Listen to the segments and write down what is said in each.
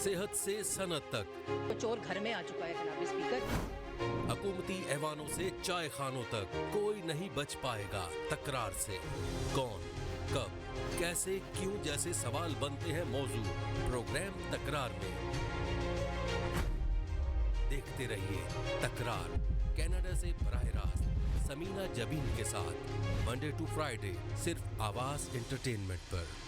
सेहत से सनत तक, तो चोर घर में आ चुका है जनाब स्पीकर। हुकूमती ऐवानों से चाय खानों तक, कोई नहीं बच पाएगा तकरार से। कौन, कब, कैसे, क्यों जैसे सवाल बनते हैं मौजू प्रोग्राम तकरार में। देखते रहिए तकरार, कनाडा से बराह रास्त समीना जबीन के साथ, मंडे टू फ्राइडे सिर्फ आवाज एंटरटेनमेंट पर।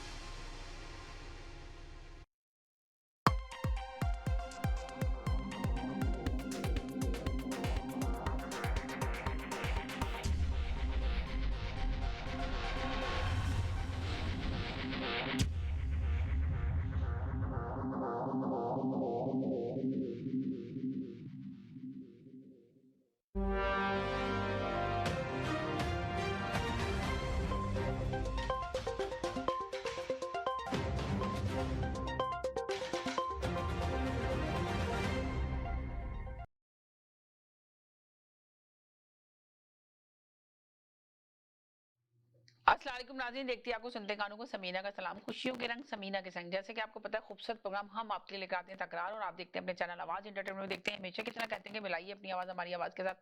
अस्सलाम वालेकुम नाज़रीन, देखती है आपको सुनते कानों को समीना का सलाम। खुशियों के रंग समीना के संग। जैसे कि आपको पता है खूबसूरत प्रोग्राम हम आपके लिए लेकर आते हैं तकरार, और आप देखते हैं अपने चैनल आवाज एंटरटेनमेंट में। देखते हैं हमेशा की तरह कहते हैं कि मिलाइए अपनी आवाज हमारी आवाज के साथ,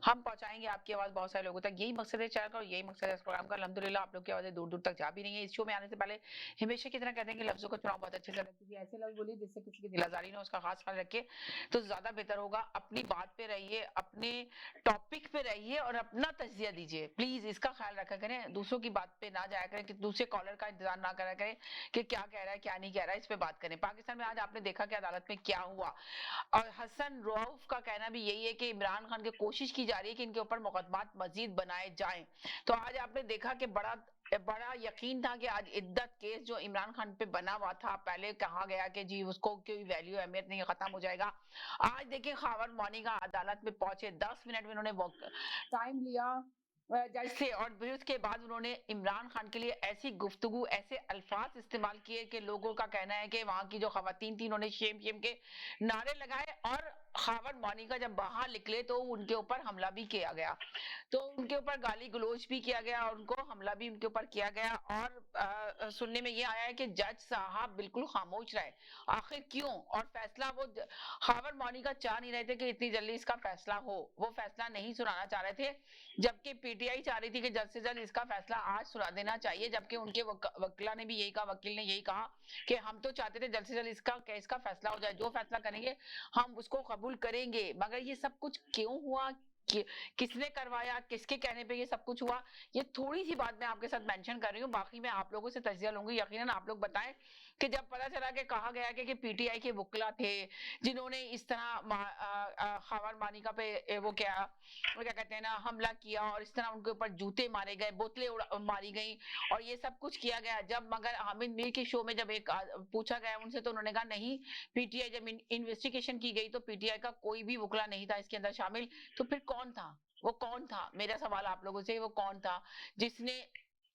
हम पहुंचाएंगे आपकी आवाज बहुत सारे लोगों तक। यही मकसद है चैनल का और यही मकसद है इस प्रोग्राम का। अल्हम्दुलिल्लाह आप लोग की आवाजें दूर दूर तक जा भी रही है। इस शो में आने से पहले हमेशा की तरह कहते हैं कि लफ्जों का चुनाव बहुत अच्छे से रखिए, ऐसे लफ्ज बोलिए जिससे किसी की दिल आजारी न हो, उसका खास ख्याल रखिए तो ज्यादा बेहतर होगा। अपनी बात पे रहिए, अपने टॉपिक पे रहिए और अपना तजिया दीजिए प्लीज, इसका ख्याल रखा करें। दूसरों की बात पे ना जाया करें, कि दूसरे कॉलर का इंतजार ना करा करें कि क्या कह रहा है क्या नहीं कह रहा है, इस पे बात करें। पाकिस्तान में आज आपने देखा कि अदालत में क्या हुआ, और हसन रऊफ का कहना भी यही है कि इमरान खान की कोशिश की जा रही है कि इनके ऊपर मुकदमात मजीद बनाए जाएं। तो आज आपने देखा कि बड़ा बड़ा यकीन था कि आज इद्दत केस जो इमरान खान पे बना हुआ था, पहले कहा गया कि जी उसको कोई वैल्यू अहमियत नहीं, खत्म हो जाएगा। आज देखिए खावर मौनी का अदालत में पहुंचे, 10 मिनट में उन्होंने टाइम लिया जज से, और फिर उसके बाद उन्होंने इमरान खान के लिए ऐसी गुफ्तगू, ऐसे अल्फाज इस्तेमाल किए कि लोगों का कहना है कि वहां की जो खवातीन थी उन्होंने शेम शेम के नारे लगाए, और खावर मौनी का जब बाहर निकले तो उनके ऊपर हमला भी किया गया, तो उनके ऊपर गाली गलोच भी किया गया और उनको हमला भी उनके ऊपर किया गया। और सुनने में ये आया है कि जज साहब बिल्कुल खामोश रहे। आखिर क्यों? और फैसला वो खावर मौनी का चाह नहीं रहे थे कि इतनी जल्दी इसका फैसला हो, वो फैसला नहीं सुनाना चाह रहे थे, जबकि पीटीआई चाह रही थी कि जल्द से जल्द इसका फैसला आज सुना देना चाहिए। जबकि उनके वकीला ने भी यही कहा, वकील ने यही कहा कि हम तो चाहते थे जल्द से जल्द इसका केस का फैसला हो जाए, जो फैसला करेंगे हम उसको कबूल करेंगे। मगर ये सब कुछ क्यों हुआ, किसने करवाया, किसके कहने पे ये सब कुछ हुआ, ये थोड़ी सी बात मैं आपके साथ मेंशन कर रही हूँ। बाकी मैं आप लोगों से तजिया लूंगी। यकीनन आप लोग बताएं कि जब पता चला कि कहा गया कि पीटीआई के वकीला थे जिन्होंने इस तरह खावर मानिका पे वो क्या कहते हैं ना, हमला किया, और इस तरह उनके ऊपर जूते मारे गए, बोतलें मारी गई और ये सब कुछ किया गया। जब मगर हामिद मीर के शो में जब एक पूछा गया उनसे, तो उन्होंने कहा नहीं, पीटीआई जब इन्वेस्टिगेशन की गई तो पीटीआई का कोई भी वकीला नहीं था इसके अंदर शामिल। तो फिर कौन था? वो कौन था? मेरा सवाल आप लोगों से, वो कौन था जिसने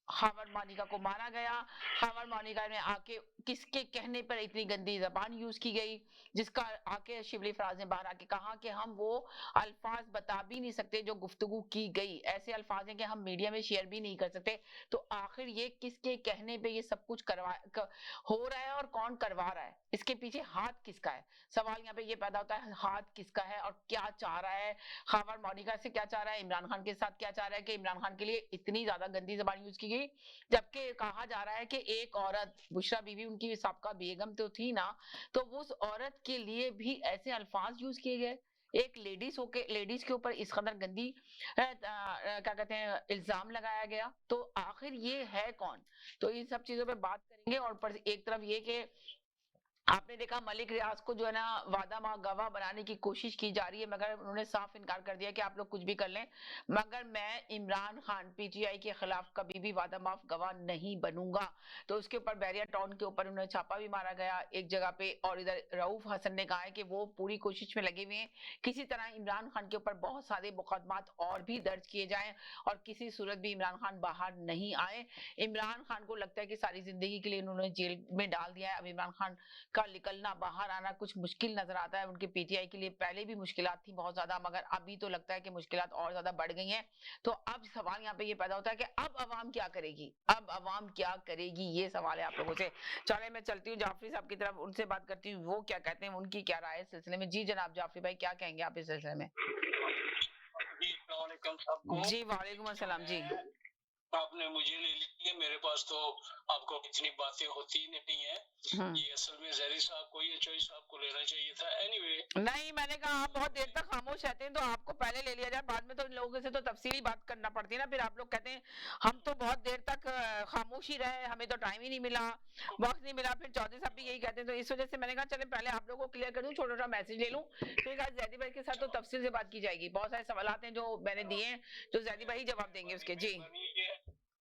खावर मानिका को मारा गया? खावर मानिका में आके किसके कहने पर इतनी गंदी जबान यूज की गई, जिसका आके शिबली फराज ने बाहर आके कहा कि हम वो अल्फाज बता भी नहीं सकते जो गुफ्तगू की गई, ऐसे अल्फाज हैं कि हम मीडिया में शेयर भी नहीं कर सकते। तो आखिर ये किसके कहने पे ये सब कुछ हो रहा है और कौन करवा रहा है? इसके पीछे हाथ किसका है? सवाल यहाँ पे ये पैदा होता है, हाथ किसका है और क्या चाह रहा है? खावर मौनिका से क्या चाह रहा है? इमरान खान के साथ क्या चाह रहा है कि इमरान खान के लिए इतनी ज्यादा गंदी जबान यूज की गई? जबकि कहा जा रहा है कि एक औरत, बुशरा बीवी उनकी साबका बेगम तो थी ना, तो उस औरत के लिए भी ऐसे अल्फाज यूज किए गए। एक लेडीज के ऊपर इस कदर गंदी क्या कहते हैं इल्जाम लगाया गया, तो आखिर ये है कौन? तो इन सब चीजों पे बात करेंगे। और पर एक तरफ ये कि आपने देखा मलिक रियाज को जो है ना वादा माह गवाह बनाने की कोशिश की जा रही है, मगर उन्होंने साफ इनकार कर दिया कि आप लोग कुछ भी कर लें, मगर मैं इमरान खान पीटीआई के खिलाफ कभी भी वादा माफ गवाह नहीं बनूंगा। तो उसके ऊपर बैरिया टाउन के ऊपर उन्हें छापा भी मारा गया एक जगह पे, और इधर रऊफ हसन ने कहा है कि वो पूरी कोशिश में लगे हुए हैं किसी तरह इमरान खान के ऊपर बहुत सारे मुकदमात और भी दर्ज किए जाएं और किसी सूरत भी इमरान खान बाहर नहीं आए। इमरान खान को लगता है कि सारी जिंदगी के लिए उन्होंने जेल में डाल दिया है, अब इमरान खान का निकलना बाहर आना कुछ मुश्किल नजर आता है। उनके पीटीआई के लिए पहले भी मुश्किलात थी बहुत ज्यादा, मगर अभी तो लगता है कि मुश्किलात और ज्यादा बढ़ गई हैं। तो अब सवाल यहाँ पे ये पैदा होता है कि अब अवाम क्या करेगी, अब अवाम क्या करेगी, ये सवाल है आप लोगों से। चले मैं चलती हूँ जाफरी साहब की तरफ, उनसे बात करती हूँ वो क्या कहते हैं, उनकी क्या राय है इस सिलसिले में। जी जनाब जाफरी भाई, क्या कहेंगे आप इस सिलसिले में। जी अस्सलाम वालेकुम सबको। जी वालेकुम अस्सलाम जी। आपने मुझे ले लिया, मेरे पास तो आपको इतनी बातें होती नहीं है। ये असल में जहरी साहब को, ये चोई साहब को लेना चाहिए था। एनीवे नहीं, मैंने कहा आप बहुत देर तक खामोश रहते हैं तो आपको पहले ले लिया जाए, बाद में तो इन लोगों से तो तफसीली बात करना पड़ती है ना। फिर आप लोग कहते हैं हम तो बहुत देर तक खामोश ही रहे, हमें तो टाइम ही नहीं मिला, वक्त नहीं मिला। फिर चौधरी साहब भी यही कहते हैं, तो इस वजह से मैंने कहा चले पहले आप लोगों को क्लियर कर दूं, छोटा छोटा मैसेज ले लूं, फिर कहा जैदी भाई के साथ तो तफसील से बात की जाएगी। बहुत सारे सवाल हैं जो मैंने दिए हैं, जो जैदी भाई जवाब देंगे उसके। जी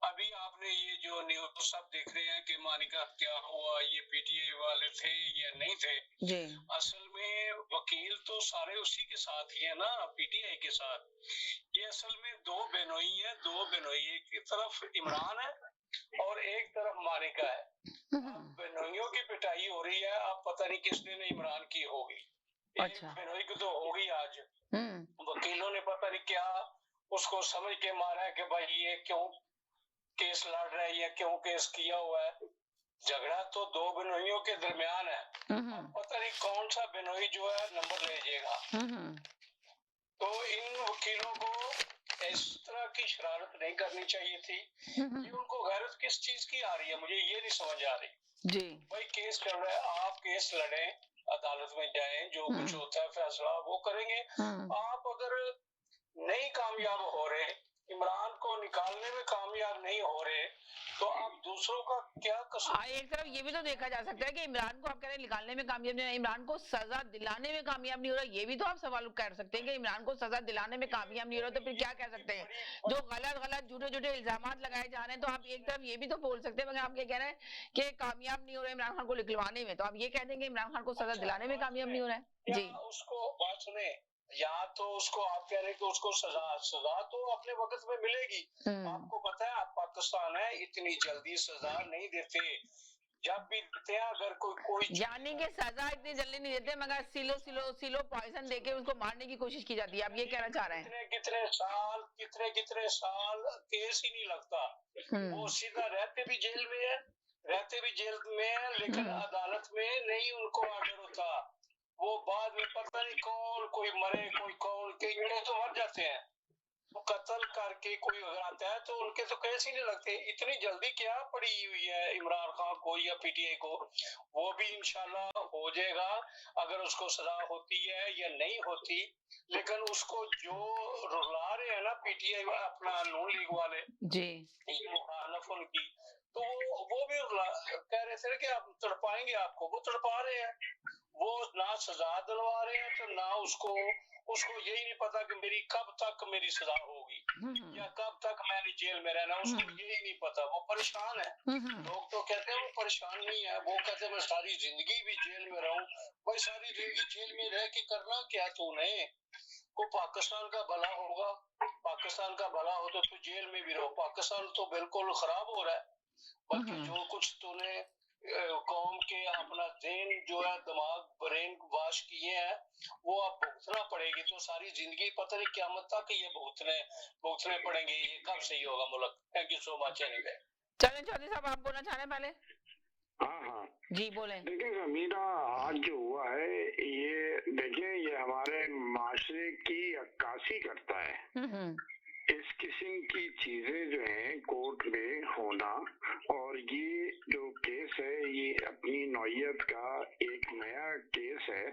अभी आपने ये जो न्यूज सब देख रहे हैं कि मानिका क्या हुआ, ये पीटीआई वाले थे या नहीं थे। जी असल में वकील तो सारे उसी के साथ ही है ना, पीटीआई के साथ। ये असल में दो बेनोई है, दो बेनोई, एक तरफ इमरान है और एक तरफ मानिका है। अब बेनोइयों की पिटाई हो रही है, अब पता नहीं किस दिन इमरान की होगी। अच्छा। बेनोई की तो होगी आज। वकीलों ने पता नहीं क्या उसको समझ के मारा है कि भाई ये क्यों केस लड़ रहा है या क्यों केस किया हुआ है। झगड़ा तो दो बेनोइयों के दरमियान है, पता नहीं कौन सा बेनोई जो है नंबर ले जाएगा। तो इन वकीलों को इस तरह की शरारत नहीं करनी चाहिए थी। ये उनको गैरत किस चीज की आ रही है, मुझे ये नहीं समझ आ रही। जी भाई केस चल रहा है, आप केस लड़े, अदालत में जाएं, जो कुछ होता है फैसला वो करेंगे। आप अगर नहीं कामयाब हो रहे, इमरान को निकालने में कामयाब नहीं हो रहे, तो आप दूसरों का क्या कसूर। एक तरफ ये भी तो देखा जा सकता है कि इमरान को आप कह रहे हैं निकालने में कामयाब नहीं, इमरान को सजा दिलाने में कामयाब नहीं हो रहा। ये भी तो आप सवाल कर सकते हैं कि इमरान को सजा दिलाने में कामयाब नहीं हो रहा, तो फिर क्या कह सकते हैं। जो गलत झूठे झूठे इल्जाम लगाए जा रहे हैं, तो आप एक तरफ ये भी तो बोल सकते हैं, मगर आप ये कह रहे हैं कि कामयाब नहीं हो रहा इमरान खान को निकलवाने में, तो आप ये कह देंगे इमरान खान को सजा दिलाने में कामयाब नहीं हो रहा है। जी उसको बात सुने, या तो उसको आप कह रहे हैं कि उसको सजा तो अपने वक्त में मिलेगी। आपको पता है आप पाकिस्तान है, इतनी जल्दी सजा नहीं देते। जब भी देते हैं अगर कोई यानी कि सजा इतनी जल्दी नहीं देते, मगर सिलो पॉइजन देके उसको मारने की कोशिश की जाती है, आप ये कहना चाह रहे हैं। कितने साल केस ही नहीं लगता। वो सीधा रहते भी जेल में है, लेकिन अदालत में नहीं उनको ऑर्डर होता। वो बाद में पता नहीं कौन, कोई मरे कोई कौन, कई तो मर जाते हैं। वो कत्ल करके कोई अगर आता है तो उनके तो केस ही नहीं लगते। इतनी जल्दी क्या पड़ी हुई है इमरान खान को या पीटीआई को। वो भी इंशाल्लाह हो जाएगा अगर उसको सजा होती है या नहीं होती। लेकिन उसको जो रुला रहे हैं ना पीटीआई अपना नून लीग वाले जी, मुखालफ उनकी, तो वो भी कह रहे थे कि आप तड़पाएंगे, आपको वो तड़पा रहे हैं। वो ना सजा दिलवा रहे हैं तो ना उसको यही नहीं पता कि मेरी कब तक मेरी सजा होगी या कब तक मैंने जेल में रहना, उसको यही नहीं पता। वो परेशान है। लोग तो कहते हैं वो परेशान नहीं है, वो कहते हैं मैं सारी जिंदगी भी जेल में रहूं। भाई सारी जिंदगी जेल में रह के करना क्या तूने। को पाकिस्तान का भला होगा, पाकिस्तान का भला हो तो तू जेल में भी रहो। पाकिस्तान तो बिल्कुल खराब हो रहा है। बल्कि जो कुछ तूने कौम के अपना ज़हन जो है, दिमाग ब्रेन वाश किए हैं, वो अब भुगतना पड़ेगी। तो सारी जिंदगी पता नहीं क़यामत तक ये भुगतने पड़ेंगे। ये कब सही होगा मुल्क। Thank you so much. Anyway चलें चौधरी साहब, आप बोलना चाह रहे हैं पहले। हाँ जी बोलें। देखिए मीरा, आज जो हुआ है ये देखिए, ये हमारे माशरे की अक्कासी करता है। इस किस्म की चीजें जो हैं कोर्ट में होना, और ये जो केस है ये अपनी नौयत का एक नया केस है।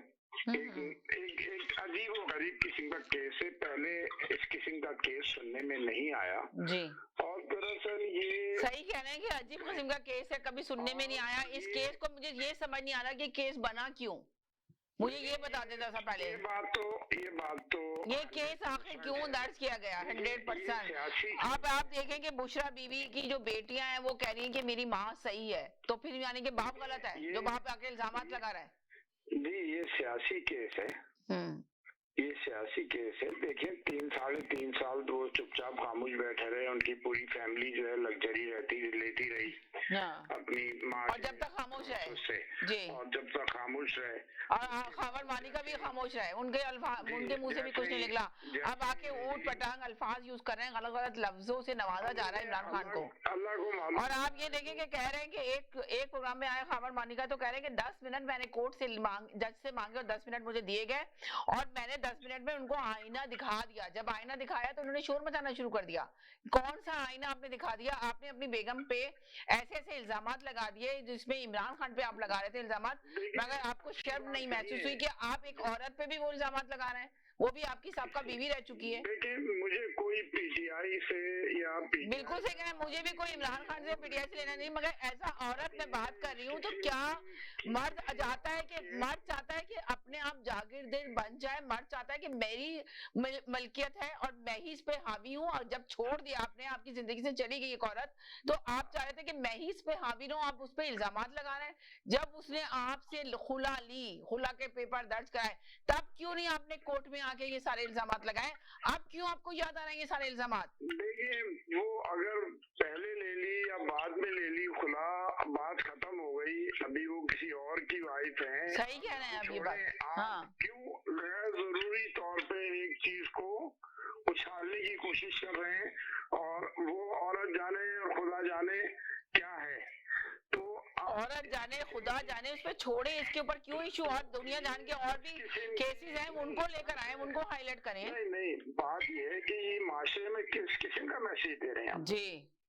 एक अजीब और गरीब किस्म का केस है। पहले इस किस्म का केस सुनने में नहीं आया जी, और दरअसल ये सही कह रहे हैं कि अजीब किस्म का केस है, कभी सुनने में नहीं आया। इस केस को मुझे ये समझ नहीं आ रहा कि केस बना क्यों, मुझे ये बता देता था पहले। ये बात तो ये केस आखिर क्यों दर्ज किया गया 100%। आप देखें कि बुशरा बीवी की जो बेटियां हैं वो कह रही हैं कि मेरी माँ सही है, तो फिर यानी कि बाप गलत है जो बाप आके इल्जाम लगा रहा है। जी ये सियासी केस है, ये सियासी केस है। देखिए 3 साल दो चुपचाप खामोश बैठे रहे, उनकी पूरी फैमिली जो है लग्जरी लेती रही अपनी माँ, और जब तक खामोश है उससे, जी, और जब तक खामोश रहे और खावर मानिका भी खामोश रहे, उनके मुंह से भी कुछ नहीं निकला। अब आके ऊट पटांग अल्फाज यूज कर रहे हैं, गलत गलत लफ्जों से नवाजा जा रहा है इमरान खान को। अल्लाह को मालूम। और आप ये देखें कि कह रहे हैं कि एक प्रोग्राम में आया खावर मानिका तो कह रहे हैं कि 10 मिनट मैंने कोर्ट से जज से मांगे और 10 मिनट मुझे दिए गए और मैंने 10 मिनट में उनको आईना दिखा दिया। जब आईना दिखाया तो उन्होंने शोर मचाना शुरू कर दिया। कौन सा आईना आपने दिखा दिया? आपने अपनी बेगम पे ऐसे ऐसे इल्जामात लगा दिए जिसमें इमरान खान पे आप लगा रहे थे इल्जामात, मगर आपको शर्म नहीं महसूस हुई कि आप एक औरत पे भी वो इल्जामात लगा रहे हैं, वो भी आपकी सबका बीवी रह चुकी है। देखिए मुझे कोई पीटीआई से या बिल्कुल सही कह रहे हैं, मुझे भी कोई इमरान खान से पीटीआई से लेना नहीं, मगर ऐसा औरत मैं बात कर रही हूँ तो क्या मर्द चाहता है कि अपने आप जागीरदार बन जाए, मर्द चाहता है कि मेरी मलकियत है और मैं ही इस पे हावी हूँ, और जब छोड़ दिया आपने, आपकी जिंदगी से चली गई एक औरत, तो आप चाह रहे थे कि मैं ही इस पे हावी रहूं, आप उस पे इल्जामात लगा रहे हैं। जब उसने आपसे खुला के पेपर दर्ज कराए, तब क्यों नहीं आपने कोर्ट में आके ये सारे इल्जामात लगाए? अब क्यों आपको याद आ रहे हैं ये सारे इल्जामात? देखिए वो अगर पहले ले ली या बाद में ले ली, खुला बात खत्म हो गई, अभी वो किसी और की वाइफ है। सही कह रहे हैं आप ये बात। हाँ, क्यों गैर जरूरी तौर पे एक चीज को उछालने की कोशिश कर रहे हैं, और वो औरत जाने और खुदा जाने क्या है। तो औरत जाने खुदा जाने, उस पर छोड़े, इसके ऊपर क्यों इशू, और दुनिया जान के और भी केसेस हैं उनको लेकर आए, उनको हाईलाइट करें। नहीं, बात ये है कि माशरे में किस किस्म का मैसेज दे रहे हैं जी,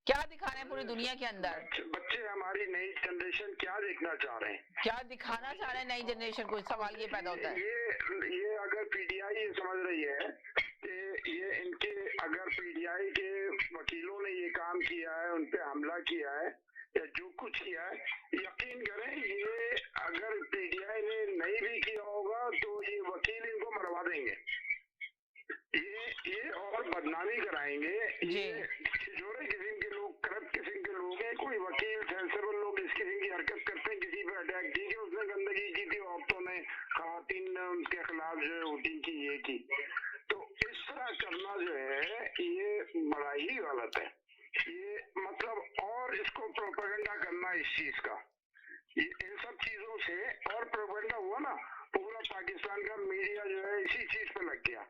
क्या दिखा रहे हैं पूरी दुनिया के अंदर? बच्चे हमारी नई जनरेशन क्या देखना चाह रहे हैं, क्या दिखाना चाह रहे हैं नई जनरेशन को? सवाल ये पैदा होता है। ये अगर पीटीआई ये समझ रही है कि ये इनके, अगर पीटीआई के वकीलों ने ये काम किया है, उन पे हमला किया है या जो कुछ किया है, यकीन करें ये अगर पीटीआई ने नहीं भी किया होगा तो ये वकील इनको मरवा देंगे, ये और बदनामी कराएंगे। ये छिछोरे किस्म के लोग, करप्ट किस्म के लोग हैं। कोई वकील सेंसिबल लोग इस किस्म की हरकत करते हैं, किसी पे अटैक, ठीक है उसने गंदगी की थी, औरतों ने, खवातीन ने उनके खिलाफ जो है वोटिंग की, ये की, तो इस तरह करना जो है ये बड़ा ही गलत है। ये मतलब, और इसको प्रोपेगेंडा करना इस चीज का, इन सब चीजों से और प्रोपेगेंडा हुआ ना, पूरा पाकिस्तान का मीडिया जो है इसी चीज पे लग गया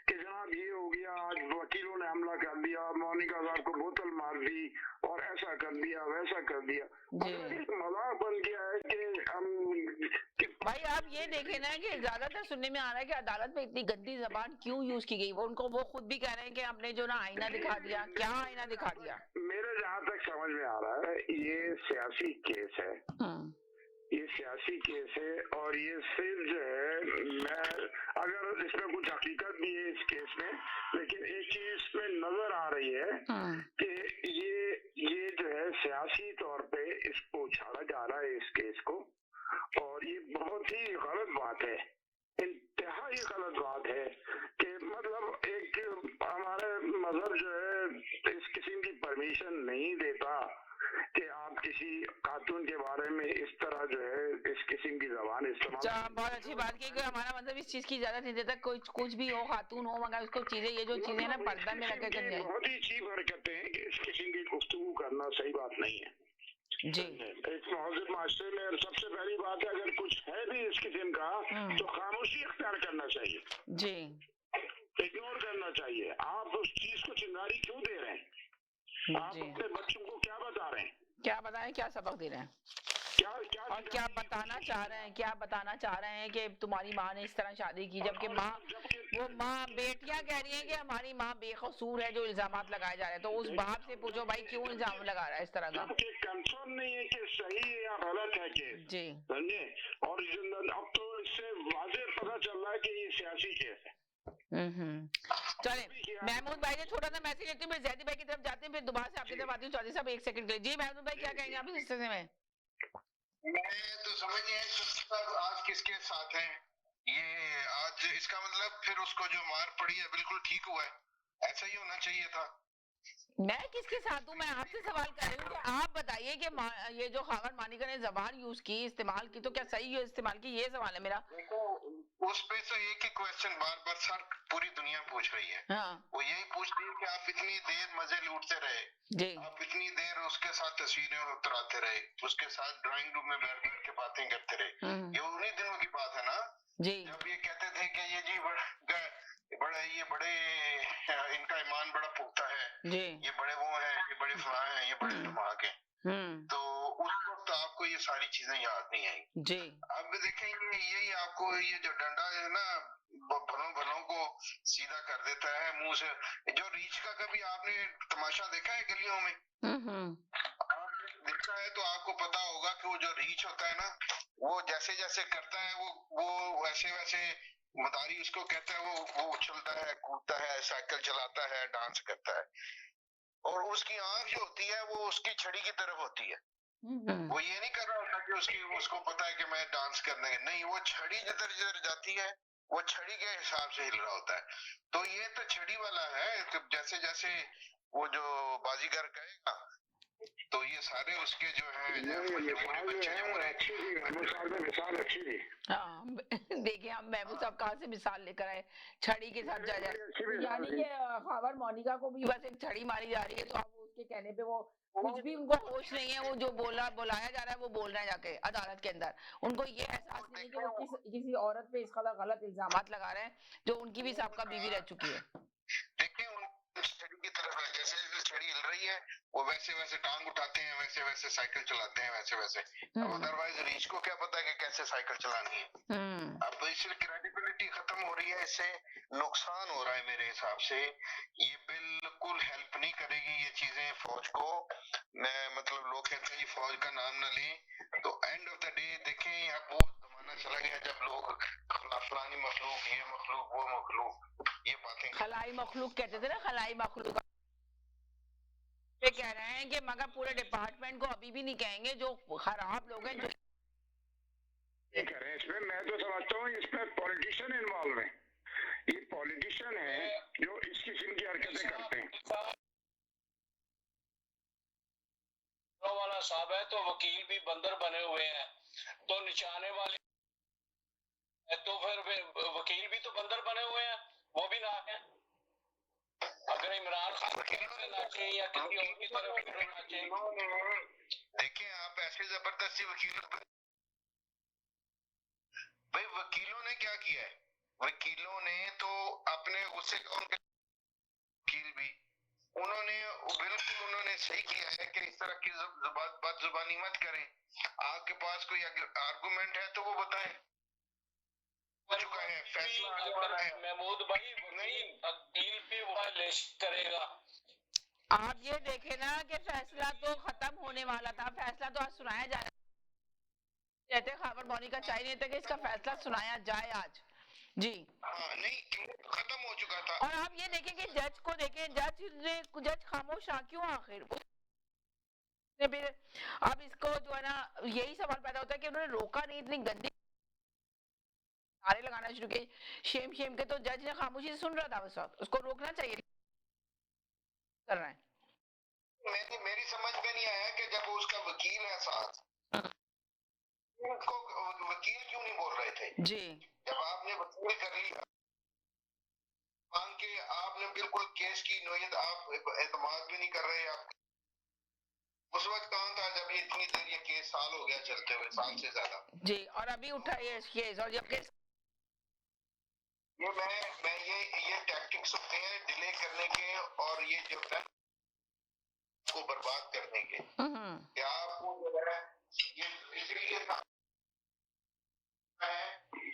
कि जनाब ये हो गया, आज वकीलों ने हमला कर दिया, मोनिका साहब को बोतल मार दी और ऐसा कर दिया वैसा कर दिया। एक मजाक बन गया है कि हम भाई आप ये देखें ना कि ज्यादातर सुनने में आ रहा है कि अदालत में इतनी गंदी जबान क्यों यूज की गई। वो खुद भी कह रहे हैं कि हमने जो ना आईना दिखा दिया। क्या आईना दिखा दिया? मेरे जहाँ तक समझ में आ रहा है ये सियासी केस है, ये सियासी केस है, और ये सिर्फ जो है, मैं अगर इसमें कुछ हकीकत भी है इस केस में, लेकिन एक चीज इसमें नजर आ रही है कि ये जो है सियासी तौर पे इसको उछाला जा रहा है इस केस को, और ये बहुत ही गलत बात है, इंतहाई गलत बात है कि मतलब एक हमारे मजहब जो है इस किस्म की परमिशन नहीं देता कि आप किसी खातून के बारे में इस तरह जो है इस किस्म की जबान इस्तेमाल। बहुत अच्छी बात की कि हमारा मतलब इस चीज की इजाजत नहीं देता, कोई कुछ भी हो, खातून हो, मगर उसको चीजें, ये जो चीजें ना पर्दा में रख कर बहुत ही चीप हरकतें हैं कि इस किस्म की गुफ्तगू करना सही बात नहीं है जी। एक मौजूद माशरे में सबसे पहली बात है, अगर कुछ है भी इस किस्म का तो खामोशी इख्तियार करना चाहिए जी, इग्नोर करना चाहिए। आप उस चीज को चिंगारी क्यों दे रहे हैं? आप अपने बच्चों को क्या बता रहे हैं? क्या बताएं, क्या सबक दे रहे हैं, और क्या बताना चाह रहे हैं? क्या बताना चाह रहे हैं कि तुम्हारी माँ ने इस तरह शादी की, जबकि वो माँ, बेटियां कह रही हैं कि हमारी माँ बेकसूर है जो इल्जामात लगाए जा रहे हैं। तो उस बाप से पूछो भाई क्यों इल्जाम लगा रहा है इस तरह का? कंफर्म नहीं है कि सही है या गलत है केस जी, समझे, और अब तो इससे वाज़ेह पता चल रहा है कि ये सियासी केस है। चले महमूद भाई ने छोटा सा मैसेज लेती हूँ, फिर जैदी भाई की तरफ जाते हैं, फिर दोबारा से आपकी तरफ आती हूँ। चौधरी साहब 1 सेकंड के लिए। जी महमूद भाई क्या कहेंगे आप इस सिलसिले में? मैं तो समझ नहीं आया आज किसके साथ है ये, आज इसका मतलब फिर उसको जो मार पड़ी है बिल्कुल ठीक हुआ है, ऐसा ही होना चाहिए था। मैं किसके साथ हूँ? मैं आपसे सवाल कर रही हूँ कि आप बताइए कि ये जो खावर मानिका ने जबान यूज की, इस्तेमाल की, तो क्या सही है इस्तेमाल की? ये सवाल है मेरा। देखो उस पे तो एक ही क्वेश्चन बार बार सर पूरी दुनिया पूछ रही है। वो यही पूछ रही है कि आप इतनी देर मजे लूटते रहे जी, आप इतनी देर उसके साथ तस्वीरें उतराते रहे, उसके साथ ड्राइंग रूम में बैठ बैठ के बातें करते रहे, ये उन्हीं दिनों जी जब ये कहते थे कि ये जी बड़े इनका ईमान बड़ा पुख्ता है, जी ये बड़े वो हैं, ये बड़े फलां हैं, ये बड़े धमाक हैं, तो उस वक्त आपको ये सारी चीजें याद नहीं आएंगी। जी अब देखें यही आपको ये जो डंडा है ना भलों भलों को सीधा कर देता है मुंह से। जो रीछ का कभी आपने तमाशा देखा है गलियों में? आपने देखा है तो आपको पता होगा कि वो जो रीछ होता है ना, वो जैसे जैसे करता है वो वैसे वैसे मदारी उसको कहता है, वो उछलता है, कूदता है, साइकिल चलाता है, डांस करता है। और उसकी आंख जो होती है वो उसकी छड़ी की तरफ होती है। वो ये नहीं कर रहा होता कि उसको पता है कि मैं डांस करने के, नहीं, वो छड़ी जिधर जिधर जाती है वो छड़ी के हिसाब से हिल रहा होता है। तो ये तो छड़ी वाला है, तो जैसे जैसे वो जो बाजीगर कहेगा तो ये सारे उसके जो है मिसाल अच्छी थी। हाँ देखिए हम महबूब साहब कहाँ से मिसाल लेकर आए, छड़ी के साथ जा जाए, यानी कि खबर मोनिका को भी बस एक छड़ी मारी जा रही है, तो अब उसके कहने पे वो कुछ भी उनको होश नहीं है, वो जो बुलाया जा रहा है वो बोल रहे हैं जाके अदालत के अंदर। उनको ये एहसास नहीं है कि वो किसी औरत पे इस कदर गलत इल्जामात लगा रहे हैं जो उनकी भी साबका बीवी रह चुकी है। देखिए छड़ी की तरफ है, जैसे जैसे छड़ी हिल रही है वो वैसे वैसे टांग उठाते हैं, वैसे वैसे साइकिल चलाते हैं, वैसे वैसे। अब अदरवाइज रीच को क्या पता है कि कैसे साइकिल चलानी है। अब इससे क्रेडिबिलिटी खत्म हो रही है, इससे नुकसान हो रहा है मेरे हिसाब से। ये बिल्कुल हेल्प नहीं करेगी ये चीजें फौज को। मतलब लोग कहते हैं फौज का नाम न लें, तो एंड ऑफ द डे देखें अब वो जमाना चला गया जब लोग फलानी मखलूक, ये मखलूक, वो मखलूक, ये बातें खलाई मखलूक कहते थे ना, खलाई मखलूक पे कह रहे हैं कि मगर पूरे डिपार्टमेंट को अभी भी नहीं कहेंगे, जो खराब लोग हैं जो करें इसमें। मैं तो समझता हूँ इसमें पॉलिटिशियन इन्वॉल्व है। ये पॉलिटिशियन है जो इस किस्म की हरकतें करते हैं। वाला साहब है तो वकील भी बंदर बने हुए हैं, तो निचाने वाले तो फिर वकील भी तो बंदर बने हुए हैं, वो भी ना है। अगर इमरान खान से नाचे या किसी और की तरफ नाचे, देखिए आप ऐसे जबरदस्ती भाई वकीलों ने क्या किया है? वकीलों ने तो अपने उससे वकील भी उन्होंने सही किया है कि इस तरह की बदजुबानी मत करें। आपके पास कोई आर्गुमेंट है तो वो बताएं। हो चुका है, फैसला आने वाला है। महमूद भाई वकील भी वायलेशन करेगा। आप ये देखे ना कि फैसला तो खत्म होने वाला था, फैसला तो आज सुनाया जा कहते खबर मोनिका चाह रही थी कि इसका फैसला सुनाया जाए आज। जी हाँ, नहीं खत्म हो चुका था। और आप ये देखें कि जज को देखें, जज खामोश रहा क्यों आखिर? फिर अब इसको जो है ना यही सवाल पैदा होता है कि उन्होंने रोका नहीं, इतनी गंदी नारे लगाना शुरू किए शेम शेम के, तो जज ने खामोशी से सुन रहा था उस वक्त, उसको रोकना चाहिए कर रहे हैं। मेरी समझ में नहीं आया कि जब उसका वकील है साथ, उसको वकील क्यों नहीं बोल रहे थे? जी जब आपने वकील कर लिया मांग के, आपने बिल्कुल केस की नोयत, आप एतमाद भी नहीं कर रहे। आप उस वक्त कहाँ था जब ये इतनी देर ये केस साल हो गया चलते हुए, साल से ज्यादा। जी और अभी उठा ये केस, और जब केस मैं ये टैक्टिक्स होते हैं डिले करने के, और ये जो है को बर्बाद करने के। क्या आपको जो है ये इसलिए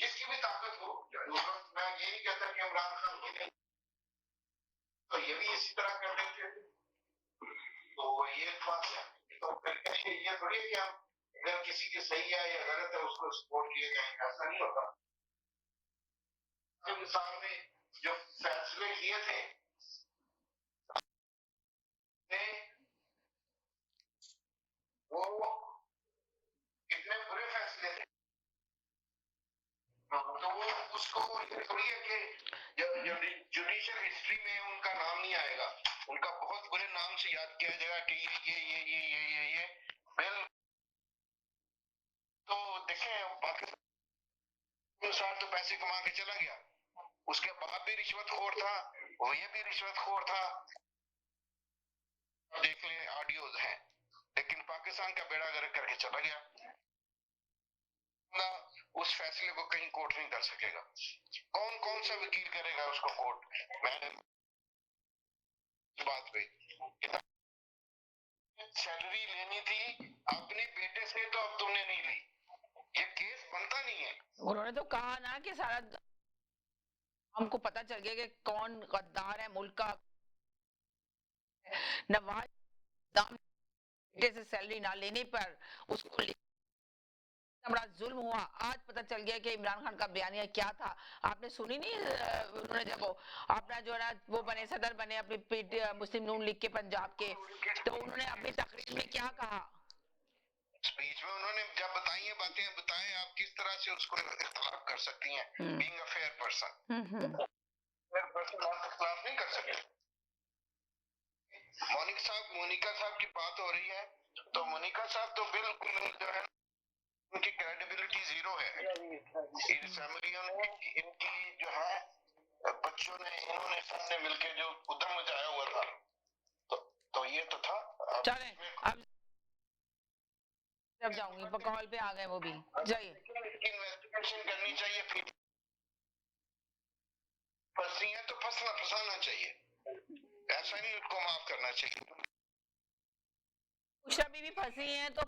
जिसकी भी ताकत हो, मैं ये नहीं कहता कि इमरान खान की नहीं, तो ये भी इसी तरह कर देते थे। तो ये बात है, तो ये थोड़ी है कि हम अगर किसी की सही है या गलत है उसको सपोर्ट किए जाएंगे, ऐसा नहीं होता। इंसान ने जो फैसले किए थे वो कितने बुरे फैसले थे, तो वो उसको ये थोड़ी है कि जुडिशियल हिस्ट्री में उनका नाम नहीं आएगा, उनका बहुत बुरे नाम से याद किया जाएगा कि ये बिल। तो देखें पाकिस्तान अनुसार तो पैसे कमा के चला गया, उसके बाप भी रिश्वतखोर था, वो ये भी रिश्वतखोर था, देख लें ऑडियोज हैं, लेकिन पाकिस्तान का बेड़ा गर्क करके चला गया। उस फैसले को कहीं कोर्ट नहीं कर सकेगा। कौन कौन सा वकील करेगा उसको कोर्ट? मैंने बात पे सैलरी लेनी थी अपने बेटे से, तो अब तुमने नहीं ली, ये केस बनता नहीं है। उन्होंने तो कहा ना कि सारा हमको पता चल गया कि कौन गद्दार है मुल्क का। नवाज बेटे से सैलरी ना लेने पर उसको बड़ा जुल्म हुआ। आज पता चल गया कि इमरान खान का बयानिया क्या था। आपने सुनी नहीं? उन्होंने जब वो अपना जो है ना वो बने सदर बने अपनी मुस्लिम नून लीग के पंजाब के, तो उन्होंने अपनी तकरीर में क्या कहा? स्पीच में उन्होंने जब बताई है बातें, बताएं आप किस तरह से उसको इख्तलाफ कर सकती हैं। Being a fair person, fair person आप इख्तलाफ नहीं कर सकते। मोनिका साहब की बात हो रही है, तो मोनिका साहब तो बिल्कुल जो है उनकी क्रेडिबिलिटी जीरो है। इन फैमिलियों ने, इनकी जो है बच्चों ने, इन्होंने सबने मिलके जो उद्यम मचाया हुआ था, तो ये तो था। चलें अब जाऊंगी, कॉल पे आ गए वो भी, जाइए। इन्वेस्टिगेशन करनी चाहिए, फिर फंसी है तो फंसाना चाहिए, ऐसा नहीं उसको माफ करना चाहिए। उषा बीबी फंसी है तो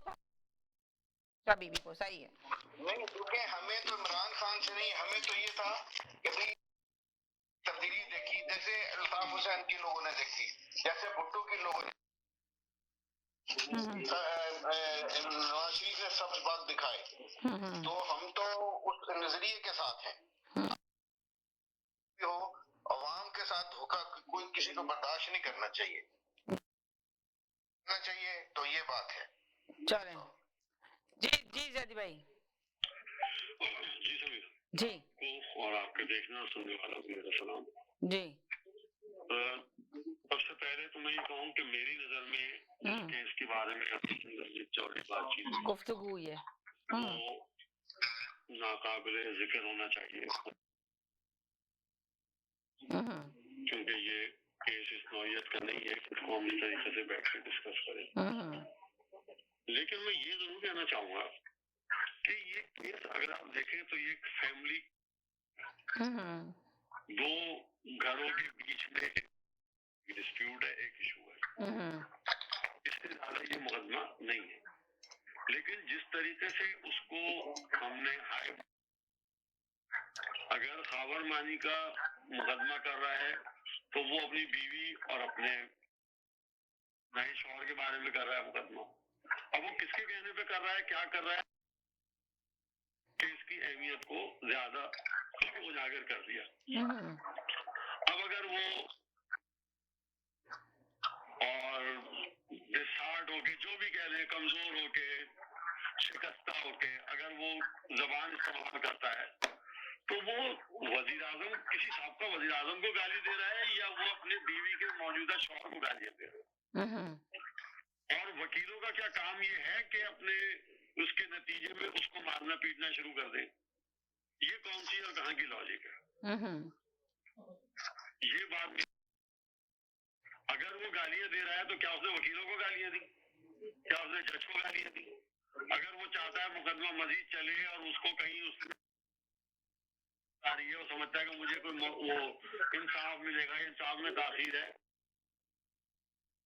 उषा बीबी को सही है नहीं, क्योंकि हमें तो इमरान खान से नहीं, हमें तो ये था कि भाई तब्दीली देखी, जैसे अल्ताफ हुसैन की लोगों ने देखी, जैसे भुट्टो की लोगों ने, नवाज शरीफ ने सब्ज बाग दिखाए, तो हम तो उस नजरिए के साथ हैं। हो अवाम के साथ धोखा कोई किसी को बर्दाश्त नहीं करना चाहिए, तो ये बात है। चलें जी जी जदी भाई। जी समीर जी को और आपके देखने और सुनने वालों को मेरा सलाम। जी सबसे पहले तो मैं ये कहूँ कि मेरी नजर में इस केस के बारे में चौड़ी बातचीत गुफ्तगू हुई है, वो नाकाबिले जिक्र होना चाहिए, क्योंकि ये केस इस नौयत का नहीं है कि इसको हम इस तरीके से बैठ कर डिस्कस करें। लेकिन मैं ये जरूर कहना चाहूंगा कि ये केस अगर आप देखें तो ये फैमिली, दो घरों के बीच में डिस्प्यूट है, एक इशू है, इससे ज्यादा ये मुकदमा नहीं है। लेकिन जिस तरीके से उसको हमने अगर खावर मानी का मुकदमा कर रहा है तो वो अपनी बीवी और अपने नए शौहर के बारे में कर रहा है मुकदमा। अब वो किसके कहने पे कर रहा है, क्या कर रहा है, कि इसकी अहमियत को ज्यादा उजागर कर दिया। अब अगर वो और डिसहार्ट होके, जो भी कह रहे, कमजोर होके, शिकस्ता होके अगर वो जबान इस्तेमाल करता है, तो वो वजीर आजम, किसी साबका वजीर आजम को गाली दे रहा है या वो अपने बीवी के मौजूदा शौहर को गाली दे रहा है। और वकीलों का क्या काम ये है कि अपने उसके नतीजे में उसको मारना पीटना शुरू कर दें। ये कौन सी और कहाँ की लॉजिक है? ये बात, अगर वो गालियां दे रहा है तो क्या उसने वकीलों को गालियां दी, क्या उसने जज को गालियां दी? अगर वो चाहता है मुकदमा मजीद चले और उसको कहीं उसने आ रही है, वो समझता है कि मुझे कोई वो इंसाफ मिलेगा, इंसाफ में तासीर है,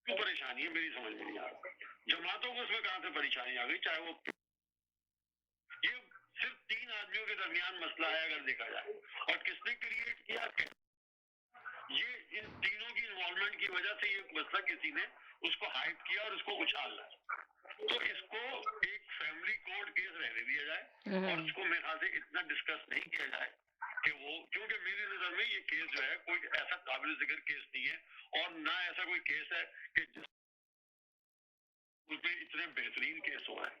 क्यों परेशानी है मेरी समझ में नहीं आ रहा। जमातों को उसमें कहां से परेशानी आ गई, चाहे वो ये सिर्फ 3 आदमियों के दरमियान मसला है अगर देखा जाए, और किसने क्रिएट किया, ये इन तीनों की इन्वॉल्वमेंट की वजह से ये मसला किसी ने उसको हाइप किया और उसको उछाल रहा। तो इसको एक फैमिली कोर्ट केस रहने दिया जाए और इसको मेरे ख्याल से इतना डिस्कस नहीं किया जाए कि वो, क्योंकि मेरी नजर में ये केस जो है कोई ऐसा काबिल जिक्र केस नहीं है और ना ऐसा कोई केस है कि जिस उसमें इतने बेहतरीन केस हो रहे हैं।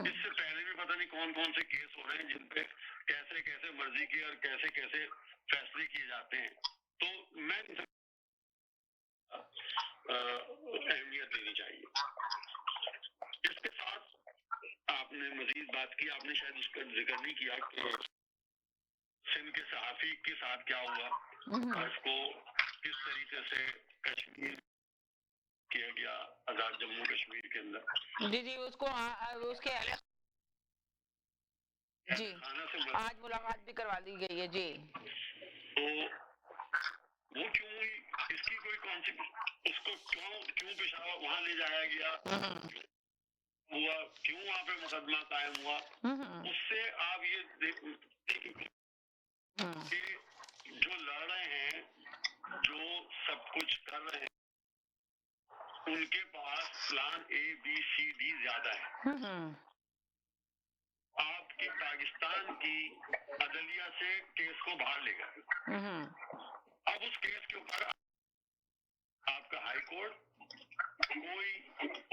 इससे पहले भी पता नहीं कौन कौन से केस हो रहे हैं जिन पे कैसे कैसे मर्जी के और कैसे कैसे फैसले किए जाते हैं। तो मैं अहमियत देनी चाहिए। इसके साथ आपने मजीद बात की, आपने शायद उसका जिक्र नहीं किया कि सिंध के सहाफी के साथ क्या हुआ और इसको किस तरीके से कश्मीर किया गया, आजाद जम्मू कश्मीर के अंदर। जी जी, उसको उसके जी, खाना से आज मुलाकात भी करवा दी गई है जी। तो वो क्यों हुई, इसकी कोई कॉन्सिक्वेंस, उसको क्यों पेशावर वहां ले जाया गया, हुआ क्यों वहां पे मुकदमा कायम हुआ, उससे आप ये देखिए कि जो लड़ रहे हैं, जो सब कुछ कर रहे हैं, उनके पास प्लान ABCD ज्यादा है। आपकी पाकिस्तान की अदलिया से केस को बाहर लेगा। अब उस केस के ऊपर आपका हाई कोर्ट कोई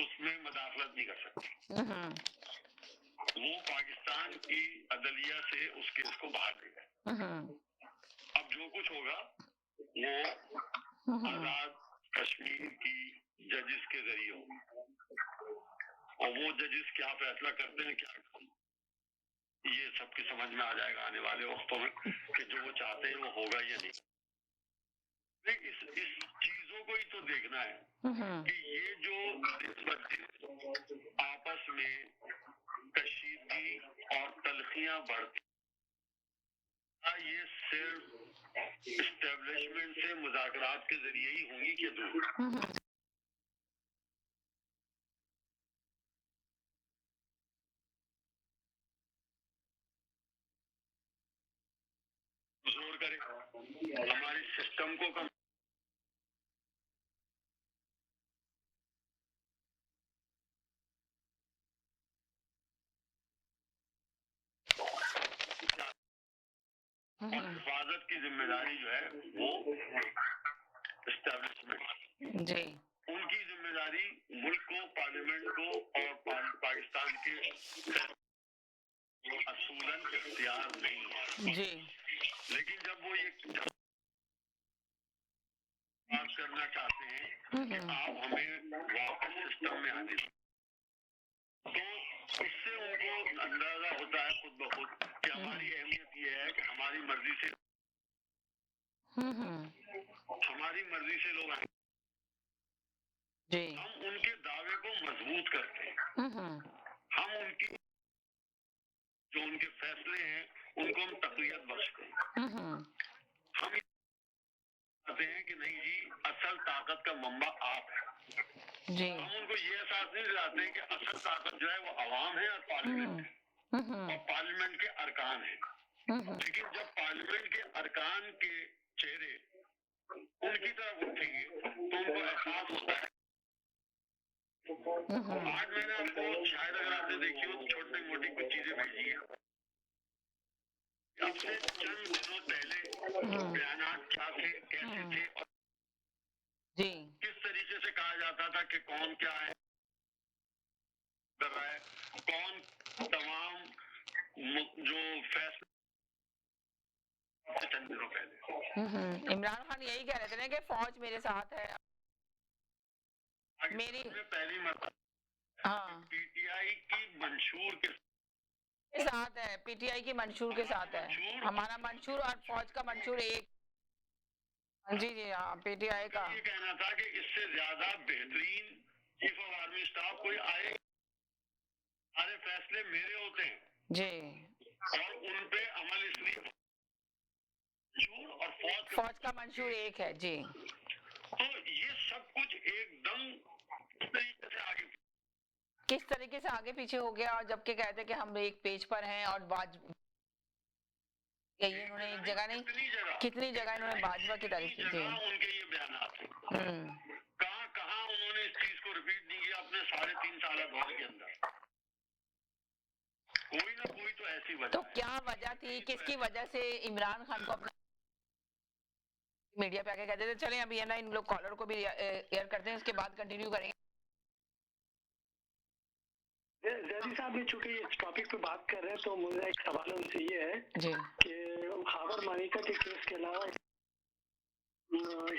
उसमें मदाखलत नहीं कर सकता। वो पाकिस्तान की अदलिया से उस केस को बाहर लेगा। अब जो कुछ होगा वो आजाद कश्मीर की जजेस के जरिए होगा, और वो जजेस क्या फैसला करते हैं, क्या ये सबके समझ में आ जाएगा आने वाले वक्तों में कि जो वो चाहते हैं वो होगा या नहीं। इस चीजों को ही तो देखना है कि ये जो आपस में कशीदगी और तलखियां बढ़ती, ये सिर्फ इस्टेब्लिशमेंट से मुज़ाकरात के जरिए ही होंगी कि दूर। जोर करे हमारे सिस्टम को कम, हिफाजत की जिम्मेदारी जो है वो एस्टेब्लिशमेंट जी, उनकी जिम्मेदारी मुल्क को, पार्लियामेंट को और पाकिस्तान के असूलन इख्तियार नहीं है जी। लेकिन जब वो ये बात करना चाहते हैं कि आप हमें वापस सिस्टम में आने दें, तो इससे उनको अंदाजा होता है खुद ब खुद कि हमारी अहमियत ये है कि हमारी मर्जी से लोग आए। जी, हम उनके दावे को मजबूत करते हैं, हम उनकी जो उनके फैसले हैं उनको हम तक़वियत बख्शते हैं। हम ये कहते हैं कि नहीं जी, असल ताकत का मंबा आप है। जी, हम उनको ये एहसास नहीं दिलाते हैं कि असल ताकत जो है वो अवाम है और पार्लियामेंट है, और पार्लियामेंट के अरकान है। लेकिन जब पार्लियामेंट के अरकान के चेहरे उनकी तरफ उठेंगे तो उनको एहसास होता है। आज मैंने आपको शायद अगर आपने देखी हो छोटी मोटी कुछ चीजें भेजी है, अब से चंद दिनों पहले बयानात क्या थे, कैसे थे, और जी, किस तरीके से कहा जाता था कि कौन क्या है कर रहा है, कौन तमाम जो फैसले चंद दिनों पहले इमरान खान यही कह रहे थे ना कि फौज मेरे साथ है, मेरी पहली मरतबा हाँ PTI की मंशूर के साथ है, PTI की मंशूर के साथ है। हमारा मंशूर और फौज का मंशूर एक। जी जी हाँ, PTI का ये कहना था कि इससे ज्यादा बेहतरीन चीफ ऑफ आर्मी स्टाफ कोई आए, सारे फैसले मेरे होते हैं जी, और उन पे अमल इसलिए मंशूर और फौज का मंशूर एक है जी। तो ये सब कुछ एकदम किस तरीके से आगे पीछे हो गया, और जबकि कहते कि हम एक पेज पर हैं और यही इन्होंने एक जगह नहीं, कितनी जगह इन्होंने भाजपा की तारीफ की थी। उनके ये बयानात कहाँ उन्होंने इस चीज को रिपीट नहीं किया अपने 3.5 साल दौर के अंदर। कोई ना कोई तो ऐसी वजह तो क्या वजह थी, किसकी वजह से इमरान खान को अपना मीडिया पे आके कहते थे चलें अभी है ना इन लोग कॉलर को भी एयर करते हैं, इसके बाद कंटिन्यू करेंगे। जैदी साहब ने चूंकि इस टॉपिक पे बात कर रहे हैं तो मुझे एक सवाल उनसे ये है जी कि खाबर मानिका के केस के अलावा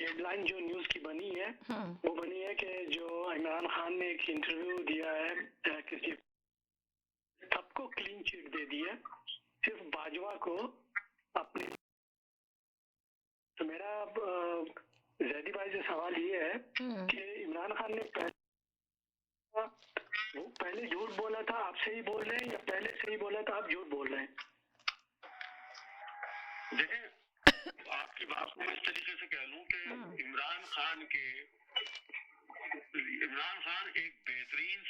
हेडलाइन जो न्यूज की बनी है वो बनी है कि जो इमरान खान ने एक इंटरव्यू दिया है किसी, सबको क्लीन चिट दे दी है, सिर्फ बाजवा को अपने। तो मेरा जैदी भाई से सवाल ये है कि इमरान खान ने वो पहले झूठ बोला था, आपसे ही बोल रहे हैं, या पहले से ही बोला था आप झूठ बोल रहे हैं? देखिए, आपकी बात को मैं इस तरीके से कह लूं कि इमरान खान एक बेहतरीन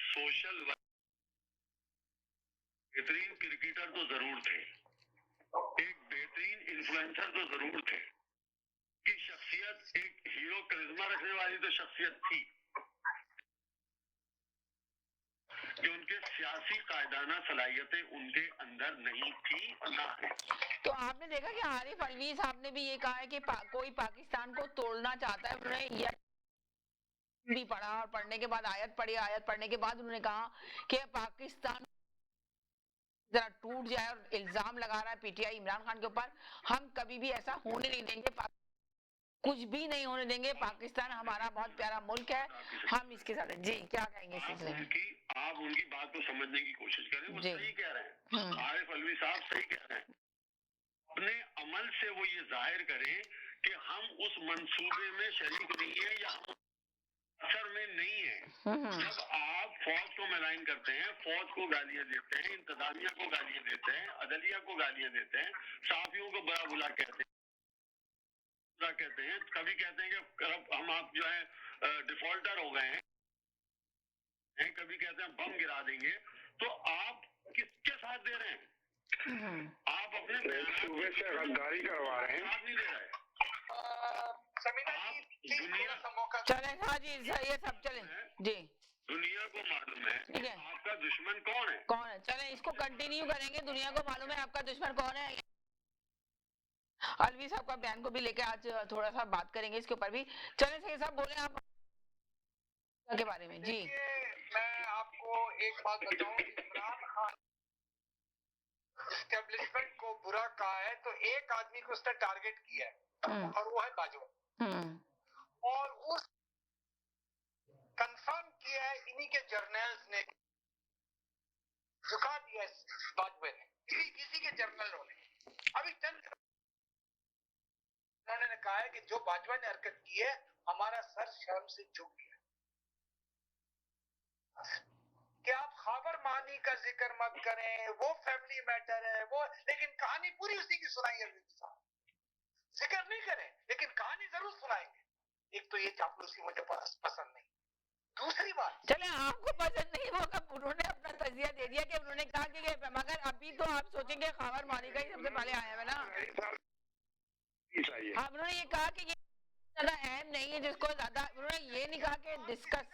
बेहतरीन क्रिकेटर तो जरूर थे, एक बेहतरीन इन्फ्लुएंसर तो जरूर थे, कि शख्सियत एक हीरो करिश्मा रखने वाली तो शख्सियत थी, कि उनके सियासी कायदाना सलाहियतें उनके अंदर नहीं थी ना है। तो आपने देखा कि आरिफ अलवी साहब ने भी ये कहा है कि कोई पाकिस्तान को तोड़ना चाहता है। उन्होंने यह भी पढ़ा और पढ़ने के बाद आयत पढ़ी, आयत पढ़ने के बाद उन्होंने कहा कि पाकिस्तान जरा टूट जाए, और इल्जाम लगा रहा है पीटीआई इमरान खान के ऊपर। हम कभी भी ऐसा होने नहीं देंगे, कुछ भी नहीं होने देंगे। पाकिस्तान हमारा बहुत प्यारा मुल्क है, हम इसके साथ। जी क्या कहेंगे इस सिलसिले में? आप उनकी बात को समझने की कोशिश करें, वो सही कह रहे हैं, आरिफ अलवी साहब सही कह रहे हैं। अपने अमल से वो ये जाहिर करें कि हम उस मंसूबे में शरीक नहीं है या हम असर में नहीं है। जब आप फौज को मैलाइन करते हैं, फौज को गालियां देते हैं, इंतजामिया को गालियां देते हैं, अदलिया को गालियां देते हैं, साफियों को बड़ा बुला कहते हैं, कभी कहते हैं कि हम आप जो है डिफॉल्टर हो गए हैं, कभी कहते हैं बम गिरा देंगे। तो आप किसके साथ दे रहे हैं? आप अपने सूबे से गद्दारी करवा रहे हैं, साथ नहीं दे रहे। दुनिया चले, हाँ जी, ये सब चले जी। दुनिया को मालूम है आपका दुश्मन कौन है, चले इसको कंटिन्यू करेंगे। दुनिया को मालूम है आपका दुश्मन कौन है। अलवी साहब का बयान को भी लेके आज थोड़ा सा बात करेंगे इसके ऊपर भी। चले सही साहब बोले आप के बारे में। जी मैं आपको एक बात बताऊं, इमरान खान एस्टेब्लिशमेंट को बुरा कहा है तो एक आदमी को उसने टारगेट किया है, और वो है बाजवा। और उस कंफर्म किया है इन्हीं के जर्नल्स ने, झुका दिया बाजवे ने, किसी के जर्नलों ने। अभी चंद उन्होंने कहा है कि जो बाजवा ने हरकत की है, हमारा सर शर्म से झुक गया। कि आप खबर मानी का जिक्र मत करें, वो फैमिली मैटर है वो, लेकिन कहानी पूरी उसी की सुनाइए। जिक्र नहीं करें लेकिन कहानी जरूर सुनाएंगे। एक तो ये चापलूसी मुझे पसंद नहीं। दूसरी बात, चले आपको पसंद नहीं होगा, उन्होंने अपना तजिया दे दिया कि उन्होंने कहा कि मगर अभी तो आप सोचेंगे खबर मानी का ही सबसे पहले आया है ना। हाँ, उन्होंने ये कहा कि ये ज्यादा अहम नहीं है, जिसको ज्यादा, उन्होंने ये नहीं कहा कि डिस्कस।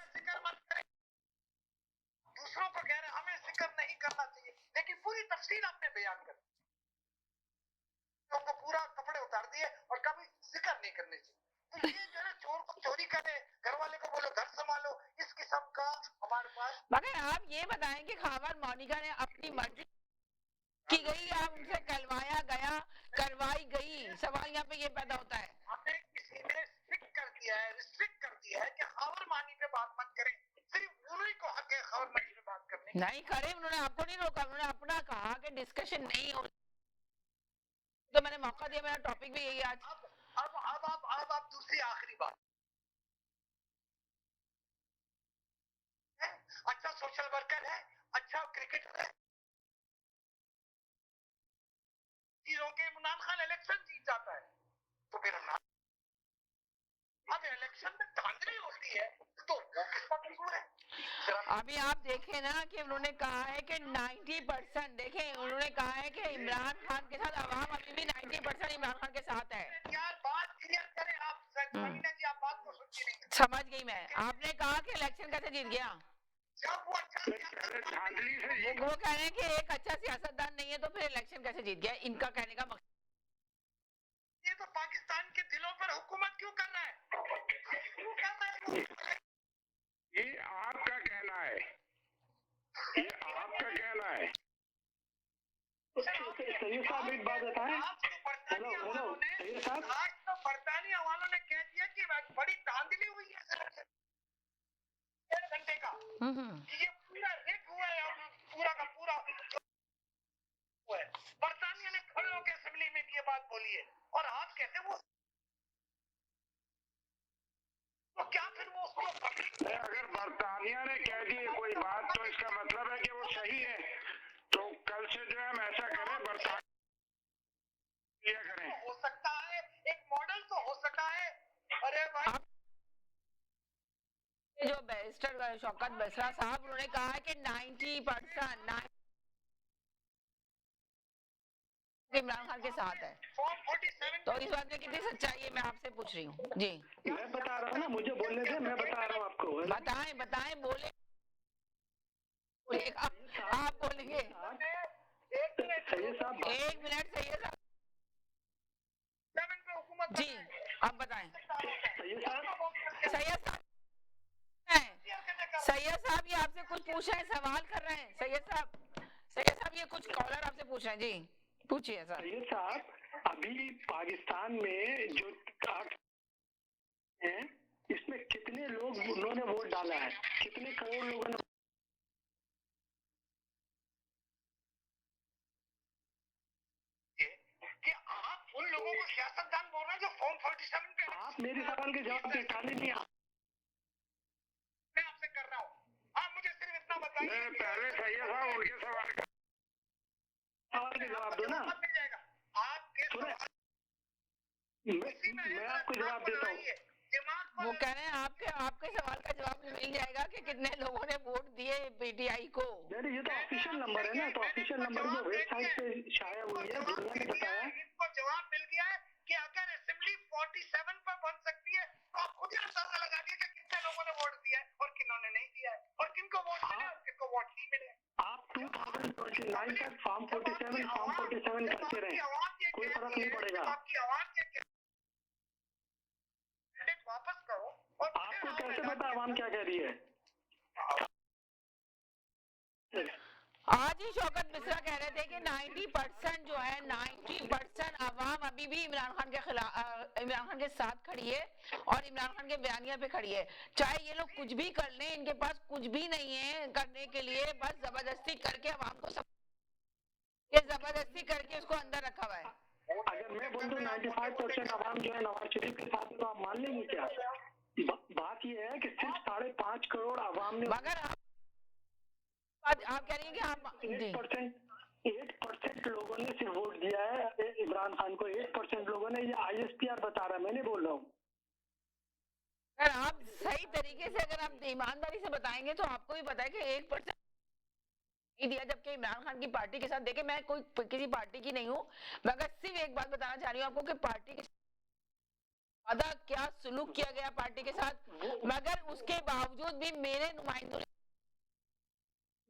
दूसरों को कह रहे हमें जिक्र नहीं करना चाहिए, लेकिन पूरी तफसील आपने बयान कर दी, तो पूरा कपड़े उतार दिए और कभी जिक्र नहीं करने चाहिए। तो ये जो है चोर को चोरी करे, घर वाले को बोलो घर संभालो, इस किस्म का हमारे पास। मगर आप ये बताएं कि खबर मोनिका ने अपनी मर्जी की गई, आप उनसे करवाई गई, सवाल यहाँ पे ये पैदा होता है। हमें किसी ने रिस्ट्रिक्ट कर दिया है कि खबर मानी पे बात मत करें, सिर्फ उन्हीं को हक है खबर मानी पे बात करने। नहीं करे, उन्होंने आपको नहीं रोका, उन्होंने अपना कहा कि डिस्कशन नहीं हो, तो मैंने मौका दिया, मेरा टॉपिक भी यही आज। अब आप दूसरी आखिरी बात, अच्छा सोशल वर्कर है, अच्छा क्रिकेटर है, इमरान खान इलेक्शन जीत जाता है, तो फिर अब इलेक्शन में धांधली होती है तो वो किसका कसूर है? अभी आप देखें ना कि उन्होंने कहा है कि 90%, देखें उन्होंने कहा है कि इमरान खान के साथ आवाम अभी भी 90% इमरान खान के साथ है। यार बात क्लियर करें आप, समीना जी आप बात को सुनती नहीं। समझ गई मैं, आपने कहा कि इलेक्शन कैसे जीत गया। वो कह रहे हैं कि एक अच्छा सियासतदान नहीं है तो फिर इलेक्शन कैसे जीत गया, इनका कहने का मकसद। ये तो पाकिस्तान के दिलों पर हुकूमत क्यों कर रहा है? ये आपका कहना है, ये आपका कहना है। सही साहब एक बात बताएं, आज तो बरतानिया वालों ने कह दिया कि बड़ी धांधली हुई है 1 घंटे का, ये पूरा रिग हुआ है, पूरा का पूरा हुआ है। बरतानिया ने खड़े होकर असेंबली में ये बात बोली है, और आप कहते वो तो क्या फिर वो उसको अगर बरतानिया ने कह दी कोई बात तो इसका किया करें। हो सकता है, एक मॉडल तो हो सकता है। अरे भाई जो बैरिस्टर शौकत मिश्रा साहब उन्होंने कहा है कि 90% इमरान खान के साथ है, फॉर्म 47 तो इस बात में कितनी सच्चाई है मैं आपसे पूछ रही हूँ जी। मैं बता रहा हूँ ना, मुझे बोलने से, मैं बता रहा हूँ आपको। बताएं बताएं, बोले आप बोलेंगे। सैयद साहब, एक मिनट सैयद साहब 7 पे हुकूमत जी, आप बताएं। सैयद साहब, सैयद साहब सैयद साहब ये आपसे कुछ पूछ रहे हैं, सवाल कर रहे हैं। सैयद साहब ये कुछ कॉलर आपसे पूछ रहे हैं जी, पूछिए सर। सैयद साहब, अभी पाकिस्तान में जो 8 हैं, इसमें कितने लोग उन्होंने वोट डाला है, कितने करोड़ लोगों ने? कि आप उन लोगों को सियासतदान बोल रहे हैं जो फॉर्म 47 पे हैं। आप मेरे सवाल के जवाब दे, टाले नहीं आप। मैं आपसे कर रहा हूँ, आप मुझे सिर्फ इतना बताइए। मैं पहले सैयद साहब उनके सवाल के जवाब दो ना। मिल जाएगा आपके सुने, मैं आपको जवाब देता हूँ। वो कह रहे हैं आपके सवाल का जवाब मिल जाएगा कि कितने लोगों ने वोट दिए पीटीआई को। नहीं, ये तो ऑफिशियल नंबर है ना, तो ऑफिशियल नंबर जो वेबसाइट पे शाया हुई है, दुनिया ने बताया। इसको जवाब मिल गया है कि अगर असेंबली 47 पर बन सकती है तो आप खुद ही अंदाजा लगा दिए कि कितने लोगों ने वोट दिया है और किन्होंने नहीं दिया है, और किनको वोट मिले और किनको वोट नहीं मिले। आप 2029 तक फॉर्म 47 करते रहे, कोई फर्क नहीं पड़ेगा। आपकी आवाज वापस करो। और आपको कैसे पता आवाम क्या कह रही है? आज ही शौकत मिश्रा कह रहे थे कि 90% जो है 90% आवाम अभी भी इमरान खान के खिलाफ, इमरान खान के साथ खड़ी है और इमरान खान के बयानिया पे खड़ी है। चाहे ये लोग कुछ भी कर लें, इनके पास कुछ भी नहीं है करने के लिए, बस जबरदस्ती करके आवाम को ये जबरदस्ती करके उसको अंदर रखा हुआ है। अगर मैं बोल दूं 95% आवाम जो है नवाज शरीफ के साथ, तो आप मान लेंगे क्या? बात ये है कि सिर्फ 5.5 करोड़ आवाम ने, मगर आप कह रही हैं कि आप 8% लोगों ने सिर्फ वोट दिया है इमरान खान को। 8% लोगों ने, ये ISPR बता रहा है, मैं नहीं बोल रहा हूँ। अगर आप सही तरीके से, अगर आप ईमानदारी से बताएंगे तो आपको भी पता है कि 1% दिया, जबकि इमरान खान की पार्टी के साथ, देखे मैं कोई किसी पार्टी की नहीं हूँ, मगर सिर्फ एक बात बताना चाह रही हूँ आपको कि पार्टी के साथ क्या सुलूक किया गया पार्टी के साथ, मगर उसके बावजूद भी मेरे नुमाइंदों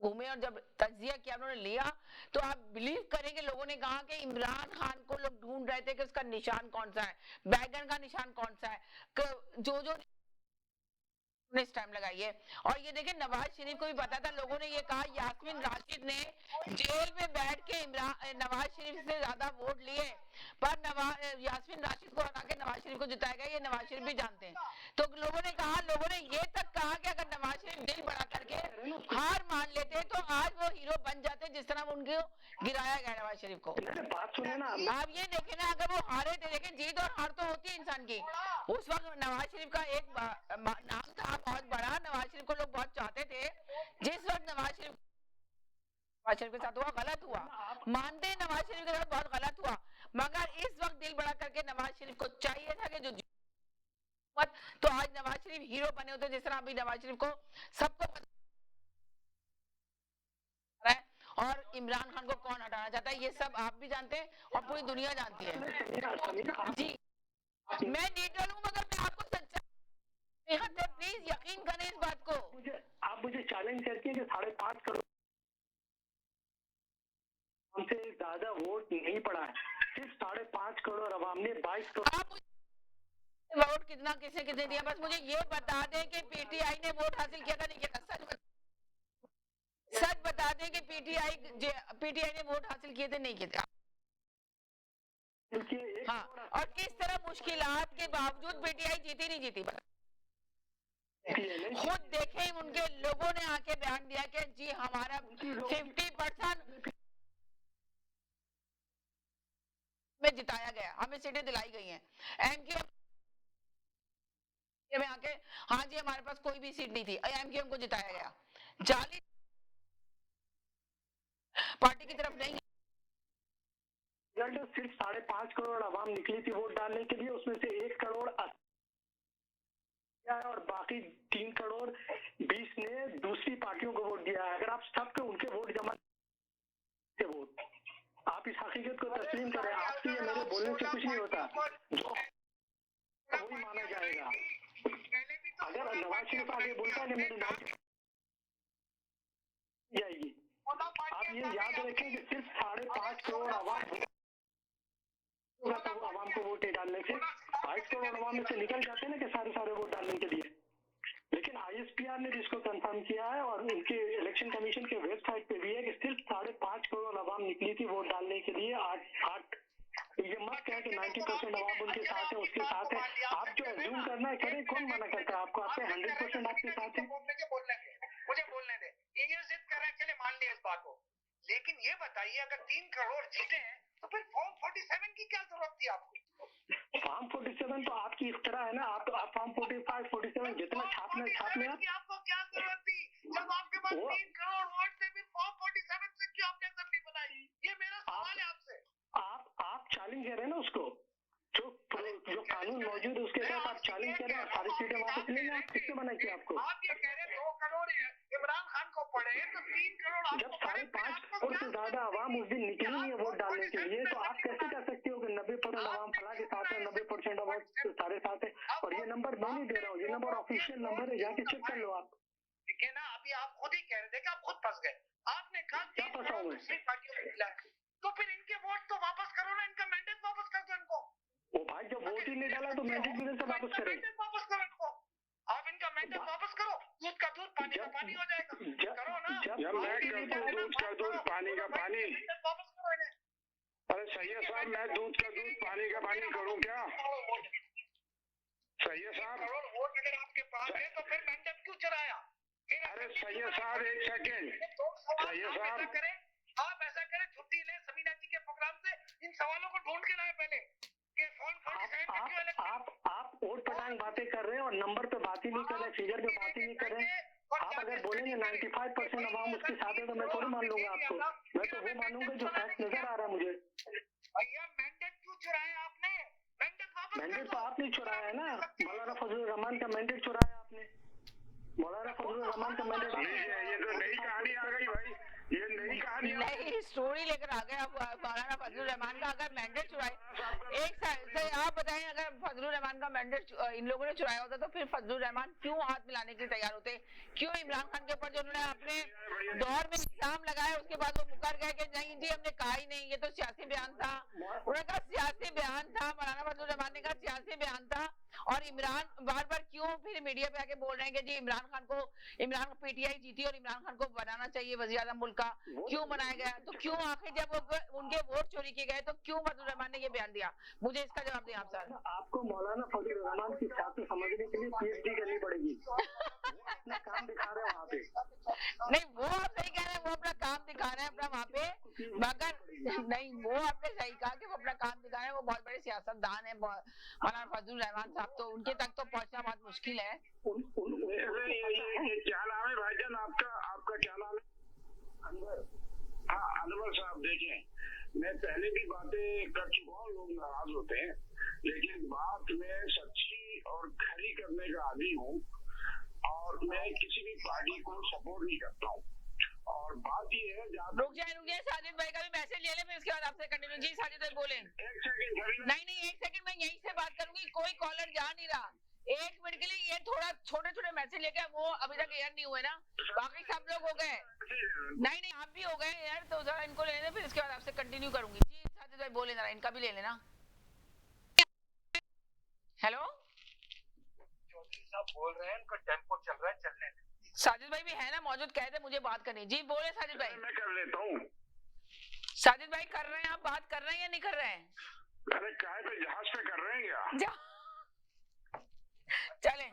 घूमे और जब तज्जिया किया उन्होंने लिया, तो आप बिलीव करेंगे लोगों ने कहा कि इमरान खान को लोग ढूंढ रहे थे कि उसका निशान कौन सा है, बैगन का निशान कौन सा है, जो इस टाइम लगाई है। और ये देखें नवाज शरीफ को भी पता था, लोगों ने ये कहा यास्मीन राशिद ने जेल में बैठ के नवाज शरीफ से ज्यादा वोट लिए, पर यास्मीन राशिद को हटा के नवाज शरीफ को जिताया गया, ये नवाज शरीफ भी जानते हैं। तो लोगों ने ये तक कहा कि अगर नवाज शरीफ दिल बड़ा करके हार मान लेते तो आज वो हीरो बन जाते, जिस तरह उनको गिराया गया नवाज शरीफ को। बात सुने ना, आप ये देखें ना, अगर वो हारे थे, देखें जीत और हार तो होती है इंसान की। उस वक्त नवाज शरीफ का एक नाम था बहुत बड़ा, नवाज शरीफ को लोग बहुत चाहते थे। जिस वक्त नवाज शरीफ के साथ हुआ गलत हुआ, मानते हैं नवाज शरीफ के साथ बहुत गलत हुआ, मगर इस वक्त दिल बड़ा करके नवाज शरीफ को चाहिए था कि जो तो आज नवाज शरीफ हीरो बने होते, जिस तरह अभी नवाज शरीफ को सबको पता है और इमरान खान को कौन हटाना चाहता है, ये सब आप भी जानते हैं और पूरी दुनिया जानती है। जी मैं न्यूट्रल हूँ, मगर मैं आपको सच्चाई, प्लीज यकीन करें इस बात को। आप मुझे चैलेंज करती हैं कि 5.5 करोड़ से ज्यादा वोट नहीं पड़ा है, सिर्फ 5.5 करोड़ आवाम ने 22 करोड़ वोट कितना किसने दिया, बस मुझे ये बता दें कि पीटीआई ने वोट हासिल किया था नहीं किया था, सच बता दें कि पीटीआई ने वोट हासिल किए थे नहीं किए थे। हाँ, और किस तरह मुश्किलात के बावजूद पीटीआई जीती नहीं जीती, खुद देखें उनके लोगों ने आके बयान दिया कि जी हमारा 50% में जिताया गया, हमें सीटें दिलाई गई हैं। एमक्यूएम में आके हाँ जी हमारे पास कोई भी सीट नहीं थी, एमक्यूएम को जिताया गया। जाली पार्टी की तरफ नहीं रिजल्ट सिर्फ 5.5 करोड़ आवाम निकली थी वोट डालने के लिए, उसमें से 1 करोड़ और बाकी 3 करोड़ 20 ने दूसरी पार्टियों को वोट दिया है। अगर आप सबके उनके वोट जमा वोट, आप इस हकीकत को तस्लीम करें, आपके या मेरे बोलने से कुछ नहीं होता, जो वही माना जाएगा। अगर नवाज शरीफ आगे बोलता है कि मेरे नाम जाएगी, आप ये याद रखें कि सिर्फ 5.5 करोड़ आवाम को वोट डालने से 22 करोड़ आवाम में से निकल जाते हैं ना कि सारे वोट डालने के लिए। लेकिन ISPR ने इसको कंफर्म किया है और उनके इलेक्शन कमीशन के वेबसाइट पे भी है कि सिर्फ 5.5 करोड़ आवाम निकली थी वोट डालने के लिए। 8 ये मत कहें कि 90% आवाम उनके साथ है, उसके साथ है। आप जो अज्यूम करना है करें, कौन मना करता है आपको? आपके 100% आपके साथ है। मुझे बोलने दे, ये जिद कर रहे हैं, चले मान लिया इस बात को, लेकिन ये बताइए अगर 3 करोड़ जीते हैं तो फिर फॉर्म 47 की क्या जरूरत थी आपको? फॉर्म 47 तो आपकी इख्तरा है ना। आप फॉर्म 45, 47 जितना छापना छाप लें। आपको क्या जरूरत थी जब आपके पास 3 करोड़ वोट थे, फिर फॉर्म 47 से क्यों आपने असेंबली बनाई? ये मेरा सवाल है आपसे। आप चैलेंज कर रहे हैं ना उसको, जो कानून मौजूद है उसके साथ आप चैलेंज कर रहे हैं, सारी सीटें वापस लेंगे। आप किसने मना किया आपको? आप ये कह रहे हैं 2 करोड़ इमरान खान को पड़े तो 3 करोड़ जब 5.5 करोड़ से ज्यादा आवाम उस दिन निकली नहीं है वोट डालने के लिए, तो आप कैसे कर सकते हो कि 90% आवाम फला के साथ है, 90% आवाम सारे साथ है? और ये नंबर मैं नहीं दे रहा हूँ, ये नंबर ऑफिशियल नंबर है, जाके चेक कर लो आप। ठीक है ना, अभी आप खुद ही कह रहे थे कि आप खुद फंस गए। आपने कहा क्या फंसा हुआ है? पार्टियों को मिला है, तो फिर इनके वोट तो वापस करो ना, इनका मैंडेट वापस कर दो इनको। वो भाई जब वोट ही नहीं डाला तो मैंडेट भी से वापस करें। वापस करो इनको, आप इनका मैंडेट वापस करो, दूध का दूध पानी का पानी हो जाएगा। करो ना, जब मैं करता हूँ दूध का दूध पानी का पानी। वापस करो इन्हें। अरे सैयद साहब, मैं दूध का दूध पानी का पानी करूँ क्या? सैयद साहब, वोट अगर आपके पास है तो फिर मैंडेट क्यों चुराया? अरे सैयद साहब एक सेकेंड, सैयद साहब आप ऐसा करें, छुट्टी लें समीना जी के प्रोग्राम से, इन सवालों को ढूंढ के लाए पहले कि फॉर्म 47 में क्यों इलेक्शन। आप वोट पटांग बातें कर रहे हैं और नंबर पे बात ही नहीं कर रहे, फिगर पे बात ही नहीं कर रहे। आप अगर बोलेंगे 95% आवाम उसके साथ है तो मैं थोड़ी मान लूंगा आपको। मैं तो वो मानूंगा जो फैक्ट नजर आ रहा है मुझे। भैया मैंडेट क्यों चुराया आपने? मैंडेट वापस। मैंडेट तो आपने चुराया है ना, मौलाना फजलुर रहमान का मैंडेट चुराया आपने। मौलाना फजलुर रहमान का मैंडेट। ये तो नई कहानी आ गई भाई, ये नई कहानी नई स्टोरी लेकर आ गए आप मौलाना फजलुर रहमान का। अगर मैंडेट चुराए एक साल से, आप बताएं अगर फजलुर रहमान का मैंडेट इन लोगों ने चुराया होता तो फिर फजलुर रहमान क्यों हाथ मिलाने के लिए तैयार होते? क्यों इमरान खान के ऊपर जो उन्होंने अपने दौर में इल्जाम लगाया उसके बाद वो मुकर गए कि नहीं जी हमने कहा ही नहीं, ये तो सियासी बयान था। उन्होंने कहा सियासी बयान था, मौलाना फजलुर रहमान ने कहा सियासी बयान था। और इमरान बार बार क्यों फिर मीडिया पे आके बोल रहे हैं कि जी इमरान PTI जीती और इमरान खान को बनाना चाहिए वज़ीर आज़म मुल्क का, क्यों बनाया गया? तो क्यों आखिर जब उनके वोट चोरी किए गए तो क्यों फजलुर रहमान ने ये बयान दिया? मुझे इसका जवाब दें आप सर। आपको मौलाना फजलुर रहमान की सियासत समझने के लिए PhD करनी पड़ेगी। अपना काम दिखा रहे हैं वहाँ पे। नहीं वो आप सही कह रहे हैं, वो अपना काम दिखा रहे हैं अपना वहाँ पे, मगर नहीं वो आपने सही कहा कि वो अपना काम दिखा रहे हैं। वो बहुत बड़े सियासतदान है मौलाना फजलुर रहमान साहब, तो उनके तक तो पहुँचना बहुत मुश्किल है। ये क्या नाम है भाईजान आपका? आपका क्या नाम है? अनवर। हाँ अनवर साहब, देखें मैं पहले भी बातें कर चुका हूँ, लोग नाराज होते हैं, लेकिन बात में सच्ची और खरी करने का आदी हूँ और मैं किसी भी पार्टी को सपोर्ट नहीं करता हूँ। और बात ये है, रुक जाए साजिद भाई का भी मैसेज ले ले, फिर उसके बाद आपसे कंटिन्यू। जी साजिद भाई बोले। एक सेकंड। नहीं 1 सेकंड, मैं यहीं से बात करूंगी, कोई कॉलर जा नहीं रहा। 1 मिनट के लिए ये थोड़ा छोटे मैसेज लेके, वो अभी तक एयर नहीं हुए ना, बाकी सब लोग हो गए। नहीं आप भी हो गए यार, तो जरा इनको ले लेना, फिर इसके बाद आपसे कंटिन्यू करूंगी। जी साजिद भाई बोले जरा, इनका भी ले लेना। हेलो चौधरी साहब बोल रहे हैं, इनका टेम्पो चल रहा है, चलने दें। साजिद भाई भी है ना मौजूद, कह रहे मुझे बात करनी। जी बोले साजिद भाई। मैं कर लेता हूँ। साजिद भाई कर रहे हैं, आप बात कर रहे हैं या नहीं कर रहे हैं? अरे काय पे जहाज पे कर रहे हैं क्या? चलें।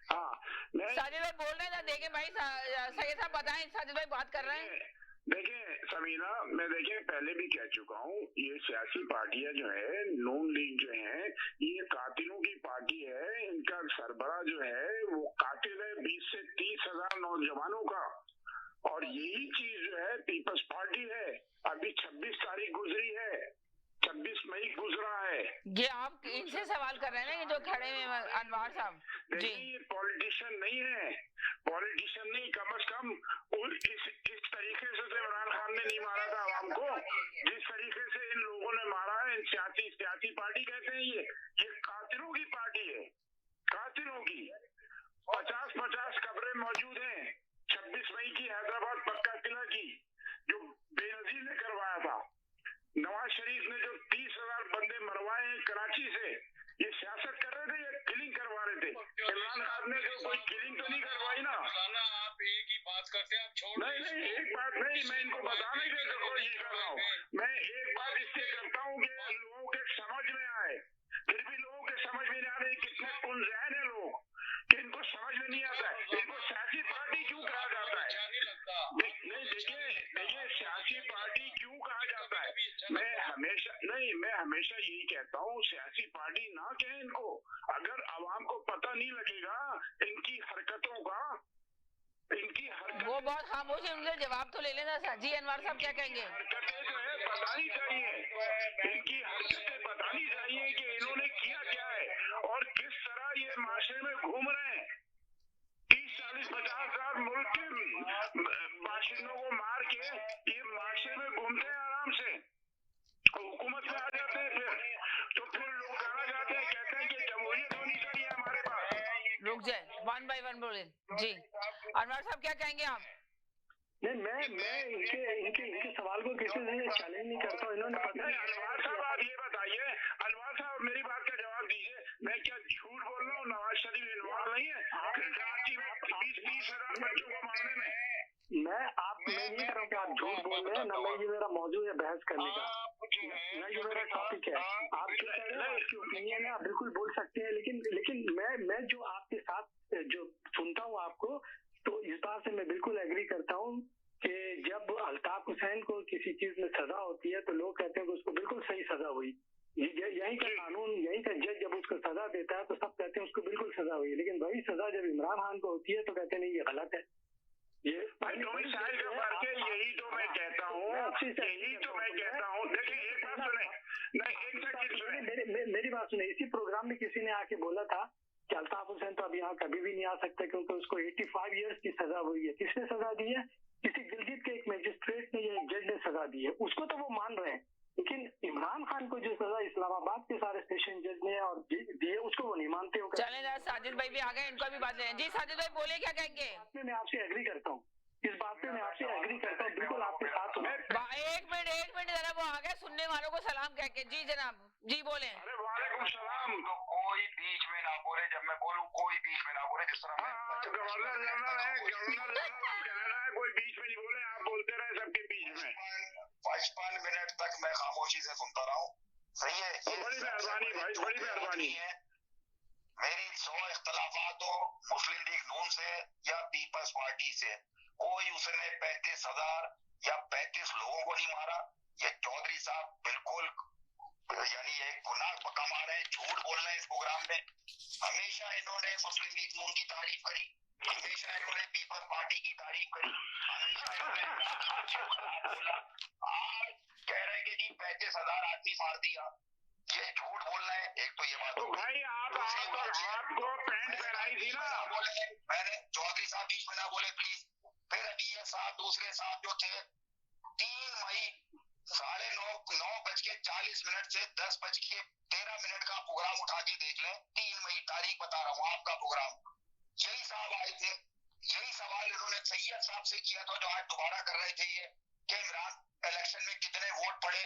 हाँ साजिद भाई बोल रहे हैं, देखें भाई सैयद साहब बताएं, साजिद भाई बात कर रहे हैं। देखिए समीना, मैं देखिए पहले भी कह चुका हूँ, ये सियासी पार्टियां जो है, नून लीग जो है, ये कातिलों की पार्टी है। इनका सरबराह जो है वो कातिल है 20 से 30 हजार नौजवानों का, और यही चीज जो है पीपल्स पार्टी है। अभी 26 तारीख गुजरी है, 26 मई गुजरा है। ये आप इनसे सवाल कर रहे हैं ना, ये जो खड़े हैं अनवर साहब जी। ये पॉलिटिशियन नहीं है, पॉलिटिशियन नहीं, कम से कम इस तरीके से तो इमरान खान ने नहीं मारा था आवाम को, जिस तरीके से इन लोगों ने मारा है। सियासी पार्टी कहते हैं ये कातिलों की पार्टी है, कातिलों की। 50-50 खबरें मौजूद हैं 26 मई की हैदराबाद पक्का किला की, जो बेनजीर ने करवाया था। नवाज शरीफ ने जो 30,000 बंदे मरवाए हैं कराची से, ये सियासत कर रहे थे या किलिंग करवा रहे थे? इमरान खान ने जो कोई किलिंग तो नहीं करवाई ना। आप एक ही बात करते हैं, आप छोड़ नहीं, एक बात नहीं, मैं इनको बता नहीं देता कोई ये कर रहा हूँ। मैं एक बात इसलिए करता हूँ कि लोगों के समझ में आए, फिर भी लोगों के समझ में नहीं आ रहे। कितने पुनजहन है लोग कि इनको समझ में नहीं आता है। इनको सियासी पार्टी क्यों कहा जाता है? नहीं, देखिए सियासी पार्टी क्यों कहा जाता है? मैं हमेशा यही कहता हूँ, सियासी पार्टी ना कहें इनको। अगर आवाम को पता नहीं लगेगा इनकी हरकतों का, वो बहुत खामोश है, उनसे जवाब तो ले लेना सर जी। अनवर साहब क्या कहेंगे? हरकतें जो है बतानी चाहिए, इनकी हरकतें बतानी चाहिए कि इन्होंने किया क्या है और किस तरह ये माशरे में घूम रहे हैं। 30, 40, 50 हजार मुल्क के बाशिंदों को मार के ये माशरे में घूमते हैं आराम से, हुकूमत में आ जाते हैं। फिर लोग गाना गाते हैं, कहते हैं कि जमहूरियत होनी चाहिए हमारे पास। रुक जाए, 1 बाय 1 बोले जी। अनवर साहब क्या कहेंगे आप? नहीं, मैं इनके सवाल को किसी से चैलेंज नहीं करता हूँ। इन्होंने पता नहीं, अनवर साहब आप ये बताइए, अनवर साहब मेरी बात का जवाब दीजिए, मैं क्या झूठ बोल रहा हूँ? नवाज शरीफ इन्वॉल्व नहीं है कराची में 20-30 हजार बच्चों को मारने में? मैं ये कह रहा हूँ कि आप झूठ बोल रहे हैं ना। मैं ये मेरा मौजू है बहस करने का, ना ये मेरा टॉपिक है। आप जो कह रहे हैं आपकी ओपिनियन है, आप बिल्कुल बोल सकते हैं, लेकिन मैं जो आपके साथ जो सुनता हूँ आपको, तो इस बात से मैं बिल्कुल एग्री करता हूँ कि जब अल्ताफ हुसैन को किसी चीज में सजा होती है तो लोग कहते हैं कि उसको बिल्कुल सही सजा हुई। यहीं का कानून, यहीं का जज जब उसको सजा देता है तो सब कहते हैं उसको बिल्कुल सजा हुई। लेकिन वही सजा जब इमरान खान को होती है तो कहते हैं नहीं, ये गलत है। ये यही तो मैं कहता हूँ, देखिए एक बात सुने, मेरी बात सुने। इसी प्रोग्राम में किसी ने आके बोला था कि अल्ताफ हुसैन तो अब यहाँ कभी भी नहीं आ सकता क्योंकि उसको 85 ईयर्स की सजा हुई है। किसने सजा दी है? किसी गिलगित के एक मैजिस्ट्रेट ने या एक जज ने सजा दी है, उसको तो वो मान रहे हैं। लेकिन इमरान खान को जो सजा इस्लामाबाद के सारे सेशन जज ने और दी है, उसको वो नहीं मानते हो। चले जा, साजिद भाई भी आ गए, इनको भी बात लें जी। साजिद भाई बोले, क्या कहेंगे? मैं आपसे एग्री करता हूँ, इस बात पे मैं आपसे एग्री करता हूँ, बिल्कुल आपके साथ हूँ। एक मिनट जरा, वो आ गए, सुनने वालों को सलाम कह के। जी जनाब, जी बोले। अरे वालेकुम सलाम। तो कोई बीच में ना बोले, जब मैं बोलूं कोई बीच में ना बोले, जिस तरह गवर्नर जनरल है, कनाडा है, कोई बीच में नहीं बोले, आप बोलते रहे सबके बीच में। 55 मिनट तक मैं खामोशी से सुनता रहा हूँ, सही है? बड़ी मेहरबानी भाई, बड़ी मेहरबानी है। मेरी 100 इख्तलाफात हो मुस्लिम लीग नून से या पीपल्स पार्टी से, कोई उसने 35,000 या 35 लोगों को नहीं मारा। ये चौधरी साहब बिल्कुल यानी एक गुनाह कमा रहे हैं, झूठ बोल रहे हैं इस प्रोग्राम में। हमेशा इन्होंने मुस्लिम लीग नून की तारीफ करी, हमेशा इन्होंने पीपल्स पार्टी की तारीफ करी, हमेशा इन्होंने बोला। आज कह रहे कि जी 35,000 आदमी मार दिया, ये झूठ बोल रहे हैं। एक तो ये बात तो भाई आपको पैंट पहनाई थी ना। मैंने चौधरी साहब बीच में ना बोले प्लीज। फिर अभी ये साहब दूसरे साहब जो थे 3 मई 9:40 से 10:13 का प्रोग्राम उठा के देख लें। 3 मई तारीख बता रहा हूँ आपका प्रोग्राम। यही साहब आए थे, यही सवाल इन्होंने सैयद साहब से किया था जो आज दोबारा कर रहे थे ये कि इमरान इलेक्शन में कितने वोट पड़े।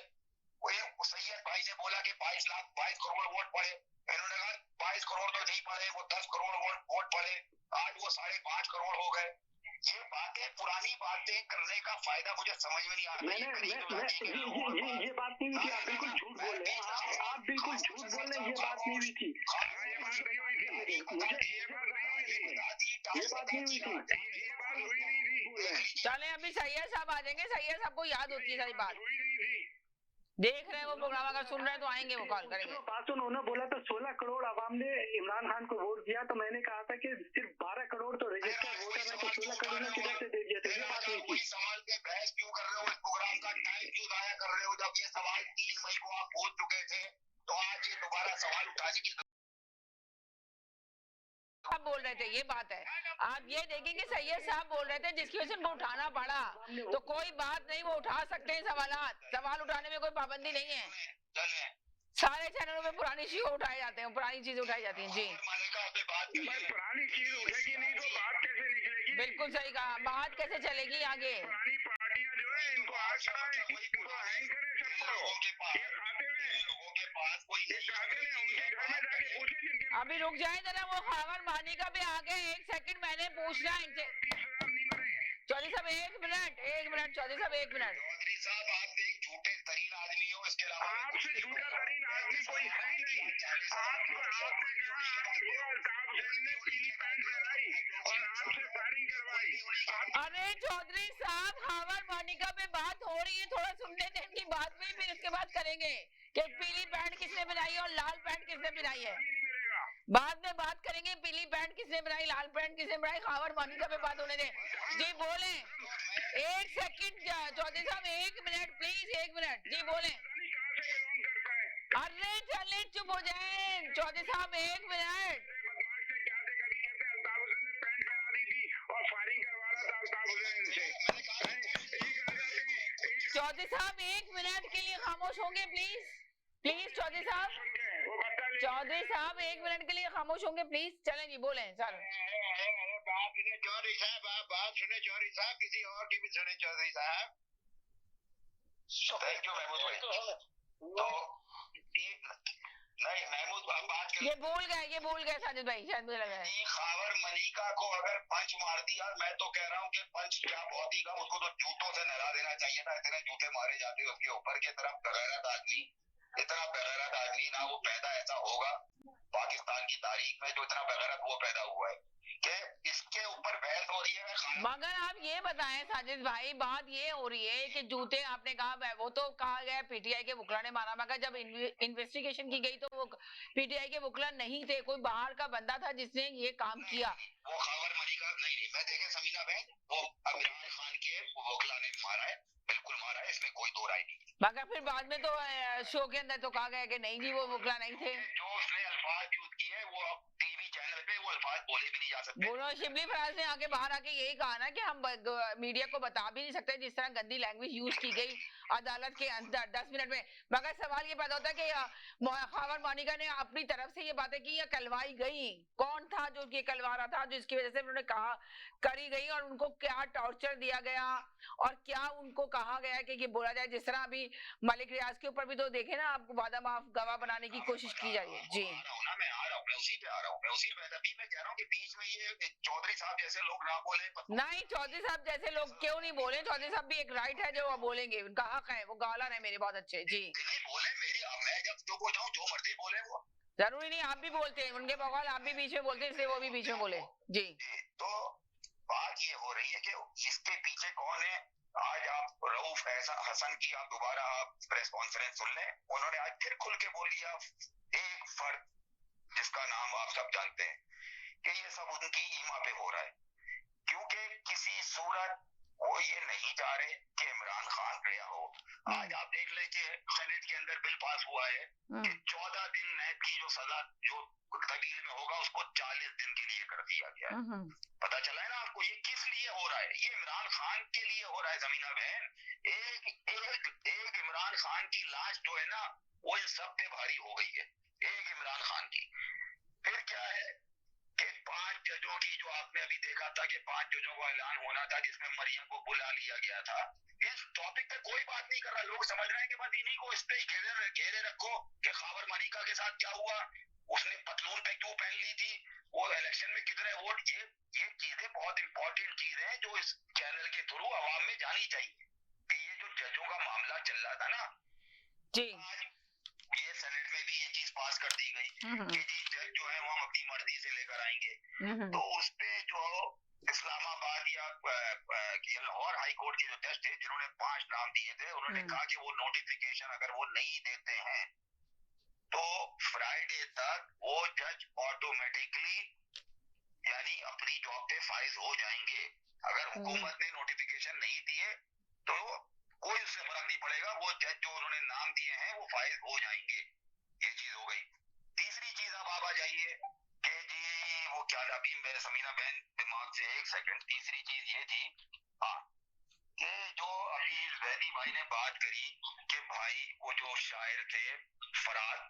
वो सैयद भाई ने बोला कि 22 करोड़ वोट पड़े। इन्होंने कहा 22 करोड़ तो नहीं पड़े, वो 10 करोड़ वोट पड़े। आज वो 5.5 करोड़ हो गए। ये बातें, पुरानी बातें करने का फायदा मुझे समझ में नहीं आ रहा। ये बात नहीं हुई थी, आप बिल्कुल झूठ बोल रहे हैं। आप बिल्कुल झूठ बोल रहे हैं, ये बात नहीं हुई थी। चले अभी सैयद साहब आ जाएंगे, सैयद साहब को याद होती है सारी बात। देख रहे हैं वो प्रोग्राम, अगर सुन रहे हैं तो आएंगे, वो कॉल करेंगे। बात सुनो ना, बोला तो 16 करोड़ आवाम ने इमरान खान को वोट दिया, तो मैंने कहा था कि सिर्फ 12 करोड़ तो रजिस्टर्ड वोटर है, तो 16 करोड़ ने किधर से दे दिया था? ये बात नहीं थी। सवाल पे बहस क्यों कर रहे हो, इस प्रोग्राम का टाइम क्यों जाया कर रहे हो? जब ये सवाल 3 मई को आप पूछ चुके थे, तो आज ये दोबारा सवाल उठाने की आप बोल रहे थे, ये बात है। आप ये देखेंगे सैयद साहब बोल रहे थे जिसकी वजह से उनको उठाना पड़ा, तो कोई बात नहीं, वो उठा सकते हैं सवाल उठाने में कोई पाबंदी नहीं है। सारे चैनलों में पुरानी चीजें उठाए जाते हैं, पुरानी चीजें उठाई जाती हैं। जी पुरानी चीज उठेगी नहीं तो बात कैसे निकलेगी? बिल्कुल सही कहा, बात कैसे चलेगी आगे? पुरानी पार्टियां जो है इनको आज इनको हैंग करे सबको, ये खाते में लोगों के पास कोई खाते में उनके घर में जाके पूछे जिनके। अभी रुक जाए जरा, वो खावर मानी का भी आ गए, 1 सेकंड मैंने पूछना है इनसे। चौधरी साहब 1 मिनट, चौधरी साहब 1 मिनट। चौधरी साहब आप एक झूठे तरीन आदमी हो, इसके अलावा आपसे झूठा तरीन आदमी कोई है ही नहीं। आपसे पीली पैंट पहनाई और आपसे फायरिंग करवाई। अरे चौधरी साहब, खावर मोनिका पे बात हो रही है, थोड़ा सुनने दें इनकी बात में, फिर उसके बाद करेंगे कि पीली पैंट किसने बनाई है और लाल पैंट किसने बनाई है। बाद में बात करेंगे पीली पैंट किसने बनाई, लाल पैंट किसने बनाई, खावर मोनिका पे बात होने दें। जी बोले, 1 सेकंड चौधरी साहब, 1 मिनट प्लीज, 1 मिनट। जी बोले। अरे चले चुप हो जाए चौधरी साहब, 1 मिनट। चौधरी साहब 1 मिनट के लिए खामोश होंगे प्लीज, प्लीज चौधरी साहब। चौधरी साहब 1 मिनट के लिए खामोश होंगे प्लीज। चलें जी, बोले सर। बात सुने चौधरी साहब, आप बात सुने चौधरी साहब, किसी और की भी सुने चौधरी साहब। थैंक यू महमूद भाई। तो नहीं महमूद बात कर, ये भूल गए साजिद भाई, शायद मुझे लगा है। खावर मलिका को अगर पंच मार दिया, मैं तो कह रहा हूँ कि पंच क्या बहुत ही कम, उसको तो जूतों से नहला देना चाहिए था। इतने जूते मारे जाते हैं उसके ऊपर की तरफ। बगैरत आदमी, इतना बगैरत आदमी ना वो पैदा ऐसा होगा पाकिस्तान की तारीख में, जो इतना बगैरत वो पैदा हुआ है कि इसके ऊपर बहस हो रही है। मगर आप ये बताएं साजिद भाई, बात ये हो रही है कि जूते आपने कहा, वो तो कहा गया पीटीआई के वुकला ने मारा, मगर जब इन्वेस्टिगेशन की गई तो वो पीटीआई के वुकला नहीं थे, कोई बाहर का बंदा था जिसने ये काम किया। वो खावर मलिका नहीं, मैं देखे समीना बहन, वो इमरान खान के वुकला ने मारा है, बिल्कुल मारा है, इसमें कोई दो राय नहीं। मगर फिर बाद में तो शो के अंदर तो कहा गया कि नहीं जी वो वुकला नहीं थे। जो उसने अल्फाज यूज किए वो टीवी चैनल पे वो अल्फाज बोले भी नहीं जा सकते। बोलो, शिबली फराज ने आके बाहर आके यही कहा ना कि हम मीडिया को बता भी नहीं सकते जिस तरह गंदी लैंग्वेज यूज की गई अदालत के अंदर 10 मिनट में। मगर सवाल ये पैदा होता है कि खावर मोनिका ने अपनी तरफ से ये बातें की या कलवाई गई, कौन था जो ये कलवा रहा था, जिसकी वजह से उन्होंने कहा करी गई, और उनको क्या टॉर्चर दिया गया और क्या उनको कहा गया कि ये बोला जाए। जिस तरह अभी मलिक रियाज के ऊपर भी तो देखे ना, आपको वादा माफ गवाह बनाने की कोशिश की जा रही है। जी मैं आ रहा हूँ, मैं उसी पे आ रहा हूँ, मैं उसी पे अभी मैं कह रहा हूँ कि बीच में ये चौधरी साहब जैसे लोग ना बोले। नहीं, चौधरी साहब जैसे लोग क्यों नहीं बोले, चौधरी साहब भी एक राइट है जो वो बोलेंगे, उनका हक है, वो गालन है मेरे बहुत अच्छे। जी नहीं बोले मेरी, मैं जब जो बोल जाऊँ जो मर्जी बोले वो, जरूरी नहीं आप भी बोलते हैं उनके बगौल, आप भी बीच में बोलते हैं, इसलिए वो भी बीच में बोले। जी तो बात ये हो रही है कि इसके पीछे कौन है। आज आप रऊफ हसन की आप दोबारा आप प्रेस कॉन्फ्रेंस सुन लें, उन्होंने आज फिर खुल के बोल दिया, एक फर्द जिसका नाम आप सब जानते हैं, कि ये सब उनकी ईमा पे हो रहा है, क्योंकि किसी सूरत वो ये नहीं चाह रहे कि इमरान खान रिहा हो। आज आप देख लें कि सेनेट के अंदर बिल पास हुआ है कि 14 दिन नैब की जो सजा जो तबदील में होगा उसको 40 दिन के लिए कर दिया गया है। पता चला है ना आपको ये किस लिए हो रहा है? ये इमरान खान के लिए हो रहा है जमीना बहन। एक इमरान खान की लाश जो है ना वो इन सब पे भारी हो गई है, एक इमरान खान की। फिर क्या है कि 5 जजों की जो आपने अभी देखा था कि 5 जजों को ऐलान होना था, जिसमें मरियम को बुला लिया गया था। इस टॉपिक पे कोई बात नहीं कर रहा, लोग समझ रहे हैं कि बस इन्हीं को इस पे घेरे रखो कि खावर मलिका के साथ क्या हुआ, उसने पतलून पे क्यों पहन ली थी, वो इलेक्शन में कितने वोट। ये चीजें बहुत इंपॉर्टेंट चीजें हैं जो इस चैनल के थ्रू आवाम में जानी चाहिए कि ये जो जजों का मामला चल रहा था ना जी, ये सेनेट में भी ये चीज पास कर दी गई कि जी जज जो है वो हम अपनी मर्जी से लेकर आएंगे। तो उस पे जो इस्लामाबाद या लाहौर हाई कोर्ट के जो जज थे जिन्होंने 5 नाम दिए थे, उन्होंने कहा कि वो नोटिफिकेशन अगर वो नहीं देते हैं तो फ्राइडे तक वो जज ऑटोमेटिकली यानी अपनी जॉब पे फाइज हो जाएंगे। अगर हुकूमत ने नोटिफिकेशन नहीं दिए तो कोई उससे फर्क नहीं पड़ेगा, वो जज जो उन्होंने नाम दिए हैं वो फाइज हो जाएंगे। ये चीज हो गई। तीसरी चीज अब आप आ जाइए कि जी वो क्या अभी मेरे समीना बहन दिमाग से एक सेकंड, तीसरी चीज ये थी हाँ कि जो अभी जैदी भाई ने बात करी कि भाई वो जो शायर थे फराद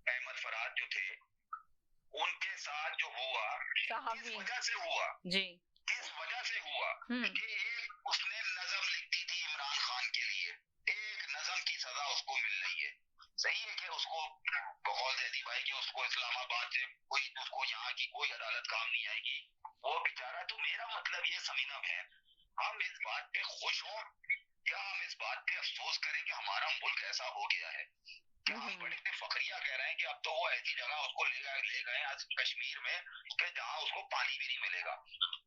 अहमद फराद जो थे उनके साथ जो हुआ किस वजह से हुआ जी, किस वजह से हुआ कि एक उसने नज़म लिख दी थी इमरान खान के लिए, एक नज़म की सजा उसको मिल रही है। सही है कि उसको बकौल जैदी भाई कि उसको इस्लामाबाद से कोई उसको यहाँ की कोई अदालत काम नहीं आएगी, वो बेचारा। तो मेरा मतलब ये समीना बहन, हम इस बात पे खुश हों या हम इस बात पे अफसोस करें कि हमारा मुल्क ऐसा हो गया है कि हम बड़े फखरिया कह रहे हैं कि अब तो वो ऐसी जगह उसको ले गए आज कश्मीर में कि जहाँ उसको पानी भी नहीं मिलेगा।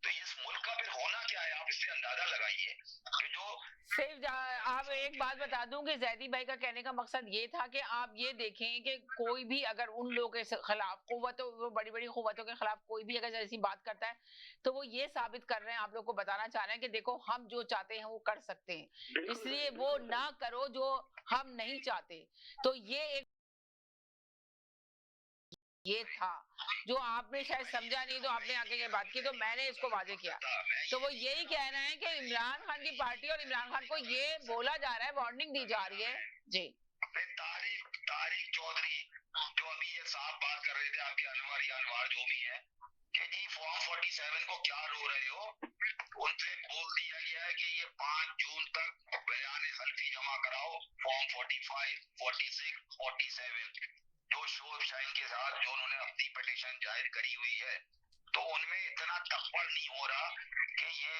तो इस मुल्क का फिर होना क्या है, आप इससे अंदाजा लगाइए कि जो सिर्फ आप एक बात बता दूं कि जैदी भाई का कहने का मकसद ये था कि आप ये देखें कि कोई भी अगर उन लोगों के खिलाफ कुव्वतों बड़ी बड़ी कुव्वतों के खिलाफ कोई भी अगर ऐसी बात करता है तो वो ये साबित कर रहे हैं, आप लोग को बताना चाह रहे हैं कि देखो हम जो चाहते हैं वो कर सकते हैं, इसलिए वो ना करो जो हम नहीं चाहते। तो ये था जो आपने शायद समझा नहीं, तो आपने आके ये बात की तो मैंने इसको वाजे किया। तो वो यही कह रहे हैं कि इमरान खान की पार्टी और इमरान खान को ये बोला जा रहा है, वार्निंग दी जा रही है। जी, तारिक चौधरी जो अभी ये साफ बात कर रहे थे आपके अनवर या अनवार जो भी है कि जी फॉर्म 47 को क्या रो रहे हो, उनसे बोल दिया गया है कि ये 5 जून तक बयान हल्फी जमा कराओ। फॉर्म 45, 46, 47 जो शोर शाइन के साथ जो उन्होंने अपनी पिटीशन जाहिर करी हुई है, तो उनमें इतना तकबर नहीं हो रहा कि ये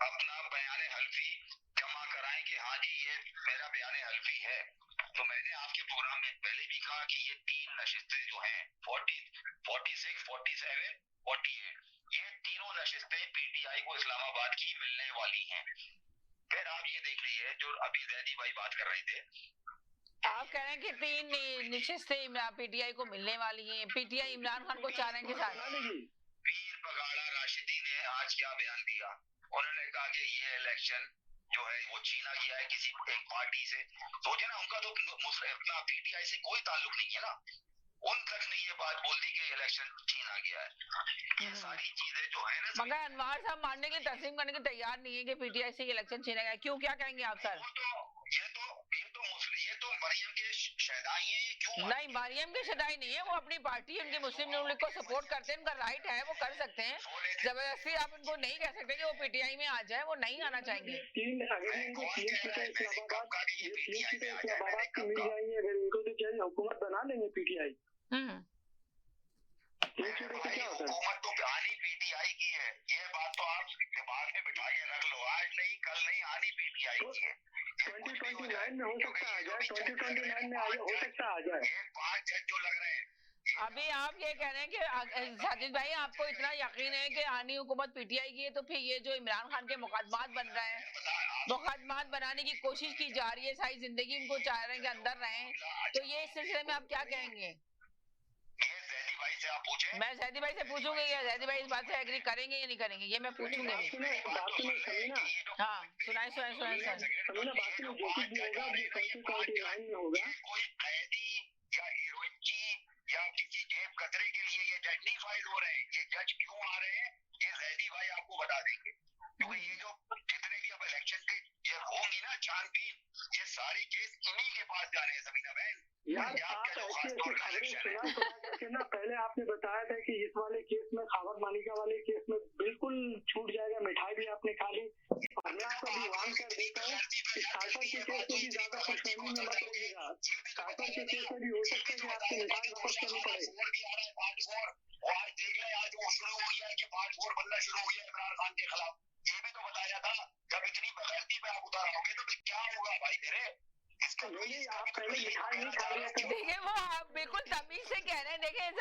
अपना बयान हल्फी जमा कराएं कि हाँ जी ये मेरा बयान हल्फी है। तो मैंने आपके प्रोग्राम में पहले भी कहा कि ये 3 नशिस्तें जो हैं 40, 46, 47, 48 ये तीनों नशिस्तें पीटीआई को इस्लामाबाद की मिलने वाली हैं। फिर आप ये देख लीजिए जो अभी जैदी भाई बात कर रहे थे, आप कह रहे हैं कि 3 नशिस्तें पीटीआई को मिलने वाली हैं, पीटीआई इमरान खान को चाह रहे हैं कि साथ पीर बगाड़ा राशिदी ने आज क्या बयान दिया, उन्होंने कहा कि ये इलेक्शन जो है वो छीना गया है किसी एक पार्टी से। सोचे ना, उनका तो अपना पीटीआई से कोई ताल्लुक नहीं है ना, उन तक ने ये बात बोल दी कि इलेक्शन छीना गया है। ये सारी चीजें जो है ना, मगर अनवार साहब मानने के तस्लीम करने के तैयार नहीं है कि पीटीआई से इलेक्शन छीना गया। क्यों, क्या कहेंगे आप सर? ये तो मरियम के शहदाई है, ये क्यों? नहीं, मरियम की शदाई नहीं है, वो अपनी पार्टी उनके मुस्लिम लीग को सपोर्ट करते हैं, उनका राइट है, वो कर सकते हैं। जबरदस्ती आप उनको नहीं कह सकते कि वो पीटीआई में आ जाए, वो नहीं आना चाहेंगे। हुकूमत बना लेंगे पीटीआई। हुकूमत तो आनी पीटीआई की है, ये बात तो आप दिमाग में बिठा के रख लो, आज नहीं कल नहीं आनी पीटीआई की है। 2029 में हो सकता आ जाए, 2029 में हो सकता आ जाए। 5 जज जो लग रहे हैं, अभी आप ये कह रहे हैं कि साजिद भाई आपको इतना यकीन है कि आनी हुकूमत पीटीआई की है, तो फिर ये जो इमरान खान के मुकदमात बन रहे हैं, मुकदमात बनाने की कोशिश की जा रही है, सारी जिंदगी उनको चाह रहे हैं कि अंदर रहें, तो ये इस सिलसिले में आप क्या कहेंगे? मैं जैदी भाई से पूछूंगी या जैदी भाई इस बात से एग्री करेंगे या नहीं करेंगे, ये मैं पूछूंगी। हाँ, सुनाए सुनाए सुनाए कोई कैदी या हीरोइची या किसी जेब कतरे के लिए ये जज नहीं फाइल हो रहे हैं। ये जज क्यों आ रहे हैं ये जैदी भाई आपको बता देंगे, क्योंकि ये जो जितने भी अब इलेक्शन के ये होंगी ना छानबीन, ये सारे केस इन्हीं के पास जा रहे हैं समीना बहन। यार आप ऐसी सुना ना, पहले आपने बताया था कि इस वाले केस में खावर मालिका वाले केस में बिल्कुल छूट जाएगा, मिठाई भी आपने खा ली। और मैं आपको भी वार्न कर देता हूँ कि खाकर के केस में भी ज्यादा खुशफहमी में मत रहिएगा। खाकर के केस में भी हो सकता है कि आपको मिठाई वापस करनी पड़े। आज देख ले, आज वो शुरू हो गया है कि पार्ट 4 बनना शुरू हो गया इमरान खान के खिलाफ। ये भी तो बताया था, जब इतनी बगैरती पे आप उतार आओगे तो क्या होगा भाई मेरे, इसका नहीं, आप पहले मिठाई नहीं खा रहे थे। देखिए वो आप बिल्कुल तमीज से कह रहे हैं। देखिए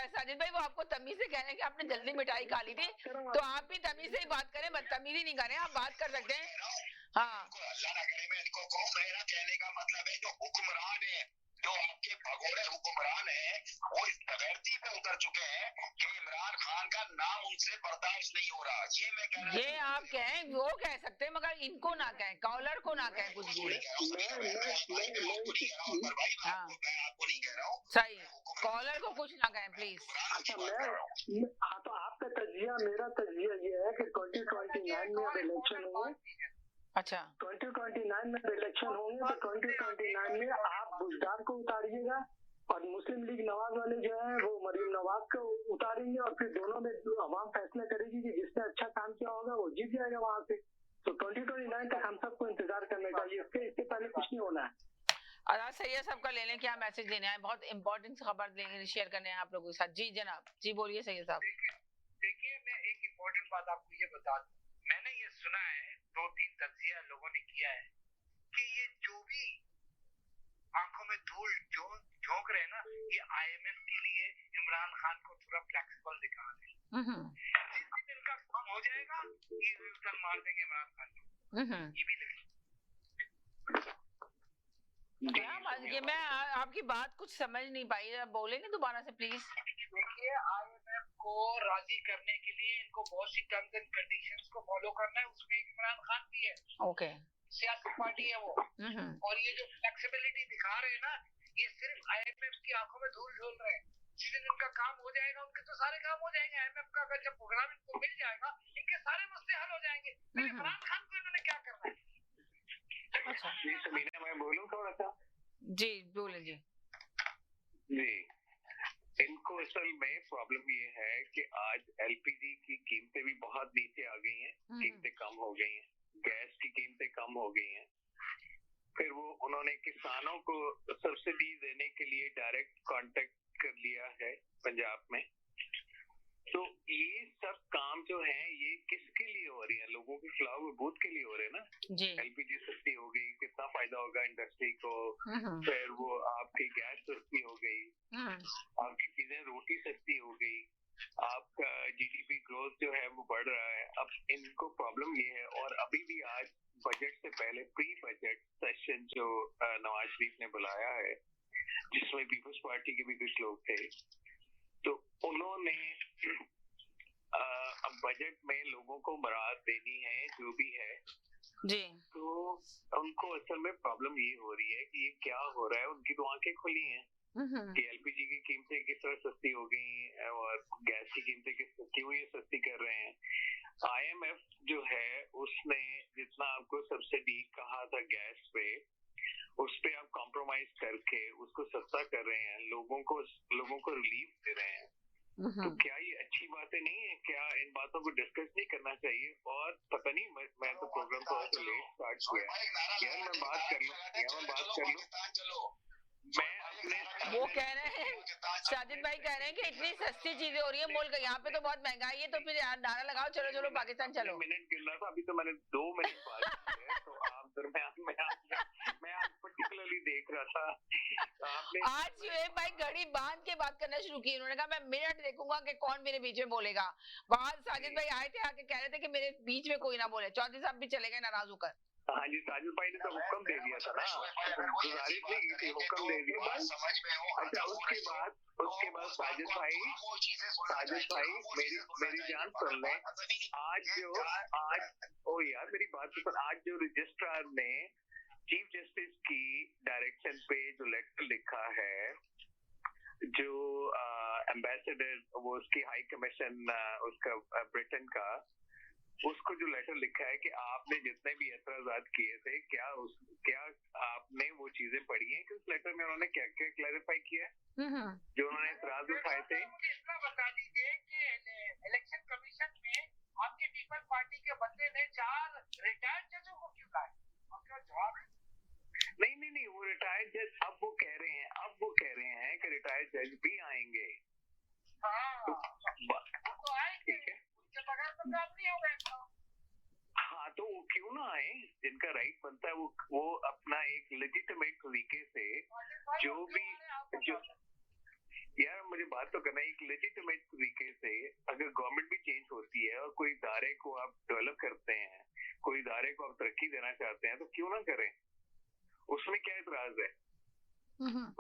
साजिद भाई, वो आपको तमीज से कह रहे हैं कि आपने जल्दी मिठाई खा ली थी, तो आप भी तमीज से ही बात करें, बदतमीजी नहीं करें, आप बात कर सकते हैं। हाँ, अल्लाह ना करे मैं इनको कहूँ, मेरा कहने का मतलब है जो हुक्मरान है, जो आपके भगोड़े हुक्मरान है, वो इस तगैरती पे उतर चुके हैं कि इमरान खान का नाम उनसे बर्दाश्त नहीं हो रहा। ये मैं कह रहा ये आप कहें, वो कह सकते हैं, मगर इनको ना कहें, कॉलर को ना कहें कुछ भी। हाँ सही, कॉलर को कुछ ना कहें प्लीज। अच्छा, हाँ, तो आपका तजिया, मेरा तजिया ये है कि 2029 में इलेक्शन होंगे। अच्छा, 2029 में इलेक्शन होंगे, तो 2029 में आप बुजदार को उतारिएगा और मुस्लिम लीग नवाज वाले जो है वो मरीम नवाज को उतारेंगे, और फिर दोनों में अवाम फैसला करेगी कि जिसने अच्छा काम किया होगा वो जीत जाएगा वहां से। तो 2029 तक हम सबको इंतजार करने का, इसके पहले कुछ नहीं होना है। आजाद सैयद साहब का ले लें, क्या मैसेज देना है, बहुत इंपॉर्टेंट खबर शेयर करने हैं आप लोगों के साथ। जी जनाब, जी बोलिए सैयद साहब। देखिए, मैं एक इम्पोर्टेंट बात आपको ये बता दूं, मैंने ये सुना है, 2-3 तज्जिया लोगों ने किया है कि ये जो भी आंखों में धूल झोंक रहे हैं ना, ये IMF के लिए इमरान खान को थोड़ा फ्लेक्सिबल दिखा रहे हैं। जिस दिन इनका काम हो जाएगा, ये रिटर्न मार देंगे इमरान खान को। ये भी लगे ये मैं आपकी बात कुछ समझ नहीं पाई, आप बोलेंगे दोबारा से प्लीज। देखिए, IMF को राजी करने के लिए इनको बहुत सी टर्म्स एंड कंडीशंस को फॉलो करना है, उसमें एक इमरान खान भी है। ओके, सियासी पार्टी है वो। और ये जो फ्लेक्सिबिलिटी दिखा रहे हैं ना, ये सिर्फ IMF की आंखों में धूल झोल रहे हैं। जिस दिन इनका काम हो जाएगा, उनके तो सारे काम हो जाएंगे। IMF का अगर जब प्रोग्राम इनको मिल जाएगा, इनके सारे मसले हल हो जाएंगे। फिर इमरान खान को इन्होंने क्या करना है? अच्छा जी समीना, मैं बोलूं थोड़ा सा? जी बोले जी। जी, इनको असल में प्रॉब्लम ये है कि आज LPG की कीमतें भी बहुत नीचे आ गई हैं, कीमतें कम हो गई हैं, गैस की कीमतें कम हो गई हैं। फिर वो उन्होंने किसानों को सब्सिडी देने के लिए डायरेक्ट कांटेक्ट कर लिया है पंजाब में। तो ये सब काम जो है ये किसके लिए हो रही है? लोगों के खिलाफ बूथ के लिए हो रहे हैं ना जी। LPG सस्ती हो गई, कितना फायदा होगा इंडस्ट्री को। फिर वो आपकी गैस सस्ती हो गई, आपकी चीजें, रोटी सस्ती हो गई, आपका GDP ग्रोथ जो है वो बढ़ रहा है। अब इनको प्रॉब्लम ये है, और अभी भी आज बजट से पहले प्री बजट सेशन जो नवाज शरीफ ने बुलाया है, जिसमें पीपल्स पार्टी के भी कुछ लोग थे, तो उन्होंने अब बजट में लोगों को मुराद देनी है जो भी है जी। तो उनको असल में प्रॉब्लम ये हो रही है कि ये क्या हो रहा है। उनकी तो आंखें खुली हैं कि LPG की कीमतें किस तरह सस्ती हो गई और गैस की कीमतें क्यों ये सस्ती कर रहे हैं। IMF जो है उसने जितना आपको सब्सिडी कहा था गैस पे, उस पे आप कॉम्प्रोमाइज करके उसको सस्ता कर रहे हैं, लोगों को रिलीफ दे रहे हैं। तो क्या ये अच्छी बातें नहीं है? क्या इन बातों को डिस्कस नहीं करना चाहिए? और पता नहीं, मैं तो प्रोग्राम थोड़ा सा लेट स्टार्ट किया यार, मैं बात कर लूं। वो कह रहे हैं, साजिद भाई कह रहे हैं कि इतनी सस्ती चीजें हो रही है मुल्क, यहाँ पे तो बहुत महंगाई है, तो फिर यार नारा लगाओ, चलो चलो पाकिस्तान चलो। मिनट गिन रहा था, अभी तो मैंने 2 मिनट बात की है, तो आप दरम्यान मैं आज पर्टिकुलरली देख रहा था आपने आज शुएब भाई घड़ी बांध के बात करना शुरू की। उन्होंने कहा मैं मिनट देखूंगा कि कौन मेरे बीच में बोलेगा। बाहर साजिद भाई आए थे, आके कह रहे थे कि मेरे बीच में कोई ना बोले। चौधरी साहब भी चले गए नाराज होकर। हाँ जी, साजिद भाई ने तो हुक्म दे दिया था ना, गुजारिश नहीं की थी, हुक्म दे दिया। अच्छा, उसके बाद साजिद भाई मेरी जान सुन ले। आज ओ यार मेरी बात सुन। आज जो रजिस्ट्रार ने चीफ जस्टिस की डायरेक्शन पे जो लेटर लिखा है, जो एम्बेसडर वो उसकी हाई कमीशन उसका ब्रिटेन का, उसको जो लेटर लिखा है कि आपने जितने भी एतराजात किए थे, क्या आपने वो चीजें पढ़ी हैं कि उस लेटर में उन्होंने क्या क्या क्लैरिफाई किया है जो उन्होंने एतराज उठाए थे? इतना बता दीजिए कि इलेक्शन कमीशन में आपकी पीपल पार्टी के बंदे ने 4 रिटायर्ड जजों को क्यों लाए? आपका जवाब है नहीं, वो रिटायर्ड जज अब वो कह रहे हैं कि रिटायर्ड जज भी आएंगे। हाँ, वो तो आएंगे, उनके बगैर तो काम नहीं होगा। हाँ, तो वो क्यों ना आए, जिनका राइट बनता है वो अपना एक लेजिटिमेट तरीके से जो भी जो यार मुझे बात तो करना है, एक लेजिटिमेट तरीके से अगर गवर्नमेंट भी चेंज होती है और कोई इदारे को आप डेवलप करते हैं, कोई इदारे को आप तरक्की देना चाहते हैं, तो क्यों ना करें, उसमें क्या इतराज है?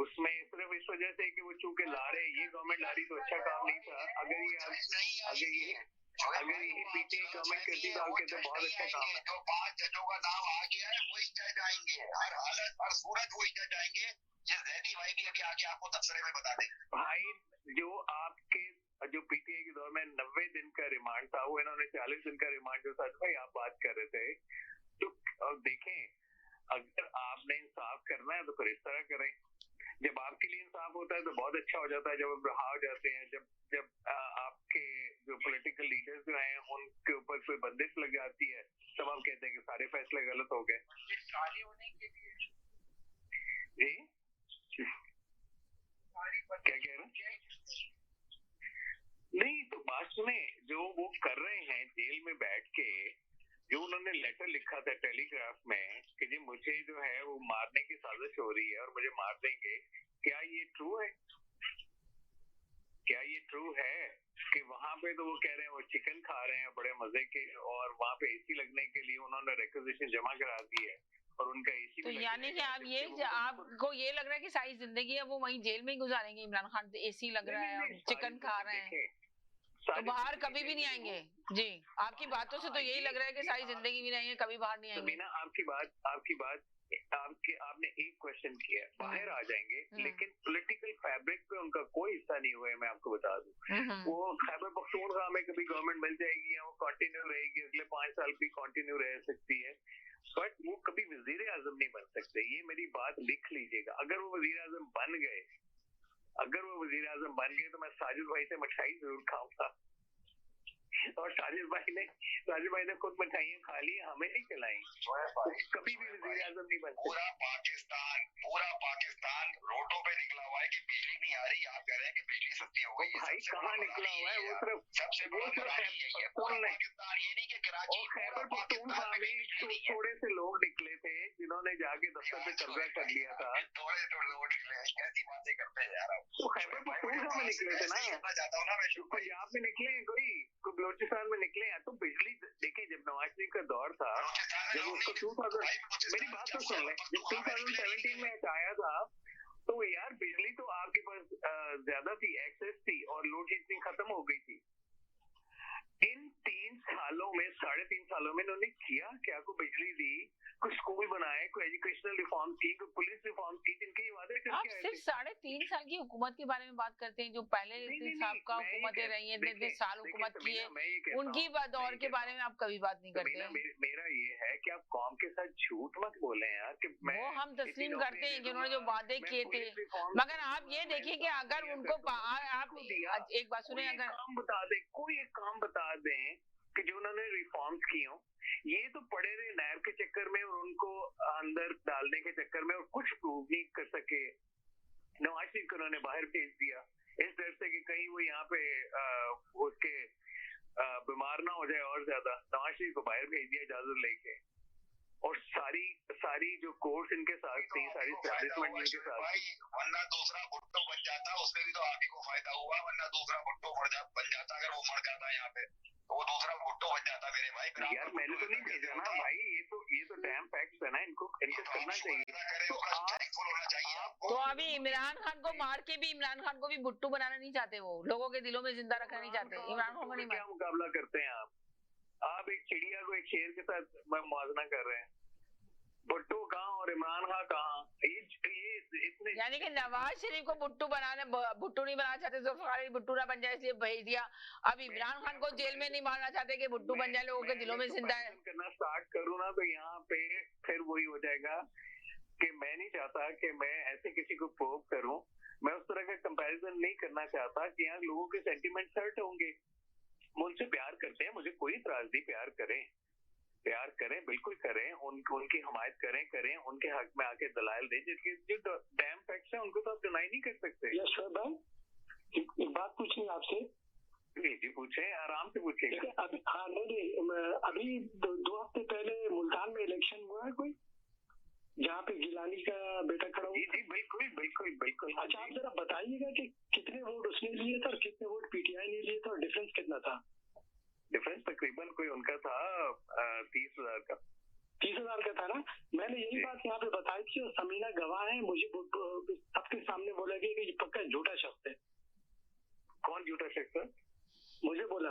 उसमें सिर्फ इस वजह से कि वो चूंकि ला रहे, ये गवर्नमेंट ला रही तो अच्छा काम नहीं था। अगर ये पीटीआई गवर्नमेंट करती तो आप कहते बहुत अच्छा काम है। जो 5 जजों का नाम आ गया है वही जज आएंगे, हर हालत हर सूरत वही जज आएंगे। ये जैदी भाई भी अभी आगे आपको तबसरे में बता दें। भाई जो पीटीआई के दौर में 90 दिन का रिमांड था, वो इन्होंने 40 दिन का रिमांड, जो सच भाई आप बात कर रहे थे, तो देखें, अगर आपने इंसाफ करना है तो फिर इस तरह करें। जब आपके लिए इंसाफ होता है तो बहुत अच्छा हो जाता है, जब आप रहा हो जाते हैं, जब आपके जो पॉलिटिकल लीडर्स जो हैं उनके ऊपर कोई बंदिश लग जाती है, तब आप कहते हैं कि सारे फैसले गलत हो गए। जी क्या कह रहे हैं? नहीं तो बात सुने, जो वो कर रहे हैं जेल में बैठ के, जो उन्होंने लेटर लिखा था टेलीग्राफ में कि जी मुझे जो है वो मारने की साजिश हो रही है और मुझे मार देंगे, क्या ये ट्रू है? क्या ये ट्रू है कि वहां पे तो वो कह रहे हैं वो चिकन खा रहे हैं बड़े मजे के, और वहां पे एसी लगने के लिए उन्होंने रिक्वेजिशन जमा करा दी है और उनका एसी तो यानी कि आपको ये लग रहा है कि सारी जिंदगी है वो वहीं जेल में ही गुजारेंगे? इमरान खान एसी लग रहा है और चिकन खा रहे हैं, तो बाहर कभी भी नहीं आएंगे? जी, आपकी बातों से तो यही लग रहा है कि सारी जिंदगी भी नहीं आएंगे, कभी बाहर नहीं आएंगे। ना आपने एक क्वेश्चन किया, बाहर आ जाएंगे, लेकिन पॉलिटिकल फैब्रिक पे उनका कोई हिस्सा नहीं हुआ है, मैं आपको बता दूं। वो खैबर पख्तूनख्वा में कभी गवर्नमेंट मिल जाएगी या वो कंटिन्यू रहेगी, अगले 5 साल भी कंटिन्यू रह सकती है, बट वो कभी वजीर आजम नहीं बन सकते। ये मेरी बात लिख लीजिएगा। अगर वो वजीर आजम बन गए तो मैं साजिद भाई से मिठाई जरूर खाऊंगा, और साजिद भाई ने खुद मिठाइयाँ खा ली, हमें नहीं खिलाई। कभी भी वजीर आजम नहीं बन सकते। पूरा पाकिस्तान रोडों पे निकला हुआ है कि बिजली नहीं आ रही, आप कह रहे हैं कि बिजली सस्ती हो गई। भाई कहाँ निकला हुआ है? वो सिर्फ सबसे बड़ा पाकिस्तान, ये नहीं कि कराची, खैबर पख्तूनख्वा में थोड़े से लोग निकले थे जिन्होंने जाके दफ्तर पे कब्जा कर लिया था। थोड़े लोग निकले, कैसी बातें करते हैं यार आप? वो खैबर पख्तूनख्वा में निकले थे ना, चाहता हूँ ना मैं, पंजाब में निकले, कोई बलोचिस्तान में निकले हैं। तो बिजली देखे, जब नवाज शरीफ का दौर था, जब उसको मेरी बात तो सुन लें, जब 2017 में आया था, तो यार बिजली तो आपके पास ज्यादा थी, एक्सेस थी, और लोड शेडिंग खत्म हो गई थी। इन 3 सालों में, 3.5 सालों में इन्होंने किया क्या? को बिजली दी, कोई स्कूल बनाए, कोई एजुकेशनल रिफॉर्म की, कोई पुलिस रिफॉर्म की, जिनके वादे करके आप सिर्फ 3.5 साल की हुकूमत के बारे में बात करते हैं, जो पहले साहबका हुकूमतें रही हैं, इतने साल हुकूमत की है, उनकी दौर के बारे में आप कभी बात नहीं करते। मेरा ये है कि आप कौम के साथ झूठ मत बोले यार, कि वो हम तस्लीम करते हैं कि उन्होंने जो वादे किए थे, मगर आप ये देखिए कि अगर उनको आप एक बात सुने, अगर काम बता दें, कोई एक काम बता दें कि जो उन्होंने रिफॉर्म्स किए हों, ये तो पड़े रहे नैब के चक्कर में और उनको अंदर डालने के चक्कर में, और कुछ प्रूव नहीं कर सके। नवाज शरीफ को उन्होंने बाहर भेज दिया इस डर से कि कहीं वो यहाँ पे उसके बीमार ना हो जाए और ज्यादा। नवाज शरीफ को बाहर भेज दिया इजाजत लेके, और सारी जो कोर्स इनके साथ थी, सारी एस्टैब्लिशमेंट इनके साथ थी। वरना दूसरा भुट्टो बन जाता, उसमें भी तो आप ही को फायदा हुआ, वरना दूसरा भुट्टो बन जाता, अगर वो मर जाता यहाँ पे तो वो दूसरा भुट्टो बन जाता मेरे भाई। यार मैंने तो नहीं भेजा ना भाई, ये तो डैम फैक्ट्स है ना, इनको करना चाहिए। तो अभी इमरान खान को मार के भी इमरान खान को भी भुट्टू बनाना नहीं चाहते, वो लोगों के दिलों में जिंदा रखना नहीं चाहते इमरान खान को। नहीं, क्या मुकाबला करते हैं आप एक चिड़िया को एक शेर के साथ मुआवजा कर रहे हैं। भुट्टो कहाँ और इमरान खान कहाँ? यानी कि नवाज शरीफ को भुट्टू नहीं बनाना चाहते, जुल्फिकार भुट्टू ना बन जाए इसलिए भेज दिया। अब इमरान खान को जेल में नहीं मारना चाहते कि भुट्टू बन जाए, लोगों के दिलों में जिंदा है। करना स्टार्ट करूँ ना तो यहाँ पे फिर वही हो जाएगा कि मैं नहीं चाहता कि मैं ऐसे किसी को प्रोव करूं। मैं उस तरह का कंपैरिजन नहीं करना चाहता कि यहाँ लोगों के सेंटिमेंट हर्ट होंगे। मुझसे प्यार करते हैं, मुझे कोई इतराज नहीं, प्यार करें बिल्कुल करें, उनकी हमायत करें, उनके हक में आके दलाल दें, जो डैम फैक्ट्स हैं उनको तो आप डिनाई नहीं कर सकते। यस सर, भाई एक बात पूछनी आपसे जी पूछे, आराम से पूछे। अभी हाँ नहीं अभी 2 हफ्ते पहले मुल्तान में इलेक्शन हुआ है कोई, जहाँ पे गिलानी का बेटा खड़ा हुआ। जी बिल्कुल बिल्कुल बिल्कुल। अच्छा आप जरा बताइएगा कि कितने वोट उसने लिए थे और कितने वोट पीटीआई ने लिए थे और डिफरेंस कितना था? डिफरेंस तकरीबन कोई उनका था 30,000 का। 30,000 का था ना। मैंने यही बात यहाँ पे बताई थी और समीना गवाह है, मुझे सबके सामने बोला गया कि ये पक्का झूठा शख्स है। कौन झूठा शख्स है? मुझे बोला,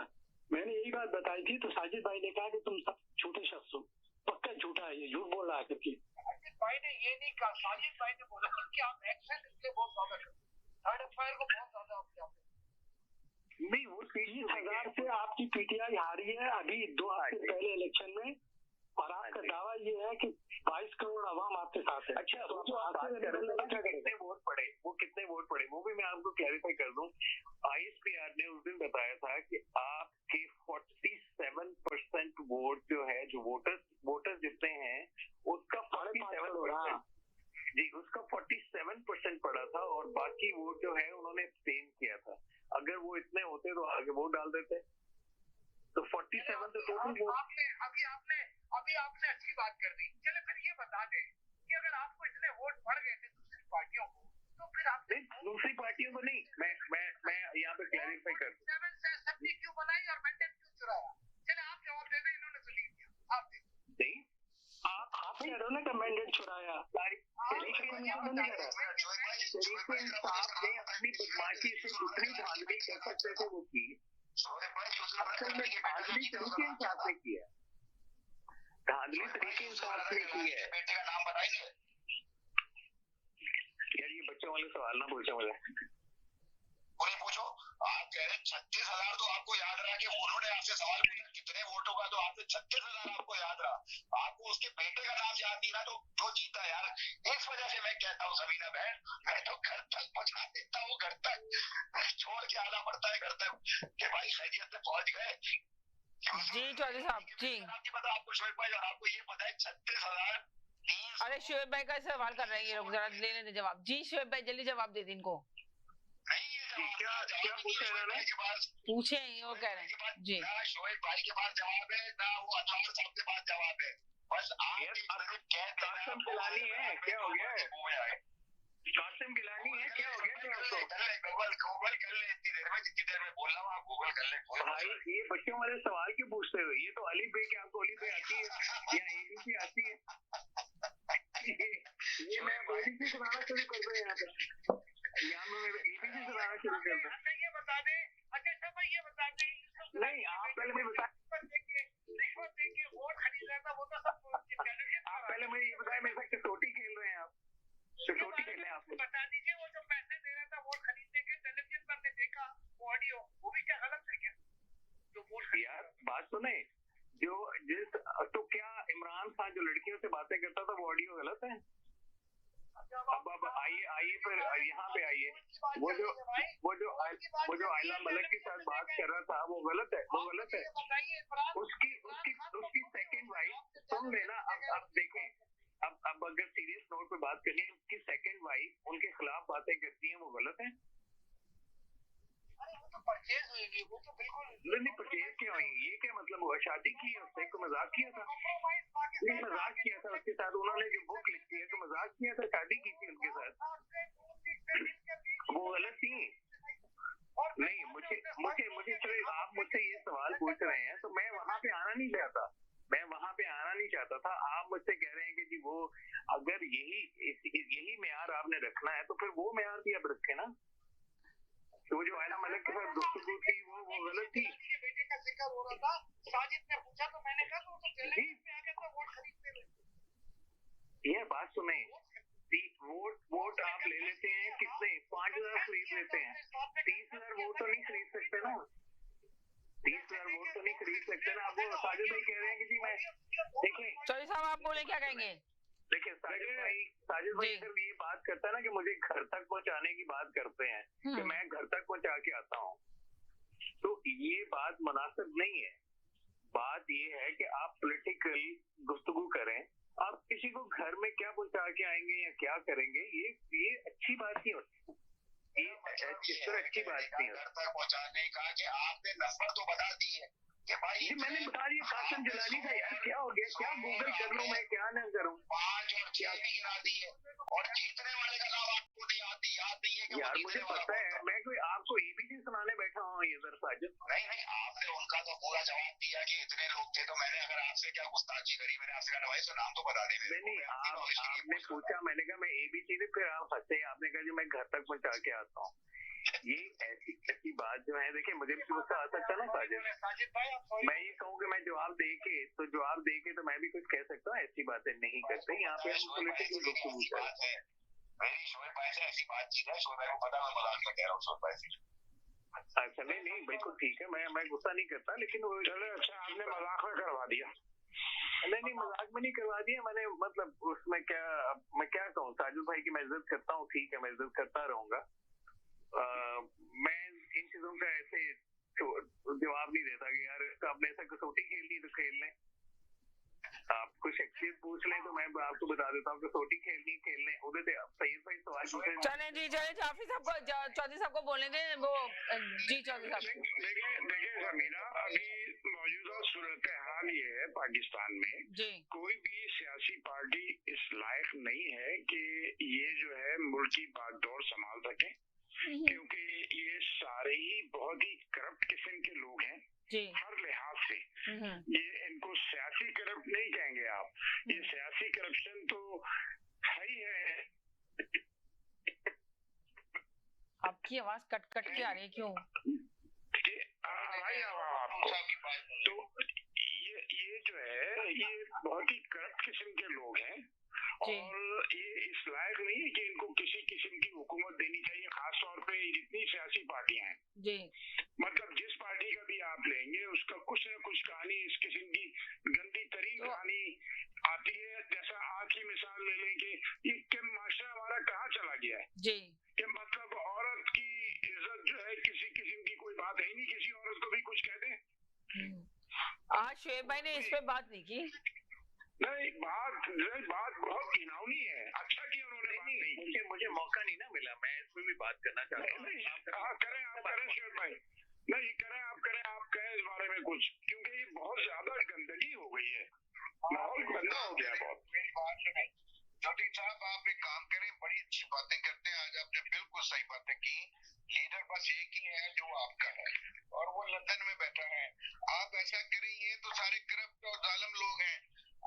मैंने यही बात बताई थी तो साजिद भाई ने कहा कि तुम सब झूठे शख्स हो, पक्का झूठा है, ये झूठ बोल रहा है करके। साजिद भाई ने ये नहीं कहा, साजिद भाई ने बोला कि आप एक्सेस इसलिए बहुत ज्यादा करते, थर्ड एफआईआर को बहुत ज्यादा नहीं। वो 30,000 से आपकी पीटीआई हारी है अभी 2 हफ्ते पहले इलेक्शन में, और आपका दावा ये है कि 22 करोड़ आवाम आपके साथ है। अच्छा वो जो आप बात कर रहे हैं कितने वोट पड़े, वो कितने वोट पड़े वो भी मैं आपको क्लैरिफाई कर दूं। आईएसपीआर ने उस दिन बताया था कि आपके 47% वोट जो है, जो वोटर्स जितने हैं उसका 47% जी, उसका 47% पड़ा था और बाकी वोट जो है उन्होंने एब्सटेन किया था। अगर वो इतने होते तो आगे वोट डाल देते। तो 47 तो टोटल वोट। अभी आपने अच्छी बात कर दी। चले फिर ये बता दें कि अगर आपको इतने वोट बढ़ गए थे दूसरी पार्टियों को, तो फिर आप दूसरी पार्टियों को नहीं, मैं यहाँ पे क्लैरिफाई कर दूं। 7 से असेंबली क्यों बनाई और मैंडेट क्यों चुराया? चले आप जवाब दे दें, इन्होंने तो नहीं दिया। आप नहीं, आप कह रहे हो ना कि मैंडेट चुराया। आपने अपनी बदमाशी से जितनी धांधली कर सकते थे वो की। असल में धांधली तरीके हिसाब से की है, धांधली तरीके हिसाब से की है। बेटे का नाम बताइए यार, ये बच्चों वाले सवाल ना पूछो मुझे। कोई पूछो। आप कह रहे 36,000 तो आपको याद रहा कि उन्होंने आपसे सवाल पूछा कितने वोटों का, तो आपसे 36,000 आपको याद रहा। आपको उसके बेटे का नाम याद नहीं ना, तो जो जीता यार। इस वजह से मैं कहता हूँ समीना बहन, मैं तो घर तक पहुंचा देता हूँ, घर तक छोड़ के आना पड़ता है घर तक कि भाई खैरियत से पहुंच गए। जी चौधरी साहब जी, पता आपको शोएब भाई, और आपको ये पता है 36,000। अरे शोएब भाई का सवाल कर रहे हैं ये लोग, जरा ले लेते जवाब। जी शोएब भाई जल्दी जवाब दे दे इनको। क्या पूछा इन्होंने? पूछे वो कह रहे हैं जी। ना शोएब भाई के पास जवाब है ना वो अनवर साहब के पास जवाब है। बस कासिम गिलानी है, क्या हो गया? कासिम गिलानी है, क्या हो गया? गूगल कर ले इतनी देर में, जितनी देर में बोल रहा हूँ आप गूगल कर ले। भाई ये बच्चों वाले सवाल क्यों पूछते हो? ये तो अली बे, क्या आपको अली बे आती है या एबीसी आती है? ये मैं एबीसी सुनाना शुरू कर दूं यहाँ पे, यहाँ में एबीसी सुनाना शुरू कर दूं। ये बता दें, अच्छा भाई ये बता दें। नहीं, आप पहले मुझे बता, रिश्वत देके वोट खरीद रहा था, वो तो सब आप पहले मुझे ये बताया मेरे साथ कसौटी खेल रहे हैं आप, कसौटी खेल रहे हैं आप। बता दीजिए, वो जो पैसे दे रहा था वोट खरीदने के, टेलीविजन पर ने देखा वो ऑडियो, वो भी क्या गलत है क्या? जो वोट यार बात सुने, तो क्या इमरान खान जो लड़कियों से बातें करता था वो ऑडियो गलत है? अब आइए फिर यहाँ पे आइए, वो जो आयला मलिक के साथ बात कर रहा था वो गलत है, वो गलत है। उसकी सेकंड वाइफ सुन लेना। अब देखें, अब अगर सीरियस नोट पे बात करनी है, उसकी सेकंड वाइफ उनके खिलाफ बातें करती है, वो गलत है? परचेज हुई, वो तो बिल्कुल नहीं, परचेज क्या हुई? ये क्या मतलब हुआ? शादी की है उससे, को मजाक किया था? नहीं, मजाक किया था उसके साथ, उन्होंने जो बुक लिखी है तो मजाक किया था, शादी की थी उनके साथ, वो गलत थी। नहीं, मुझे चलो, आप मुझसे ये सवाल पूछ रहे हैं तो मैं वहां पे आना नहीं चाहता, मैं वहां पे आना नहीं चाहता था। आप मुझसे कह रहे हैं कि जी वो, अगर यही मेयार आपने रखना है तो फिर वो मेयार भी आप रखें ना। तो जो आयला मलिक के साथ गुफ्तगू थी वो गलत थी। बेटे का जिक्र हो रहा था, साजिद ने पूछा तो मैंने कहा तो टेलीविजन पे आ गया था वोट खरीदते हुए। ये बात सुने, वोट आप ले लेते हैं कितने? 5,000 खरीद लेते हैं, 30,000 वोट तो नहीं खरीद सकते ना, 30,000 वोट तो नहीं खरीद सकते ना। अब वो साजिद भाई कह रहे हैं कि जी मैं, देखें चौधरी साहब आप बोले क्या कहेंगे? देखिए साजिद भाई अगर ये बात करता है ना कि मुझे घर तक पहुंचाने की बात करते हैं कि मैं घर तक पहुंचा के आता हूँ, तो ये बात मुनासिब नहीं है। बात ये है कि आप पॉलिटिकल गुफ्तगू करें, आप किसी को घर में क्या पहुंचा के आएंगे या क्या करेंगे, ये अच्छी बात नहीं होती, ये इस तरह की बात नहीं है। घर तक पहुंचाने का कि आपने नंबर तो बता दिए कि भाई मैंने बता दिया कासिम जिलानी था यार, क्या हो गया, क्या गूगल कर लूं मैं, क्या न करूं। 5 और 6 भी गिरा दिए और जीतने वाले का नाम आपको याद नहीं है कि यार मुझे पता है, मैं कोई आपको एबीसी सुनाने बैठा हूँ इधर साजिद। नहीं आपने उनका तो पूरा जवाब दिया कि इतने लोग थे, तो मैंने अगर आपसे क्या गुस्ताखी करी, मैंने आपसे कहा भाई तो नाम तो बता दें। नहीं आपने पूछा, मैंने कहा मैं एबीसी से, फिर आप हंसे, आपने कहा जी मैं घर तक पहुंचा के आता हूँ। ये ऐसी बात जो है, देखिए मुझे भी गुस्सा आता चलो साजिद, मैं ये कहूँ कि मैं जवाब दे के तो मैं भी कुछ कह सकता हूँ, ऐसी बातें नहीं करते यहाँ पे हम पॉलिटिकल गुफ्तगू करते हैं। मेरी शोएब भाई से ऐसी बातचीत है, शोएब भाई को पता मैं मजाक में कह रहा हूँ शोएब भाई से। अच्छा नहीं बिल्कुल ठीक है, मैं गुस्सा नहीं करता, लेकिन वो चलो अच्छा आपने मजाक में करवा दिया। नहीं मजाक में नहीं करवा दिया मैंने, मतलब उसमें क्या, मैं क्या कहूँ साजिद भाई की मैं इज्जत करता हूँ, ठीक है मैं इज्जत करता रहूंगा। मैं इन चीजों का ऐसे जवाब नहीं देता कि यार आपने ऐसा कसौटी खेलनी तो खेल लें, आपको शख्सियत पूछ लें तो मैं आपको बता देता हूँ कसौटी खेलने उधर सही सवाल पूछे। चले जी चले जाफी साहब को, चौधरी साहब को बोलने दें वो जी चौधरी साहब। देखिए ज़मीना, अभी मौजूदा सूरत हाल ये है पाकिस्तान में जी, कोई भी सियासी पार्टी इस लायक नहीं है कि ये जो है मुल्क की बागडोर संभाल सके, क्योंकि ये सारे ही बहुत ही करप्ट किस्म के लोग हैं हर लिहाज से। ये इनको सियासी करप्ट नहीं कहेंगे आप, ये सियासी करप्शन तो है ही है। आपकी आवाज कट के आ रही है, क्यों? तो ये जो है ये बहुत ही करप्ट किस्म के लोग हैं और ये इस लायक नहीं है कि इनको किसी किस्म की हुकूमत देनी चाहिए, खास तौर पे जितनी सियासी पार्टियां हैं जी। मतलब जिस पार्टी का भी आप लेंगे उसका कुछ न कुछ कहानी इस किस्म की गंदी तरीन कहानी आती है। जैसा आज की मिसाल ले लें कि माशरा हमारा कहाँ चला गया है जी, कि मतलब औरत की इज्जत जो है किसी किस्म की कोई बात है ही नहीं, किसी औरत को भी कुछ कह दें। आज शोएब भाई ने इस पे बात नहीं की। नहीं बात बहुत घिनौनी है। अच्छा कि उन्होंने बात नहीं की, मुझे मौका नहीं ना मिला, मैं इसमें भी बात करना चाहता हूँ। आप करें शोएब भाई, नहीं करें आप कहें इस बारे में कुछ, क्योंकि ये बहुत ज्यादा गंदगी हो गई है, माहौल गंदा हो गया बहुत। मेरी बात सुने चौधरी साहब, आप एक काम करें, बड़ी अच्छी बातें करते हैं, आज आपने बिल्कुल सही बातें की। लीडर बस एक ही है जो आपका है और वो लंदन में बैठा है। आप ऐसा करें, ये तो सारे करप्ट और जालिम लोग हैं,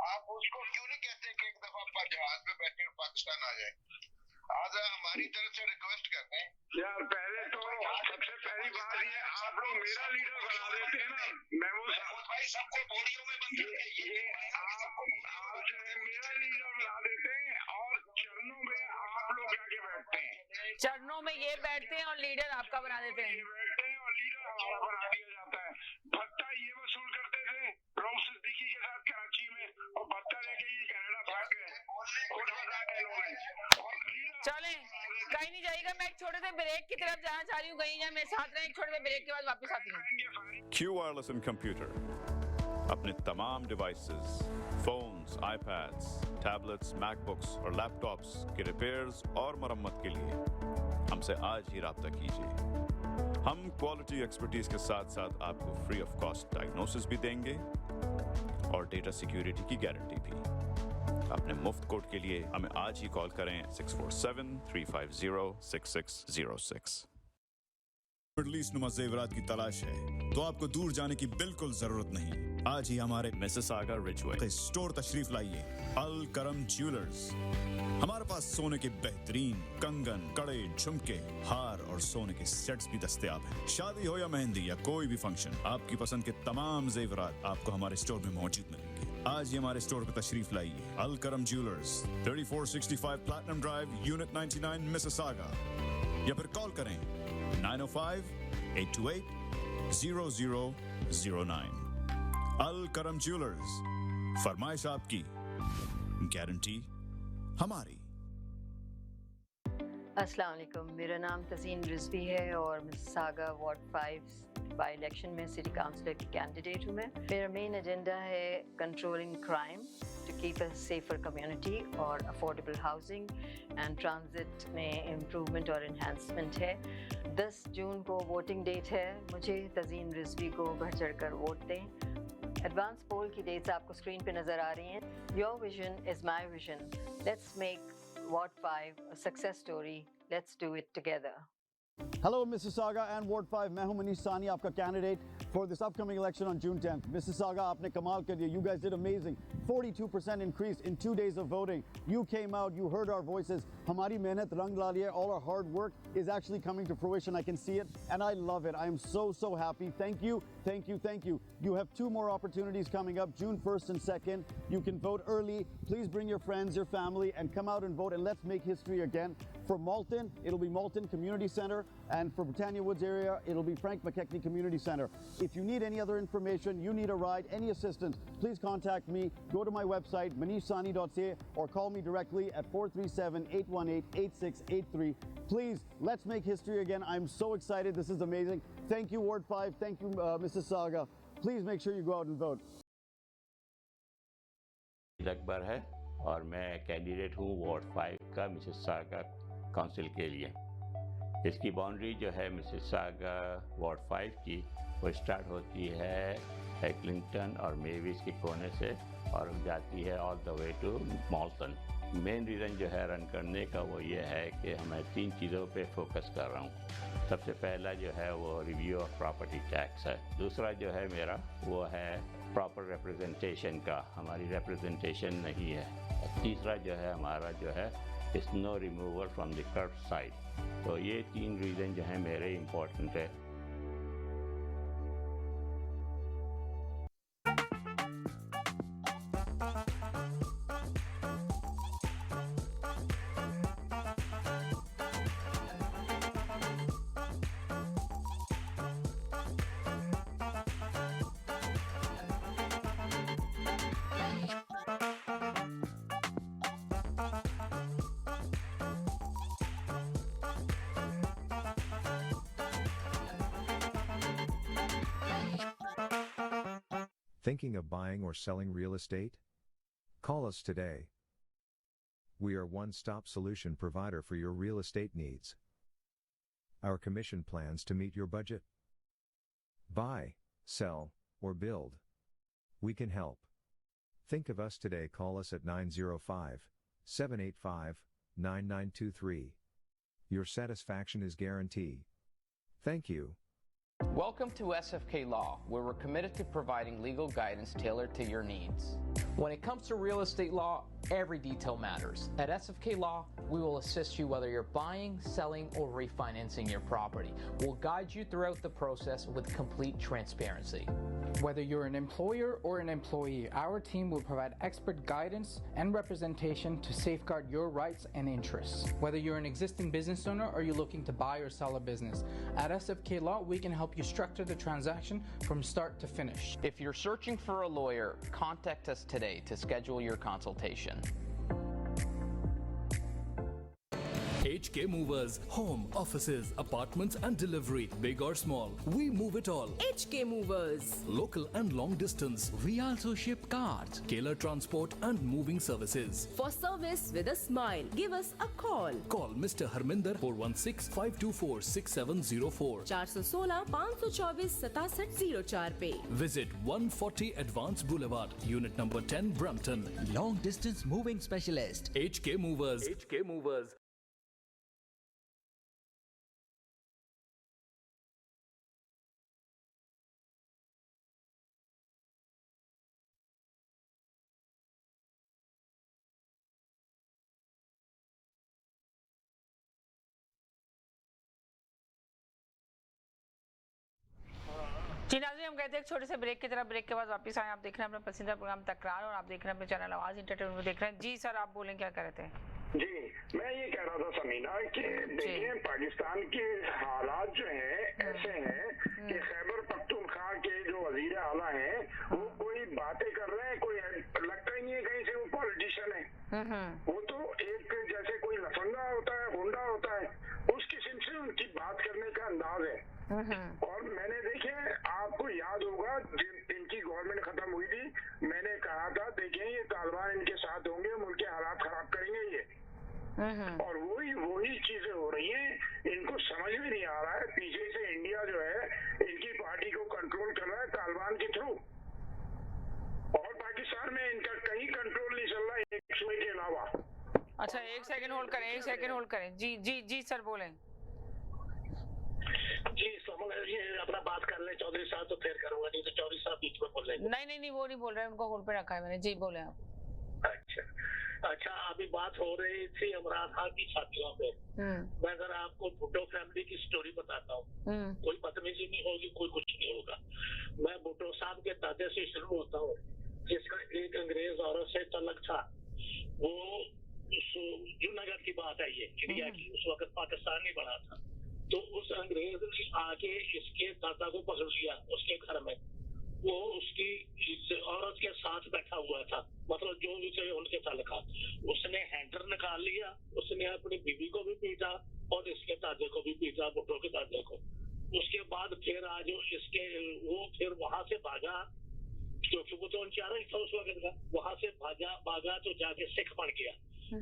आप उसको क्यों नहीं कहते कि एक दफा जहाज में बैठे और पाकिस्तान आ जाए? आज हमारी तरफ से रिक्वेस्ट करते हैं यार, पहले तो सबसे पहली बात ये आप लोग मेरा लीडर बना देते हैं ना, महमूद भाई सबको बोरियों में बंद करके ये आप जो है मेरा लीडर बना देते हैं और चरणों में आप लोग आगे बैठते हैं, चरणों में ये बैठते हैं और लीडर आपका बना देते हैं। ये बैठते हैं और लीडर हमारा बना दिया जाता है। भत्ता ये वसूल करते थे रोम सिद्दीकी के साथ कराची में और भत्ता लेके ये कनाडा भाग गए, खुद बताया इन्होंने। चले कहीं नहीं जाइएगा, मैं एक छोटे से ब्रेक की तरफ जाना चाह रही हूँ, कहीं जाए मेरे साथ रहें, एक छोटे से ब्रेक के बाद वापस आती हूँ। Q Wireless and Computer अपने तमाम devices, phones, iPads, tablets, MacBooks और लैपटॉप्स के रिपेयर्स और मरम्मत के लिए हमसे आज ही राब्ता कीजिए। हम क्वालिटी एक्सपर्टीज के साथ साथ आपको फ्री ऑफ कॉस्ट डायग्नोसिस भी देंगे और डेटा सिक्योरिटी की गारंटी भी। अपने मुफ्त कोड के लिए हमें आज ही कॉल करें 647-350-6606। मिडल ईस्ट नुमा ज़ेवरात की तलाश है तो आपको दूर जाने की बिल्कुल जरूरत नहीं। आज ही हमारे मिसिसागा रिजवे स्टोर तशरीफ लाइए, अल करम ज्वेलर्स। हमारे पास सोने के बेहतरीन कंगन, कड़े, झुमके, हार और सोने के सेट्स भी दस्तयाब हैं। शादी हो या मेहंदी या कोई भी फंक्शन, आपकी पसंद के तमाम ज़ेवरात आपको हमारे स्टोर में मौजूद मिलेंगे। आज ही हमारे स्टोर पर तशरीफ लाइए, अल करम jewellers, 3465 platinum drive, unit 99, Mississauga, या फिर कॉल करें 905-828-0009। अल करम ज्वेलर्स, फरमाइश आपकी, गारंटी हमारी। अस्सलाम वालेकुम, मेरा नाम तज़ीन रिजवी है और मिसिसागा वार्ड 5 बाई इलेक्शन में सिटी काउंसिलर की कैंडिडेट हूँ मैं। मेरा मेन एजेंडा है controlling crime to keep a safer community और affordable housing and transit में improvement और enhancement है। 10 जून को वोटिंग डेट है। मुझे तज़ीन रिजवी को बढ़ चढ़कर वोट दें। एडवांस पोल की डेट्स आपको स्क्रीन पे नज़र आ रही हैं। Your vision is my vision. Let's make Ward 5 a success story. Let's do it together. Hello Mississauga and Ward 5, मैं हूं मनीष सानी, आपका candidate for this upcoming election on June 10th. Mississauga, आपने कमाल कर दिया. You guys did amazing. 42% increase in 2 days of voting. You came out, you heard our voices. हमारी मेहनत रंग ला लिया. All our hard work is actually coming to fruition. I can see it and I love it. I am so happy. Thank you, thank you, thank you. You have 2 more opportunities coming up, June 1st and 2nd. You can vote early. Please bring your friends, your family, and come out and vote, and let's make history again. For Malton, it'll be Malton Community Center, and for Britannia Woods area, it'll be Frank McKechnie Community Center. If you need any other information, you need a ride, any assistance, please contact me. Go to my website, manishsani.ca, or call me directly at 437-818-8683. Please, let's make history again. I'm so excited. This is amazing. Thank you, Ward 5. Thank you, Mississauga. Please make sure you go out and vote. Akbar है और मैं candidate हूँ ward 5 का Mississauga council के लिए। इसकी boundary जो है मिसिसागा वार्ड 5 की, वो स्टार्ट होती है एक्लिंगटन और मेविस के कोने से और जाती है all the way to Malton. Main reason जो है रन करने का वो ये है कि मैं 3 चीज़ों पे फोकस कर रहा हूँ। सबसे पहला जो है वो रिव्यू ऑफ प्रॉपर्टी टैक्स है। दूसरा जो है मेरा वो है प्रॉपर रिप्रेजेंटेशन का, हमारी रिप्रेजेंटेशन नहीं है। तीसरा जो है हमारा जो है snow removal from the kerb side. तो ये 3 रीज़न जो है मेरे इम्पोर्टेंट है। Thinking of buying or selling real estate? Call us today. We are one-stop solution provider for your real estate needs. Our commission plans to meet your budget. Buy, sell, or build. We can help. Think of us today. Call us at 905-785-9923. Your satisfaction is guaranteed. Thank you. Welcome to SFK Law, where we're committed to providing legal guidance tailored to your needs. When it comes to real estate law, every detail matters. At SFK Law, we will assist you whether you're buying, selling, or refinancing your property. We'll guide you throughout the process with complete transparency. Whether you're an employer or an employee, our team will provide expert guidance and representation to safeguard your rights and interests. Whether you're an existing business owner or you're looking to buy or sell a business, at SFK Law, we can help you structure the transaction from start to finish. If you're searching for a lawyer, contact us today to schedule your consultation. HK Movers, home, offices, apartments and delivery, big or small, we move it all. HK Movers. Local and long distance, we also ship cars, Keller Transport and moving services. For service with a smile, give us a call. Call Mr. Harminder 416-524-6704. 416-524-6704 पे. Visit 140 Advance Boulevard, Unit number 10, Brampton. Long distance moving specialist. HK Movers. HK Movers. जी नाज़रीन, हम कहते हैं एक छोटे से break की तरफ। ब्रेक के बाद वापस आए। आप देख रहे हैं अपना पसंदीदा प्रोग्राम तकरार और आप देख रहे हैं अपने चैनल आवाज एंटरटेनमेंट देख रहे हैं। जी सर, आप बोलें, क्या कर रहे थे? जी, मैं ये कह रहा था समीना कि देखिए पाकिस्तान के हालात जो हैं ऐसे हैं कि खैबर पख्तूनख्वा के जो वजीर आला हैं वो कोई बातें कर रहे हैं, कोई लगता ही नहीं है कहीं से वो पॉलिटिशियन है। वो तो एक जैसे कोई लफंगा होता है, गुंडा होता है, उस किस्म से उनकी बात करने का अंदाज है। और मैंने देखिए, आपको याद होगा जब इनकी गवर्नमेंट खत्म हुई थी, मैंने कहा था देखिए ये तालिबान और वही चीजें हो रही हैं। इनको समझ में नहीं आ रहा है, पीछे से इंडिया जो है इनकी पार्टी को कंट्रोल कर रहा है तालिबान के थ्रू, और पाकिस्तान में इनका कहीं कंट्रोल नहीं चल रहा है एक सुई के अलावा। अच्छा, एक सेकंड होल्ड करें। जी सर बोलें। जी ये अपना बात कर ले चौधरी साहब तो फिर करूंगा, नहीं तो चौधरी साहब बीच में बोल लेंगे। नहीं वो नहीं बोल रहे, उनको होल्ड पे रखा है मैंने। जी बोले आप। अच्छा, अभी बात हो रही थी इमरान खान की शादियों पे। मैं जरा आपको भुट्टो फैमिली की स्टोरी बताता हूँ। कोई बदतमीजी नहीं होगी, कोई कुछ नहीं होगा। मैं भुट्टो साहब के दादे से शुरू होता हूँ, जिसका एक अंग्रेज औरत से तलक था। वो जूनागढ़ की बात है, ये इंडिया की, उस वक्त पाकिस्तान नहीं बना था। तो उस अंग्रेज ने आके इसके दादा को पकड़ लिया उसके घर में। वो उसकी औरत के साथ बैठा हुआ था, मतलब जो भी थे उनके ताल्लुकात। उसने हैंडर निकाल लिया, उसने अपनी बीवी को भी पीटा और इसके दादे को भी पीटा, भुट्टो के दादे को। उसके बाद फिर आज इसके वो फिर वहां से भागा, क्योंकि वो तो अनचारा ही था उस वक्त का। वहां से भागा तो जाके सिख बन गया।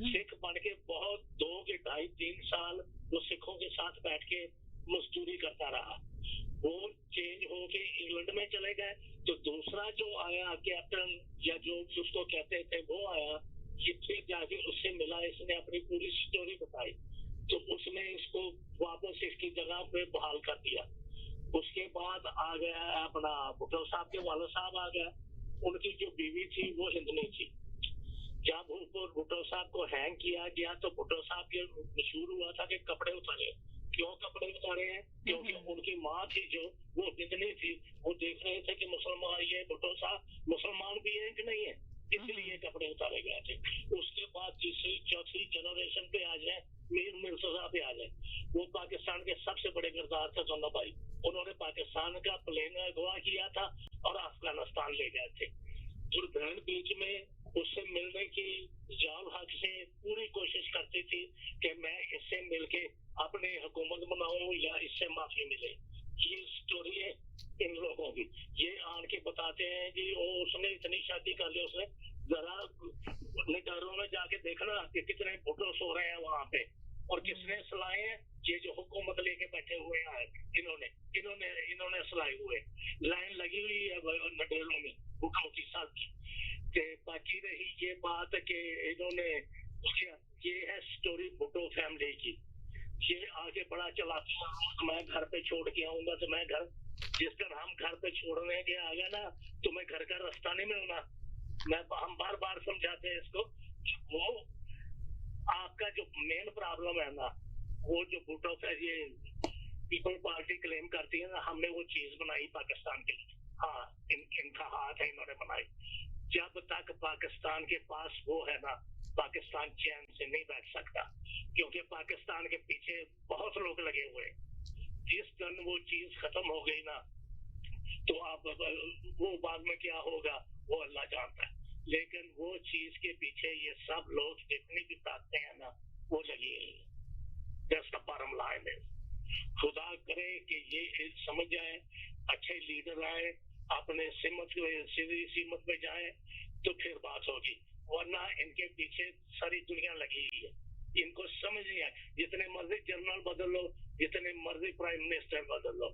सिख बन के बहुत 2-2.5-3 साल वो सिखों के साथ बैठ के मजदूरी करता रहा। वो चेंज होके इंग्लैंड में चले गए, तो दूसरा जो आया कैप्टन या जो उसको कहते थे वो आया, फिर जाके उससे मिला, इसने अपनी पूरी स्टोरी बताई, तो उसने इसको वापस इसकी जगह पे बहाल कर दिया। उसके बाद आ गया अपना भुट्टो साहब के वाला साहब आ गया। उनकी जो बीवी थी वो हिंदनी थी। जब भुट्टो साहब को हैंग किया गया तो भुट्टो साहब के मशहूर हुआ था कि कपड़े उतारे। क्यों कपड़े उतारे हैं? क्योंकि उनकी माँ थी जो वो हिंदनी थी, वो देख रहे थे कि मुसलमान, ये भुट्टो साहब मुसलमान भी है कि नहीं है, इसलिए कपड़े उतारे गए थे। उसके बाद तीसरी चौथी जनरेशन पे आ जाए, मीर मिर्जा पे आ जाए, वो पाकिस्तान के सबसे बड़े किरदार थे दोनों भाई। उन्होंने पाकिस्तान का प्लेन अगवा किया था और अफगानिस्तान ले गए थे। और बहन बीच में उससे मिलने की जान हक से पूरी कोशिश करती थी कि मैं इससे मिलके अपनी हुकूमत बनाऊं या इससे माफी मिले। ये स्टोरी है इन लोगों की। ये आन के बताते हैं कि उसने इतनी शादी कर ली, उसने जरा निडारों में जाके देखना कि कितने भुट्टो सो रहे हैं वहां पे, और किसने सलाए हैं, ये जो हुकूमत लेके बैठे हुए हैं इन्होंने सलाए हुए। लाइन लगी हुई है नडेरों में भुट्टो की साथ की। बाकी रही ये बात कि इन्होंने, ये है स्टोरी भुट्टो फैमिली की। ये आगे बड़ा चलाता है, मैं घर पे छोड़ के आऊंगा तो मैं घर, जिस दिन हम घर पे छोड़ने के आ गए ना, तुम्हें घर का रास्ता नहीं मिलना। हम बार बार समझाते हैं इसको। वो आपका जो मेन प्रॉब्लम है ना, वो जो भुट्टो का ये पीपल पार्टी क्लेम करती है ना, हमने वो चीज बनाई पाकिस्तान के लिए। हाँ, इनका हाथ है, इन्होंने बनाई। जब तक पाकिस्तान के पास वो है ना, पाकिस्तान चैन से नहीं बैठ सकता, क्योंकि पाकिस्तान के पीछे बहुत लोग लगे हुए। जिस दिन वो चीज खत्म हो गई ना, तो आप वो बाद में क्या होगा वो अल्लाह जानता है। लेकिन वो चीज के पीछे ये सब लोग जितनी भी ताकतें हैं ना, वो लगी है। That's the bottom line है। खुदा करे कि ये समझ जाए, अच्छे लीडर आए, अपने सीधी सीमत पे जाए, तो फिर बात होगी। वरना इनके पीछे सारी दुनिया लगी हुई है, इनको समझ नहीं आए। जितने मर्जी जनरल बदल लो, जितने मर्जी प्राइम मिनिस्टर बदल लो,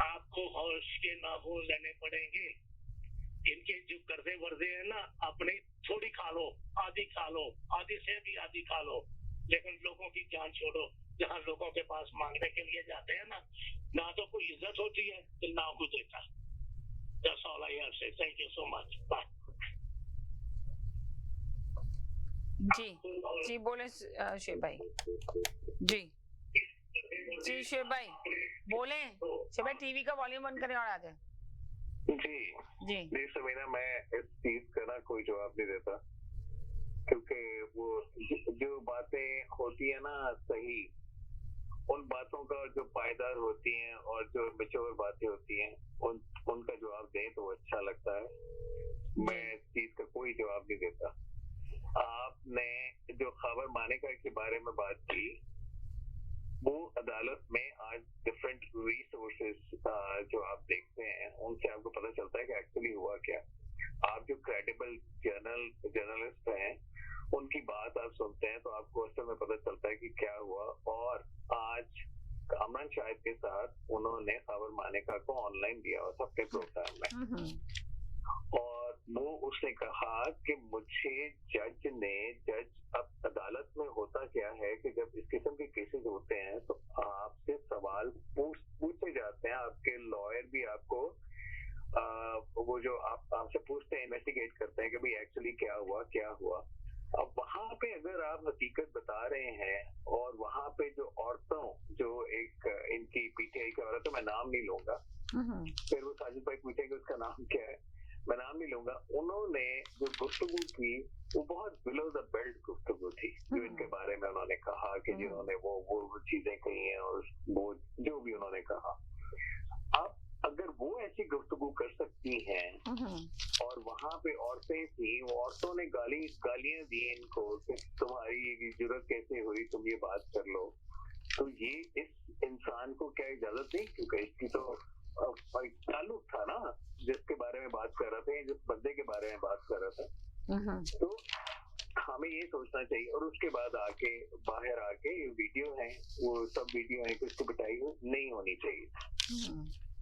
आपको होश के नाखून लेने पड़ेंगे। इनके जो कर्जे वर्जे है ना, अपनी थोड़ी खा लो, आधी खा लो, आधी से भी आधी खा लो, लेकिन लोगों की जान छोड़ो। जहाँ लोगों के पास मांगने के लिए जाते हैं ना तो कोई इज्जत होती है, तो ना कोई देता। That's all I have to say. Thank you so much. Bye. जी बोले शेख भाई। जी शेख भाई बोले। शेख भाई टीवी का वॉल्यूम बंद करें और आ जाए। जी समीना, मैं इस चीज का ना कोई जवाब नहीं देता, क्योंकि वो जो बातें होती है ना सही, उन बातों का जो पायदार होती हैं और जो मैच्योर बातें होती हैं, उनका जवाब दें तो अच्छा लगता है। मैं इस चीज का कोई जवाब नहीं देता। आपने जो खबर मानेका के बारे में बात की, वो अदालत में आज डिफरेंट रिसोर्सेज जो आप देखते हैं, उनसे आपको पता चलता है कि एक्चुअली हुआ क्या। आप जो क्रेडिबल जर्नलिस्ट हैं, उनकी बात आप सुनते हैं तो आपको हिदायत के साथ उन्होंने खबर मानिका को ऑनलाइन दिया हुआ था अपने प्रोग्राम में, और वो उसने कहा कि मुझे जज अब अदालत में होता क्या है कि जब इस किस्म के केसेस होते हैं तो आपसे सवाल पूछे जाते हैं, आपके लॉयर भी आपको वो जो आपसे पूछते हैं, इन्वेस्टिगेट करते हैं कि भाई एक्चुअली क्या हुआ। अब वहां पे अगर आप हकीकत बता रहे हैं और वहां पे जो औरतों, जो एक इनकी पीटीआई की औरत है, मैं नाम नहीं लूंगा, फिर वो साजिद भाई पूछेंगे उसका नाम क्या है, मैं नाम नहीं लूंगा, उन्होंने जो गुफ्तगू की वो बहुत बिलो द बेल्ट गुफ्तगू थी, जो इनके बारे में उन्होंने कहा कि जिन्होंने वो चीजें कही हैं और वो जो भी उन्होंने कहा। अब अगर वो ऐसी गुफ्तगू कर सकती हैं और वहां पे औरतें थी, वो औरतों ने गालियां दी इनको कि तुम्हारी जरूरत कैसे हुई, तुम ये बात कर लो, तो ये इस इंसान को क्या इजाजत नहीं, क्योंकि इसकी तो ताल्लुक था ना जिसके बारे में बात कर रहे थे, जिस बंदे के बारे में बात कर रहा था। तो हमें ये सोचना चाहिए, और उसके बाद बाहर आके ये वीडियो है, वो सब वीडियो है कि उसको पिटाई नहीं होनी चाहिए,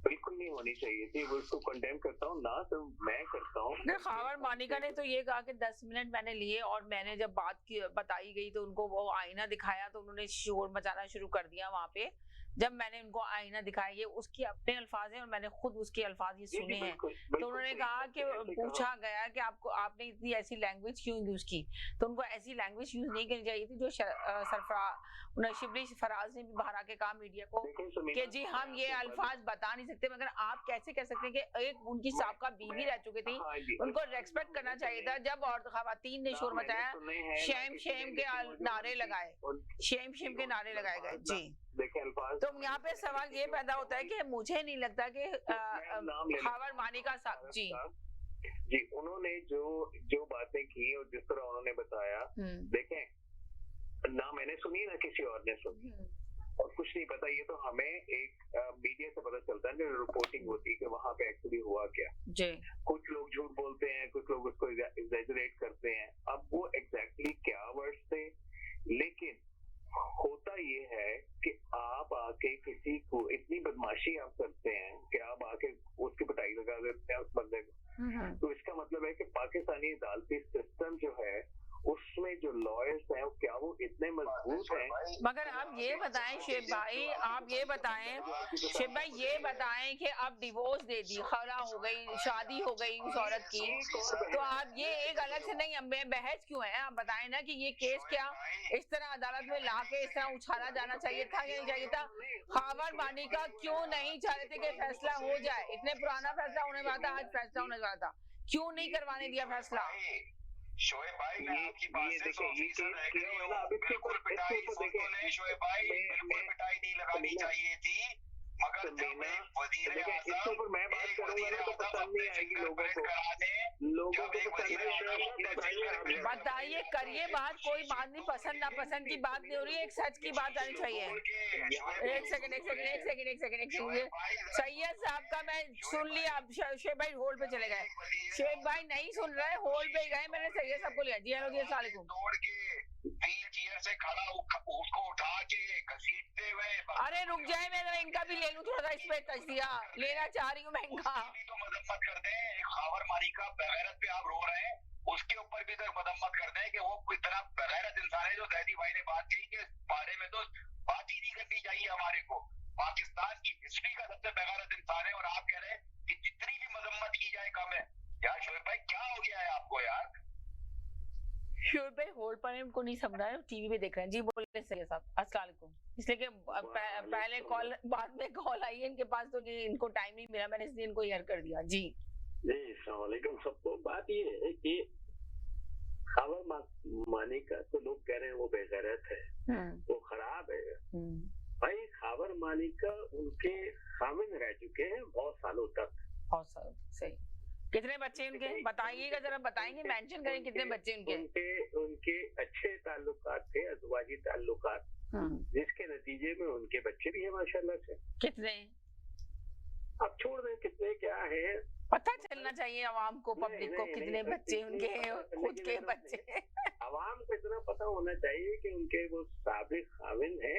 बिल्कुल नहीं होनी चाहिए थी, वो उसको कंडेम करता हूँ ना, तो मैं करता हूँ। खबर मानिका ने तो ये कहा कि 10 मिनट मैंने लिए और मैंने जब बात की बताई गई तो उनको वो आईना दिखाया तो उन्होंने शोर मचाना शुरू कर दिया वहां पे। जब मैंने उनको आईना दिखाया, ये उसके अपने अल्फाज हैं और मैंने खुद उसके अल्फाज ये सुने हैं, तो उन्होंने कहा कि पूछा गया कि आपने इतनी ऐसी लैंग्वेज क्यों यूज की, तो उनको ऐसी लैंग्वेज यूज नहीं करनी चाहिए थी, जो शिबली फराज ने भी बाहर आके कहा मीडिया को कि जी हम ये अल्फाज बता नहीं सकते, मगर आप कैसे कह सकते हैं कि एक उनकी साबका बीवी रह चुकी थी, उनको रेस्पेक्ट करना चाहिए था। जब और खवातीन ने शोर मचाया, शेम के नारे लगाए, शेम के नारे लगाए गए। जी तो यहाँ पे सवाल ये पैदा होता है कि मुझे नहीं लगता कि खबर मानिका साहब जी उन्होंने जो बातें की और जिस तरह उन्होंने बताया, देखें ना मैंने सुनी ना किसी और ने सुनी, और कुछ नहीं पता, ये तो हमें एक मीडिया से पता चलता है ना, रिपोर्टिंग होती है कि वहां पे एक्चुअली हुआ क्या। कुछ लोग झूठ बोलते हैं, कुछ लोग उसको एग्जैजरेट करते हैं, अब वो एग्जैक्टली क्या वर्ड्स थे, लेकिन होता ये है कि आप आके किसी को इतनी बदमाशी आप करते हैं कि आप आके उसकी पिटाई लगा देते हैं उस बंदे को, तो इसका मतलब है कि पाकिस्तानी अदालती सिस्टम जो है उसमें जो लॉयर्स हैं क्या वो इतने मजबूत हैं। मगर आप ये बताएं शेब भाई, आप ये बताएं शेब भाई, ये बताएं कि अब डिवोर्स दे दी, खला हो गई, शादी हो गई उस औरत की, तो आप ये एक अलग से नहीं, हमें बहस क्यों है? आप बताएं ना कि ये केस क्या इस तरह अदालत में लाके इस तरह उछाला जाना चाहिए था या नहीं चाहिए था? खबर मानिका क्यों नहीं चाह रहे थे कि फैसला हो जाए? इतने पुराना फैसला होने वाला था, आज फैसला होने वाला था, क्यों नहीं करवाने दिया फैसला? शोएब भाई मैं आपकी बात से 100% एग्री हूँ, बिल्कुल पिटाई शोएब भाई बिल्कुल पिटाई नहीं लगानी चाहिए थी, मगर जब एक वजीर आज़म मैं बात करूंगा ना तो पसंद नहीं आएगी लोगों को, बताइए करिए बात, कोई बात नहीं, पसंद नापसंद की बात नहीं हो रही है, एक सच की बात आनी चाहिए। एक सेकंड सैयद साहब का मैं सुन लिया, आप शेब भाई होल्ड पे चले गए, शेब भाई नहीं सुन रहे, होल्ड पे गए, मैंने सैयद साहब को लिया। जी हेलो जी अस्सलाम वालेकुम। व्हील चेयर से खड़ा उसको उठा के घसीटते हुए, अरे रुक जाए, मैं इनका भी ले लूं थोड़ा सा, इस पे तजिया लेना चाह रही हूँ मैं इनका। तो मदम्मत कर दे, खबर मानिका बगैरत पे आप रो रहे हैं, उसके ऊपर भी तो मदम्मत कर दे कि वो इतना बगैरत इंसान है। जो जैदी भाई ने बात कही के बारे में तो बात ही नहीं करनी चाहिए हमारे को, पाकिस्तान की हिस्ट्री का सबसे बगैरत इंसान है, और आप कह रहे हैं कि जितनी भी मदम्मत की जाए कम है। यार शोएब भाई क्या हो गया है आपको यार? शोएब भाई होल्ड पर है, उनको नहीं समझ रहा है, टीवी पे देख रहे हैं। जी बोले सैयद साहब अस्सलाम वालेकुम। इसलिए कि पहले कॉल बाद में कॉल आई है इनके पास, तो जी इनको टाइम नहीं मिला, मैंने इसलिए इनको यार कर दिया। जी अस्सलाम वालेकुम सबको। बात ये है कि खबर मानिका तो लोग कह रहे हैं वो बेगैरत है, वो खराब है। भाई खबर मानिका उनके खामिन रह चुके हैं बहुत सालों तक, बहुत सालों सही। कितने बच्चे उनके बताइएगा जरा, बताएंगे, मेंशन करें कितने बच्चे उनके अच्छे ताल्लुकात थे, अज़वाजी ताल्लुकात, जिसके नतीजे में उनके बच्चे भी हैं माशाल्लाह से। कितने? अब छोड़ दें कितने क्या है, पता चलना चाहिए आवाम को, पब्लिक को कितने बच्चे उनके हैं, खुद के बच्चे। आवाम को इतना पता होना चाहिए कि उनके वो साबिक खाविन है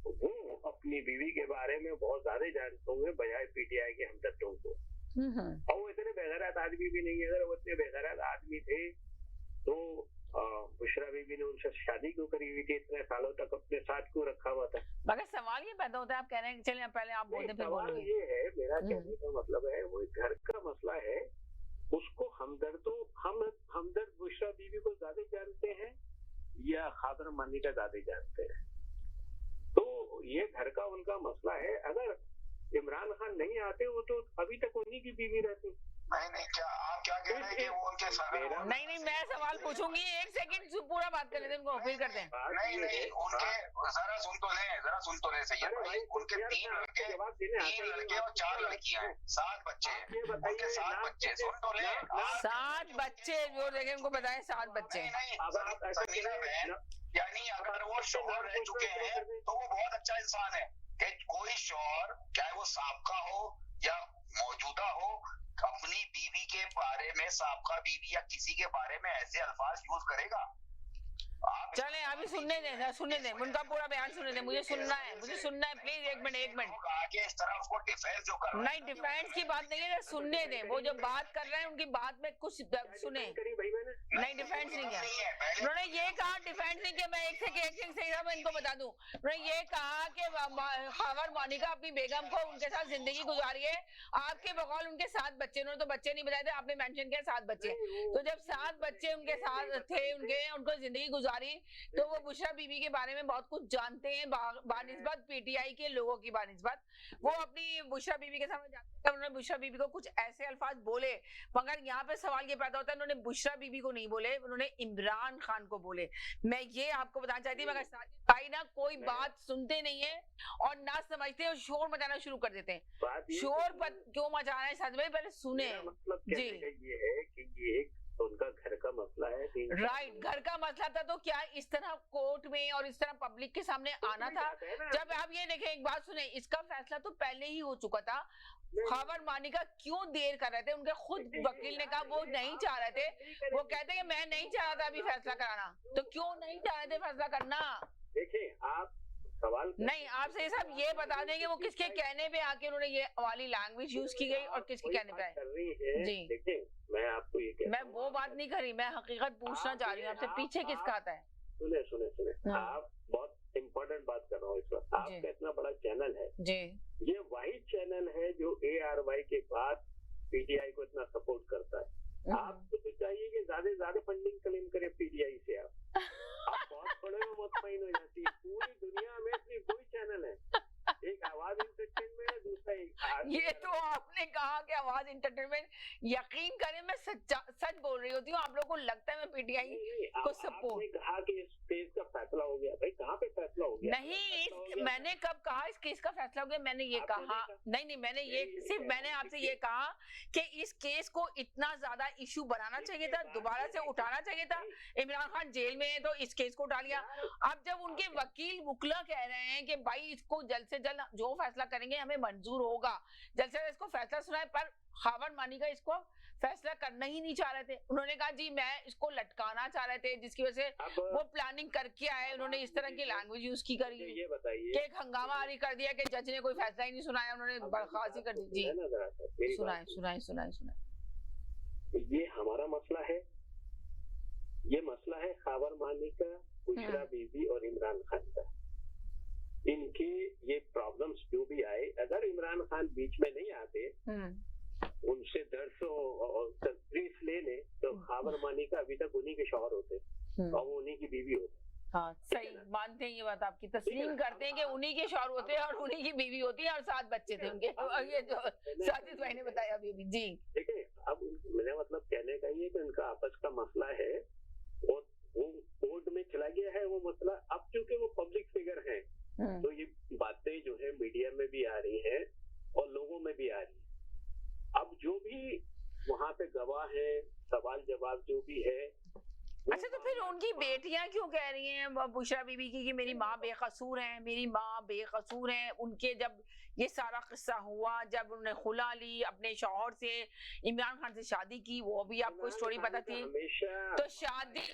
वो अपनी बीवी के बारे में बहुत ज्यादा जानते होंगे बजाय पीटीआई के हमदर्दों को। और वो इतने बेगैरत आदमी भी नहीं है। अगर वो इतने बेगैरत आदमी थे तो बुशरा बीबी ने उनसे शादी क्यों करी हुई थी, इतने सालों तक अपने साथ क्यों रखा हुआ था? मगर सवाल ये पैदा होता है, आप कह रहे हैं चलिए पहले आप बोलते फिर सवाल बोलेंगे। ये है, मेरा कहने का मतलब है वो एक घर का मसला है, उसको हमदर्द बुशरा बीबी को ज्यादा जानते हैं या खादर मानी का ज्यादा जानते हैं? तो ये घर का उनका मसला है। अगर इमरान खान नहीं आते वो तो अभी तक उन्हीं की बीवी रहती। नहीं, क्या आप क्या कह रहे हैं कि वो उनके साथ? नहीं, मैं सवाल पूछूंगी, एक सेकंड पूरा बात कर लेते हैं, उनको फिर करते हैं। नहीं, उनके जरा सुन तो ले सैयद भाई, उनके 3 लड़के और 4 लड़कियां हैं, 7 बच्चे, उनके 7 बच्चे, सुन तो ले। 7 बच्चे जो देखें उनको बताएं, 7 बच्चे। यानी अगर वो शौहर रह चुके हैं तो वो बहुत अच्छा इंसान है कि कोई शौहर चाहे वो साबका हो या मौजूदा हो, अपनी बीवी के बारे में, साबका बीवी या किसी के बारे में ऐसे अल्फाज यूज करेगा। चले अभी सुनने दें उनका पूरा बयान सुनने दें, मुझे सुनना है प्लीज। एक मिनट इस तरह उसको डिफेंस जो कर नहीं, डिफेंस की बात नहीं है, सुनने दें। वो जो बात कर रहे हैं उनकी बात में कुछ सुने। नहीं, डिफेंस नहीं किया उन्होंने, ये कहा डिफेंस नहीं किया। मैं एक से मैं इनको बता दूं, उन्होंने ये कहा कि खावर मोनिका अपनी बेगम को उनके साथ जिंदगी गुजारी है। आपके बकौल उनके 7 बच्चे, उन्होंने तो बच्चे नहीं बताए थे, आपने मेंशन किया 7 बच्चे। तो जब 7 बच्चे उनके साथ थे, उनको जिंदगी गुजारी, तो वो बुशरा बीबी के बारे में बहुत कुछ जानते हैं, बानिस्बत पीटीआई के लोगों की बानिस्बत। वो अपनी बुशरा बीबी के सामने जाते हैं, उन्होंने बुशरा बीबी को कुछ ऐसे अल्फाज बोले, मगर यहाँ पे सवाल ये पैदा होता है उन्होंने बुशरा बीबी को नहीं बोले, उन्होंने इमरान खान को बोले। मैं ये आपको बताना चाहती हूँ, मगर साजिद भाई ना कोई बात सुनते नहीं है और ना समझते और शोर मचाना शुरू कर देते हैं। शोर क्यों मचा रहे हैं साजिद भाई, पहले सुने। जी, ये है कि ये एक उनका घर का मसला है। राइट, घर का मसला था तो क्या इस तरह कोर्ट में और इस तरह पब्लिक के सामने आना था? जब आप ये देखें, एक बात सुने, इसका फैसला तो पहले ही हो चुका था। खावर मानिका क्यों देर कर रहे थे? उनके खुद वकील ने कहा वो नहीं चाह रहे थे, वो कहते हैं मैं नहीं चाह रहा था अभी फैसला कराना। तो क्यों नहीं चाह रहे थे फैसला करना? देखिए आप सवाल नहीं, आपसे सब ये बता देंगे वो किसके कहने पे आके उन्होंने ये वाली लैंग्वेज यूज की गई और किसके कहने पे आए? जी, देखिए मैं आपको ये कहता मैं वो बात नहीं करी, मैं हकीकत पूछना चाह रही हूँ आपसे, पीछे किसका आता है? सुने आप बहुत इम्पोर्टेंट बात कर रहा हूँ इस वक्त। आपका इतना बड़ा चैनल है जी, ये वही चैनल है जो ARY के बाद पीटीआई को इतना सपोर्ट करता है। आपको तो चाहिए कि ज्यादा फंडिंग क्लेम करे पीटीआई से। आप बहुत बड़े मुतमईन हो जाती है। पूरी दुनिया में सिर्फ कोई चैनल है, एक आवाज इंटरटेनमेंट है, दूसरा ये तो आपने कहा कि आवाज इंटरटेनमेंट। यकीन करें मैं सच बोल रही होती हूँ, आप लोगों को लगता है मैं पीटीआई को सपोर्ट। कहा कि इस केस का फैसला हो गया, भाई कहाँ पे फैसला हो गया? नहीं, मैंने कब कहा इस केस का फैसला हो गया? मैंने ये कहा नहीं, मैंने ये सिर्फ मैंने आपसे ये कहा कि इस केस को इतना ज्यादा इशू बनाना चाहिए था, दोबारा से उठाना चाहिए था। इमरान खान जेल में है तो इस केस को उठा लिया। अब जब उनके वकील मुकला कह रहे हैं कि भाई इसको जल्द से जल्द जो फैसला करेंगे हमें मंजूर होगा, जल्द से जल्द इसको फैसला सुनाए, पर खावर मानिका इसको फैसला करना ही नहीं चाह रहे थे। उन्होंने कहा जी मैं इसको लटकाना चाह रहे थे, जिसकी वजह से वो प्लानिंग करके आए। उन्होंने इस तरह की लैंग्वेज यूज की करी, ये बताइए कि एक हंगामा आरी कर दिया कि जज ने कोई फैसला ही नहीं सुनाया, उन्होंने बर्खास्ती कर दी। जी सुनाए। ये हमारा मसला है, ये मसला है खावर मानिका, बुशरा बीबी और इमरान खान का। इनके ये प्रॉब्लम्स जो भी आए, अगर इमरान खान बीच में नहीं आते, उनसे 130 ले ले, तो खावर मानिका अभी तक उन्हीं के शौहर होते और वो उन्हीं की बीवी होती। हाँ सही मानते हैं, ये बात आपकी तस्लीम करते हैं कि उन्हीं के शौहर होते हैं और उन्हीं की बीवी होती है और 7 बच्चे थे उनके। ये जो साजिद भाई ने बताया अभी जी। देखिए अब मेरा मतलब कहने का ये कि उनका आपस का मसला है और वो कोर्ट में चला गया है वो मसला। अब चूंकि वो पब्लिक फिगर है तो ये बातें जो है मीडिया में भी आ रही है और लोगों में भी आ रही है। अब जो भी वहाँ पे गवाह है, सवाल जवाब जो भी है। अच्छा तो फिर उनकी बेटियां क्यों कह रही हैं बुशरा बीबी की कि मेरी माँ बेकसूर है, मेरी माँ बेकसूर है? उनके जब ये सारा किस्सा हुआ, जब उन्होंने खुला ली अपने शौहर से, इमरान खान से शादी की, वो भी आपको स्टोरी पता थी। तो शादी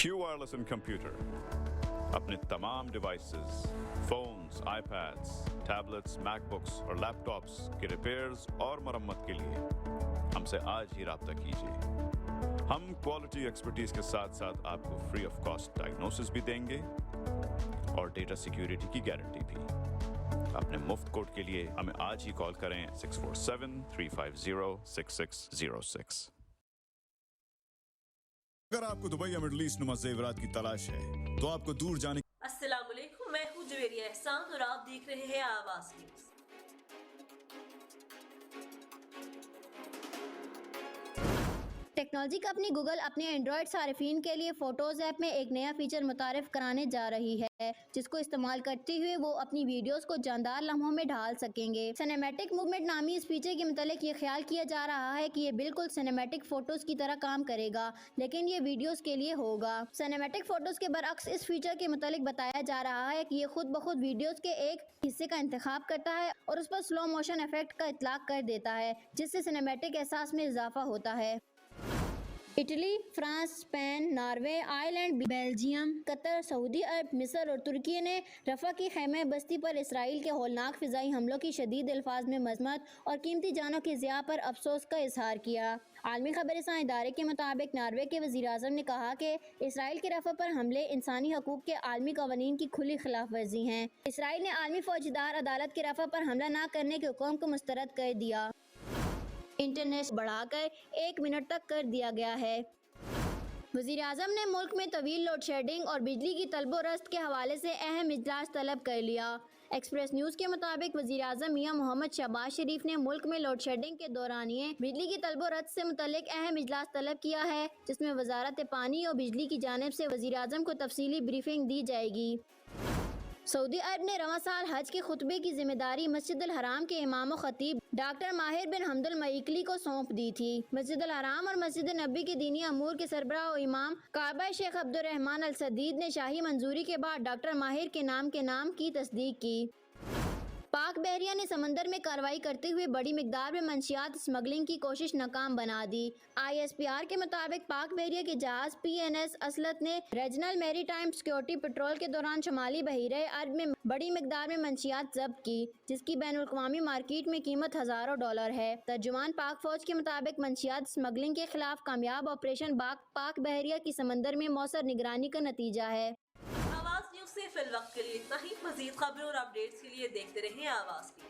Q Wireless and Computer अपने तमाम devices, phones, iPads, tablets, MacBooks और लैपटॉप्स के रिपेयर्स और मरम्मत के लिए हमसे आज ही राब्ता कीजिए। हम क्वालिटी एक्सपर्टीज के साथ साथ आपको फ्री ऑफ कॉस्ट डायग्नोसिस भी देंगे और डेटा सिक्योरिटी की गारंटी भी। अपने मुफ्त कोड के लिए हमें आज ही कॉल करें 647-350-6606। अगर आपको दुबई या मिडल ईस्ट नुमा ज़ेवरात की तलाश है तो आपको दूर जाने। अस्सलाम वालेकुम, मैं हूँ जवेरिया एहसान और आप देख रहे हैं आवाज़ न्यूज़। टेक्नोलॉजी कंपनी गूगल अपने एंड्रॉयड सार्फिन के लिए फोटोज ऐप में एक नया फीचर मुतारिफ कराने जा रही है, जिसको इस्तेमाल करते हुए वो अपनी वीडियोस को जानदार लम्हों में ढाल सकेंगे। सिनेमैटिक मूवमेंट नामी इस फीचर के मुतालिक ये ख्याल किया जा रहा है कि ये बिल्कुल सिनेमैटिक फोटोज की तरह काम करेगा, लेकिन ये वीडियोस के लिए होगा। सिनेमैटिक फोटोज के बरअक्स इस फीचर के मुतालिक बताया जा रहा है कि ये खुद ब खुद वीडियोस के एक हिस्से का इंतखाब करता है और उस पर स्लो मोशन इफेक्ट का इतलाक कर देता है, जिससे सिनेमैटिक एहसास में इजाफा होता है। Italy, France, Spain, Norway, Ireland, Belgium, Qatar, Saudi अरब, मिस्र और तुर्की ने रफा की खैमे बस्ती पर इसराइल के हौलनाक फ़िज़ाई हमलों की शदीद अल्फाज में मज़म्मत और कीमती जानों की ज़िया पर अफसोस का इजहार किया। आलमी खबरसां इदारे के मुताबिक नॉर्वे के वज़ीर-ए-आज़म ने कहा कि इसराइल के रफा पर हमले इंसानी हकूक़ के आलमी कवानीन की खुली खिलाफ वर्जी हैं। इसराइल ने आलमी फौजदार अदालत के रफा पर हमला न करने के हुक्म को मुस्तरद कर दिया। इंटरनेट बढ़ाकर 1 मिनट तक कर दिया गया है। वज़ीर-ए-आज़म ने मुल्क में तवील लोड शेडिंग और बिजली की तलबो-रस्त के हवाले से अहम इजलास तलब कर लिया। एक्सप्रेस न्यूज़ के मुताबिक वज़ीर-ए-आज़म मियां मोहम्मद शहबाज शरीफ ने मुल्क में लोड शेडिंग के दौरानिए बिजली की तलबो-रस्त से मुतल्लिक अहम इजलास तलब किया है, जिसमें वज़ारत पानी और बिजली की जानिब से वज़ीर-ए-आज़म को तफसीली ब्रीफिंग दी जाएगी। सऊदी अरब ने रवां साल हज के खुतबे की जिम्मेदारी मस्जिद अल हराम के इमाम खतीब डॉक्टर माहिर बिन हमदुल मईकली को सौंप दी थी। मस्जिद अल हराम और मस्जिद नबी के दीनी अमूर के सरबराह और इमाम काबा शेख अब्दुल रहमान अल सदीद ने शाही मंजूरी के बाद डॉक्टर माहिर के नाम की तस्दीक की। पाक बहरिया ने समंदर में कार्रवाई करते हुए बड़ी मिकदार में मंशियात स्मगलिंग की कोशिश नाकाम बना दी। ISPR के मुताबिक पाक बहरिया के जहाज PNS असलत ने रीजनल मैरीटाइम सिक्योरिटी पेट्रोल के दौरान शुमाली बहीरे अरब में बड़ी मिकदार में मंशियात जब्त की, जिसकी बैनुल-अक़वामी मार्केट में कीमत हज़ारों डॉलर है। तर्जुमान पाक फौज के मुताबिक मंशियात स्मगलिंग के खिलाफ कामयाब ऑपरेशन पाक बहरिया की समंदर में मौसर निगरानी का नतीजा है। आवाज़ न्यूज़ से फिल वक्त के लिए इतना ही। मज़ीद खबरों और अपडेट्स के लिए देखते रहें आवाज़ न्यूज़।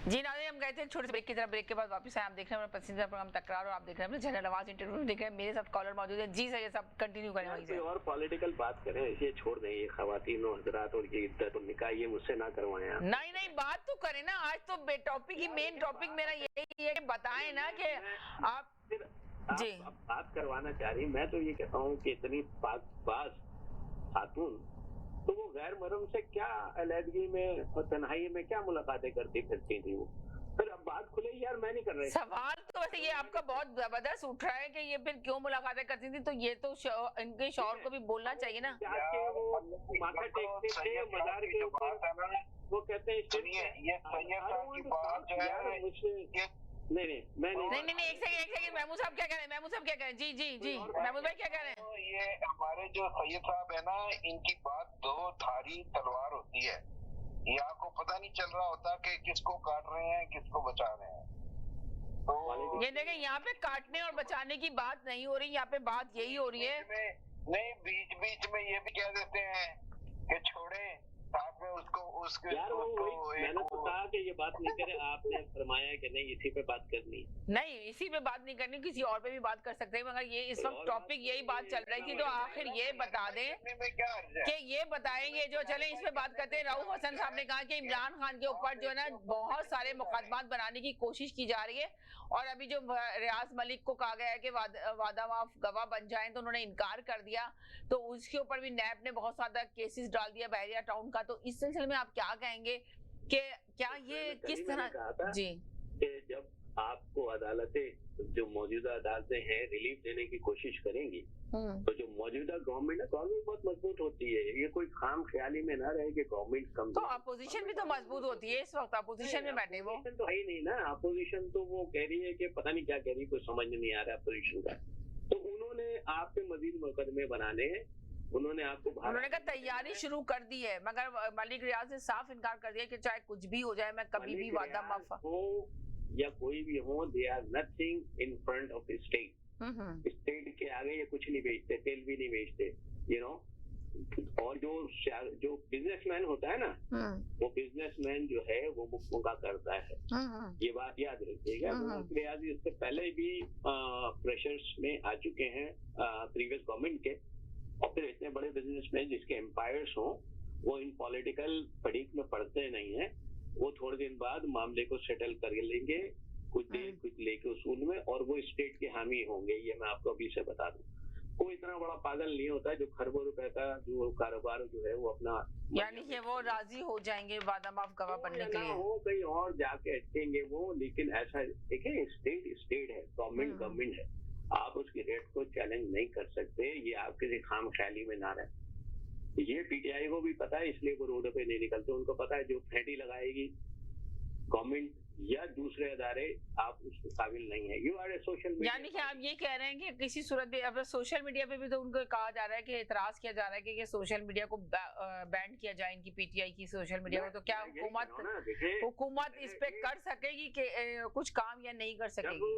जी नाज़रीन, हम गए थे छोटे से ब्रेक की तरफ। ब्रेक के बाद वापस आए। आप देख रहे हैं अपना पसंदीदा प्रोग्राम तकरार और आप देख रहे हैं अपने जनरल आवाज़ इंटरव्यू देख रहे हैं। मेरे साथ कॉलर मौजूद है। जी सर, ये सब कंटिन्यू करें वहीं से। और पॉलिटिकल बात करें, ये छोड़ दें, ये खवातीन और हज़रात और ये इद्दत और निकाह ये मुझसे ना करवाएं आप। नहीं बात तो करें ना। आज तो टॉपिक ही मेन टॉपिक मेरा यही है कि बताएं ना कि आप जी बात करवाना चाह रही। मैं तो ये कहता हूँ कि इतनी पाकबाज खातून तो वो गैर महरम से क्या अलहदगी में और तन्हाई में क्या मुलाकातें करती फिरती थी वो। फिर अब बात खुले यार, मैं नहीं कर रही। सवाल तो वैसे ये आपका बहुत जबरदस्त उठ रहा है कि ये फिर क्यों मुलाकातें करती थी, तो ये तो इनके शौहर को भी बोलना चाहिए ना। वो माथा टेकते थे मजार के ऊपर, वो कहते हैं सुनिए, ये सैयद साहब की बात जो है मुझसे नहीं एक सेकंड महमूद साहब क्या कह रहे हैं? महमूद साहब क्या कह रहे हैं? जी महमूद भाई क्या कह रहे हैं? ये हमारे जो सैयद साहब है ना, इनकी बात दो धारी तलवार होती है। ये आपको पता नहीं चल रहा होता कि किसको काट रहे हैं किसको बचा रहे हैं। तो ये देखें, यहाँ पे काटने और बचाने की बात नहीं हो रही, यहाँ पे बात यही हो रही है। नहीं, बीच बीच में ये भी कह देते हैं कि छोड़े साथ में उसको यार मैंने तो कहा कि ये बात नहीं करे। आपने फरमाया कि नहीं इसी पे बात करनी। नहीं, इसी पे बात नहीं करनी, किसी और पे भी बात कर सकते हैं, मगर ये इस वक्त टॉपिक यही बात चल रही थी। तो आखिर ये बता दें कि ये बताएंगे जो चले इस पे बात करते हैं। रऊफ हसन साहब ने कहा कि इमरान खान के ऊपर जो है ना बहुत सारे मुकदमात बनाने की कोशिश की जा रही है, और अभी जो रियाज मलिक को कहा गया है कि वादा माफ गवाह बन जाएं, तो उन्होंने इनकार कर दिया। तो उसके ऊपर भी नैब ने बहुत ज्यादा केसेस डाल दिया बहरिया टाउन का। तो इस सिलसिले में आप क्या कहेंगे कि क्या ये किस तरह? जी, कि जब आपको अदालतें जो मौजूदा अदालतें हैं रिलीफ देने की कोशिश करेंगी, तो जो मौजूदा गवर्नमेंट है, गवर्नमेंट बहुत मजबूत होती है। ये कोई खाम ख्याली में ना रहे कि गवर्नमेंट कम, तो अपोजिशन भी तो मजबूत होती है। इस वक्त अपोजिशन में बैठे वो तो है ही नहीं ना। अपोजिशन तो वो कह रही है कि पता नहीं क्या कह रही है, कुछ समझ नहीं आ रहा है अपोजिशन का। तो उन्होंने आप पे मजीद मुकदमे बनाने हैं, उन्होंने आपको उन्होंने कहा तैयारी शुरू कर दी है, मगर मलिक रियाज ने साफ इनकार कर दिया कि चाहे कुछ भी हो जाए मैं कभी भी वादा माफ हो या कोई भी हो, they are nothing in front of the state. State के आगे ये कुछ नहीं बेचते, तेल भी नहीं बेचते, यू नो। और जो बिजनेसमैन होता है ना, वो बिजनेसमैन जो है वो मुक्का करता है, ये बात याद रखिएगा। रियाज इससे पहले भी प्रेशर्स में आ चुके हैं प्रीवियस गवर्नमेंट के, और फिर इतने बड़े बिजनेसमैन जिसके एम्पायर्स हों, वो इन पॉलिटिकल फटीक में पड़ते नहीं है। वो थोड़े दिन बाद मामले को सेटल कर लेंगे, कुछ देर कुछ लेके उसूल में, और वो स्टेट के हामी होंगे। ये मैं आपको अभी से बता दूं। कोई इतना बड़ा पागल नहीं होता है जो खरबों रुपए का जो कारोबार जो है वो अपना, यानी कि वो राजी हो जाएंगे वादा माफ गवाह बनने के लिए, वो कहीं और जाके अटकेंगे वो। लेकिन ऐसा देखिए, स्टेट है, गवर्नमेंट है, आप उसकी रेट को चैलेंज नहीं कर सकते। ये आप किसी खाम ख्याली में ना रहे। ये पीटीआई को भी पता है, इसलिए वो रोड पे नहीं निकलते। उनको पता है जो फेंटी लगाएगी गवर्नमेंट या दूसरे अदारे, आप उसके काबिल नहीं है। You are a social media. यानी कि आप ये कह रहे हैं कि किसी सूरत में अब सोशल मीडिया पे भी तो उनको कहा जा रहा है कि एतराज किया जा रहा है कि सोशल मीडिया को बैन किया जाए, इनकी पीटीआई की सोशल मीडिया को। तो क्या हुकूमत इस पे कर सकेगी कि कुछ काम या नहीं कर सकेगी?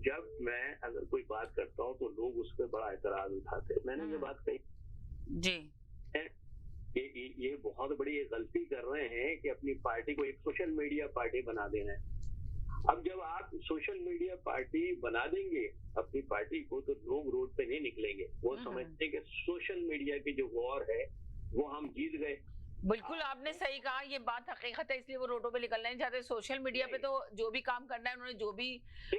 जब मैं अगर कोई बात करता हूँ तो लोग उस पर बड़ा एतराज उठाते हैं। मैंने ये बात कही जी, ये बहुत बड़ी गलती कर रहे हैं कि अपनी पार्टी को एक सोशल मीडिया पार्टी बना देना है। अब जब आप सोशल मीडिया पार्टी बना देंगे अपनी पार्टी को, तो लोग रोड पे नहीं निकलेंगे। वो समझते हैं कि सोशल मीडिया की जो वॉर है वो हम जीत गए। बिल्कुल आपने सही कहा, ये बात हकीकत है, इसलिए वो रोडों पे निकलना नहीं चाहते। सोशल मीडिया पे तो जो भी काम करना है, उन्होंने जो भी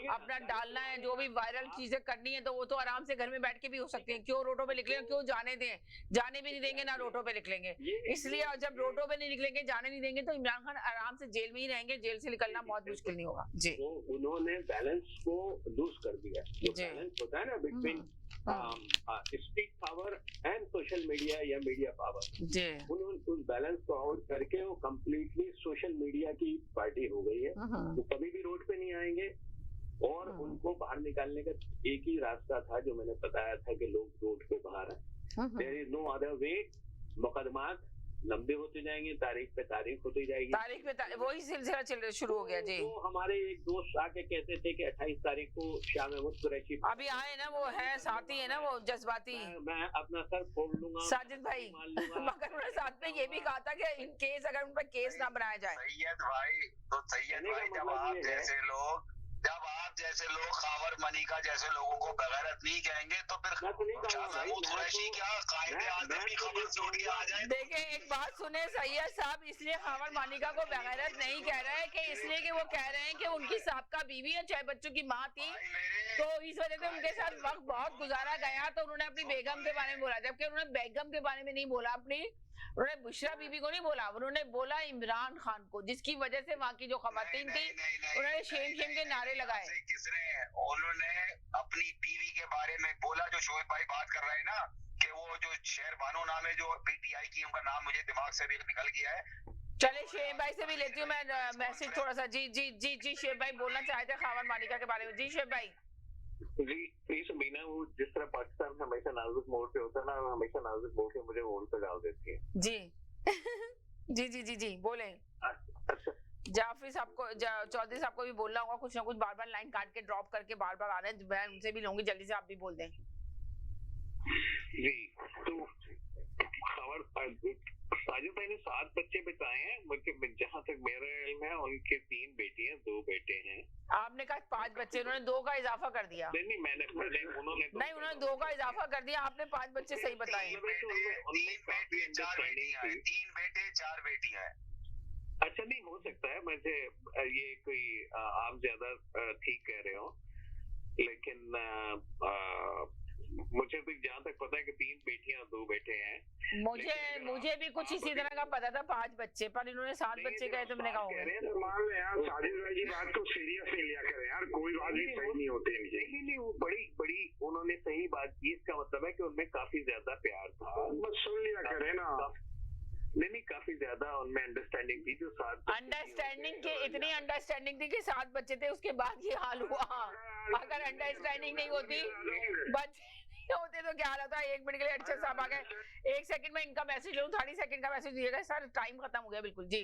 अपना डालना है, जो भी वायरल चीजें करनी है, तो वो तो आराम से घर में बैठ के भी हो सकती है। क्यों रोडों पे निकलेंगे? क्यों जाने दें? जाने भी नहीं देंगे ना रोडों पे निकलेंगे। इसलिए जब रोडों पे नहीं निकलेंगे, जाने नहीं देंगे, तो इमरान खान आराम से जेल में ही रहेंगे। जेल से निकलना बहुत मुश्किल नहीं होगा। जी, उन्होंने बैलेंस को लूज कर दिया। बैलेंस होता है ना between speak power and social media या मीडिया पावर, उन्होंने उस बैलेंस को आउट करके वो कंप्लीटली सोशल मीडिया की पार्टी हो गई है। वो कभी भी रोड पे नहीं आएंगे, और उनको बाहर निकालने का एक ही रास्ता था जो मैंने बताया था कि लोग रोड पे बाहर आए। There is no other way. मुकदमात लंबे होते जाएंगे, तारीख पे तारीख होती जाएगी, तारीख पे वही सिलसिला शुरू हो गया। जी, तो हमारे एक दोस्त आके कहते थे कि 28 तारीख को शाह महमूद कुरैशी अभी आए ना, वो है साथी है ना, वो जज्बाती, मैं अपना सर फोड़ लूंगा साजिद भाई। मगर उन्होंने साथ में ये भी कहा था कि इन केस अगर उन पर केस ना बनाया जाए। सैयद भाई, तो सैयद भाई जब आप जैसे लोग खावर मनिका जैसे लोगों को बगैरत नहीं कहेंगे, तो फिर शाह महमूद कुरैशी क्या कायदे आज़म की खबर जोड़ के आ जाए। देखें, एक बात सुने सैयद साहब, इसलिए खावर मनिका को बगैरत नहीं कह रहे हैं कि इसलिए कि वो कह रहे हैं कि उनकी साबका बीवी है, 6 बच्चों की माँ थी, तो इस वजह से उनके साथ वक्त बहुत गुजारा गया, तो उन्होंने अपनी बेगम के बारे में बोला। जबकि उन्होंने बेगम के बारे में नहीं बोला, उन्होंने बुशरा बीबी को नहीं बोला, उन्होंने बोला इमरान खान को, जिसकी वजह से वहाँ की जो खवातीन थी उन्होंने शेम के नारे लगाए। किसने? उन्होंने अपनी बीवी के बारे में बोला, जो शोएब भाई बात कर रहे हैं ना, कि वो जो शेर बानो नाम है, जो पीटीआई की, उनका नाम मुझे दिमाग से भी निकल गया है। चले शेब भाई से भी लेती हूँ मैं मैसेज थोड़ा सा। जी जी जी जी, शेब भाई बोलना चाहते थे खावर मानिका के बारे में। जी शेब भाई। जी सबीना, वो जिस तरह पाकिस्तान में हमेशा नाजुक मोड़ पे होता है ना, हमेशा नाजुक मोड़ के मुझे वोट पे डाल देती है। जी जी जी जी जी बोले। जाफरी साहब को, चौधरी साहब को भी बोलना होगा कुछ ना कुछ, बार बार लाइन काट के ड्रॉप करके बार बार आ रहे हैं, मैं उनसे भी लूंगी, जल्दी से आप भी बोल दें। जी, तो खबर साजिद भाई ने 7 बच्चे बताए हैं, जहाँ तक मेरा इल्म है उनके 3 बेटियां 2 बेटे हैं। आपने कहा 5 बच्चे, उन्होंने 2 का इजाफा कर दिया। नहीं उन्होंने 2 का इजाफा कर दिया, आपने 5 बच्चे सही बताए। 3 बेटे 4 बेटियां हैं, 3 बेटे 4 बेटियां हैं। अच्छा, नहीं हो सकता है मुझे ये कोई आप ज्यादा ठीक कह रहे हो, लेकिन मुझे भी जहाँ तक पता है कि 3 बेटियां 2 बेटे हैं। मुझे भी कुछ इसी तरह का पता था, 5 बच्चे, पर इन्होंने 7 बच्चे कहे तो मैंने कहा मान ले यार, साजिद भाई की बात को सीरियस नहीं लिया करें यार, कोई बात भी सही नहीं होती। नहीं, वो बड़ी उन्होंने सही बात की। इसका मतलब है कि उनमें काफी ज्यादा प्यार था। बस सुन लिया करें ना। नहीं, काफी ज्यादा उनमें अंडरस्टैंडिंग थी। जो 7 अंडरस्टैंडिंग के इतनी अंडरस्टैंडिंग थी कि 7 बच्चे थे, उसके बाद ये हाल हुआ। अगर अंडरस्टैंडिंग नहीं होती, बच्चे नहीं होते तो क्या हाल होता। 1 मिनट के लिए अच्छे साहब आ गए। 1 सेकंड में इनका मैसेज लूं, 30 सेकंड का मैसेज दिएगा सर, टाइम खत्म हो गया। बिल्कुल जी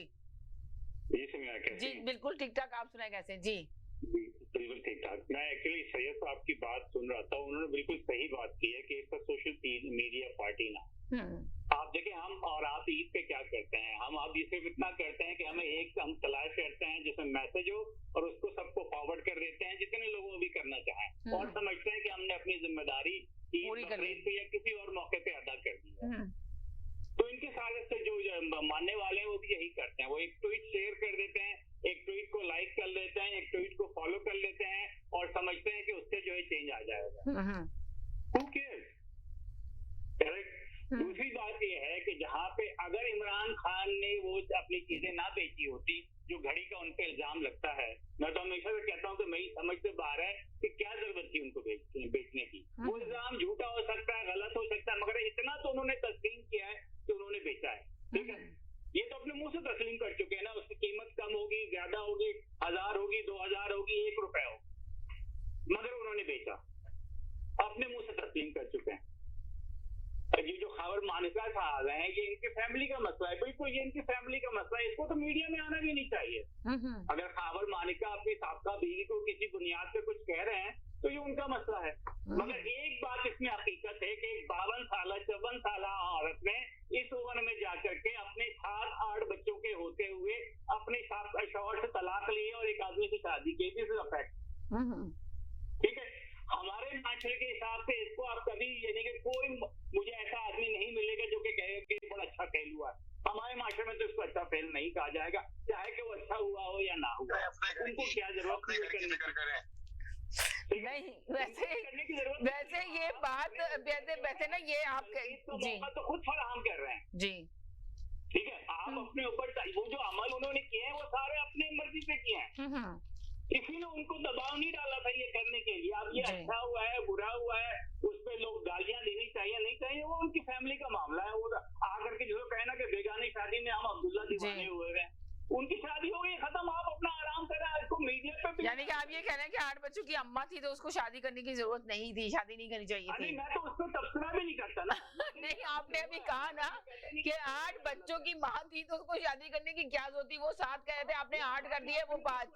जी बिल्कुल ठीक ठाक। आप सुनाए कैसे? जी बिल्कुल ठीक ठाक। मैं एक्चुअली सैयद साहब की बात सुन रहा था, उन्होंने बिल्कुल सही बात की है कि इसका सोशल मीडिया पार्टी ना। आप देखें, हम और आप ईद पे क्या करते हैं, हम आप सिर्फ इतना करते हैं कि हम तलाश करते हैं जिसमें मैसेज हो और उसको सबको फॉरवर्ड कर देते हैं, जितने लोगों को भी करना चाहें, और समझते हैं कि हमने अपनी जिम्मेदारी पूरी कर दी या किसी और मौके पे अदा कर दी है। तो इनके सारे से जो मानने वाले हैं वो भी यही करते हैं। वो एक ट्वीट शेयर कर देते हैं, एक ट्वीट को लाइक कर लेते हैं, एक ट्वीट को फॉलो कर लेते हैं और समझते हैं कि उससे जो है चेंज आ जाएगा। Who cares? करेक्ट। दूसरी बात ये है कि जहाँ पे अगर इमरान खान ने वो अपनी चीजें ना बेची होती, जो घड़ी का उन पे इल्जाम लगता है, मैं तो हमेशा से कहता हूँ कि मेरी समझ से बाहर है कि क्या जरूरत थी उनको बेचने की। वो इल्जाम झूठा हो सकता है, गलत हो सकता है, मगर इतना तो उन्होंने तस्लीम किया है कि उन्होंने बेचा है। ठीक है, ये तो अपने मुंह से तस्लीम कर चुके हैं ना। उसकी कीमत कम होगी, ज्यादा होगी, 1000 होगी, 2000 होगी, 1 रुपए हो, मगर उन्होंने बेचा, अपने मुंह से तस्लीम कर चुके हैं। ये जो खबर मानिका साहब हैं, ये इनकी फैमिली का मसला है। बिल्कुल ये इनकी फैमिली का मसला है, इसको तो मीडिया में आना भी नहीं चाहिए। अगर खबर मानिका अपनी साबका बीवी को किसी बुनियाद पे कुछ कह रहे हैं तो ये उनका मसला है। मगर एक बात इसमें हकीकत है कि एक 52 साल 54 साल औरत ने इस उम्र में जाकर के अपने 7-8 बच्चों के होते हुए अपने शौहर से तलाक लिए और एक आदमी से शादी की। This is a fact. ठीक है, हमारे माशरे के हिसाब से इसको आप कभी, यानी कि कोई मुझे ऐसा आदमी नहीं मिलेगा जो कि कहे कि बड़ा अच्छा फेल हुआ। हमारे माशरे में तो इसको अच्छा फेल नहीं कहा जाएगा, चाहे कि वो अच्छा हुआ हो या ना हुआ। उनको क्या जरूरत है? नहीं, वैसे ये बात वैसे ना, ये आप जी तो खुद फराहम कर रहे हैं जी। ठीक है, आप अपने ऊपर वो जो अमल उन्होंने किए हैं वो सारे अपने मर्जी से किए हैं। किसी ने उनको दबाव नहीं डाला था ये करने के लिए। अब ये अच्छा हुआ है, बुरा हुआ है, उस पर लोग गालियां देनी चाहिए नहीं चाहिए, वो उनकी फैमिली का मामला है। वो आकर के जो कहना कि बेगानी शादी में हम अब्दुल्ला दीवाने हुए हैं, उनकी शादी हो गई, खत्म, आप अपना आराम करें। आपको मीडिया पे यानी कि आप ये कह रहे हैं कि 8 बच्चों की अम्मा थी तो उसको शादी करने की जरूरत नहीं थी, शादी नहीं करनी चाहिए थी। मैं तो उसको तबसरा भी नहीं करता ना। नहीं, आपने अभी कहा ना कि 8 बच्चों की माँ थी तो उसको शादी करने की क्या जरूरत थी। वो 7 कह रहे थे, आपने 8 कर दिए, वो 5।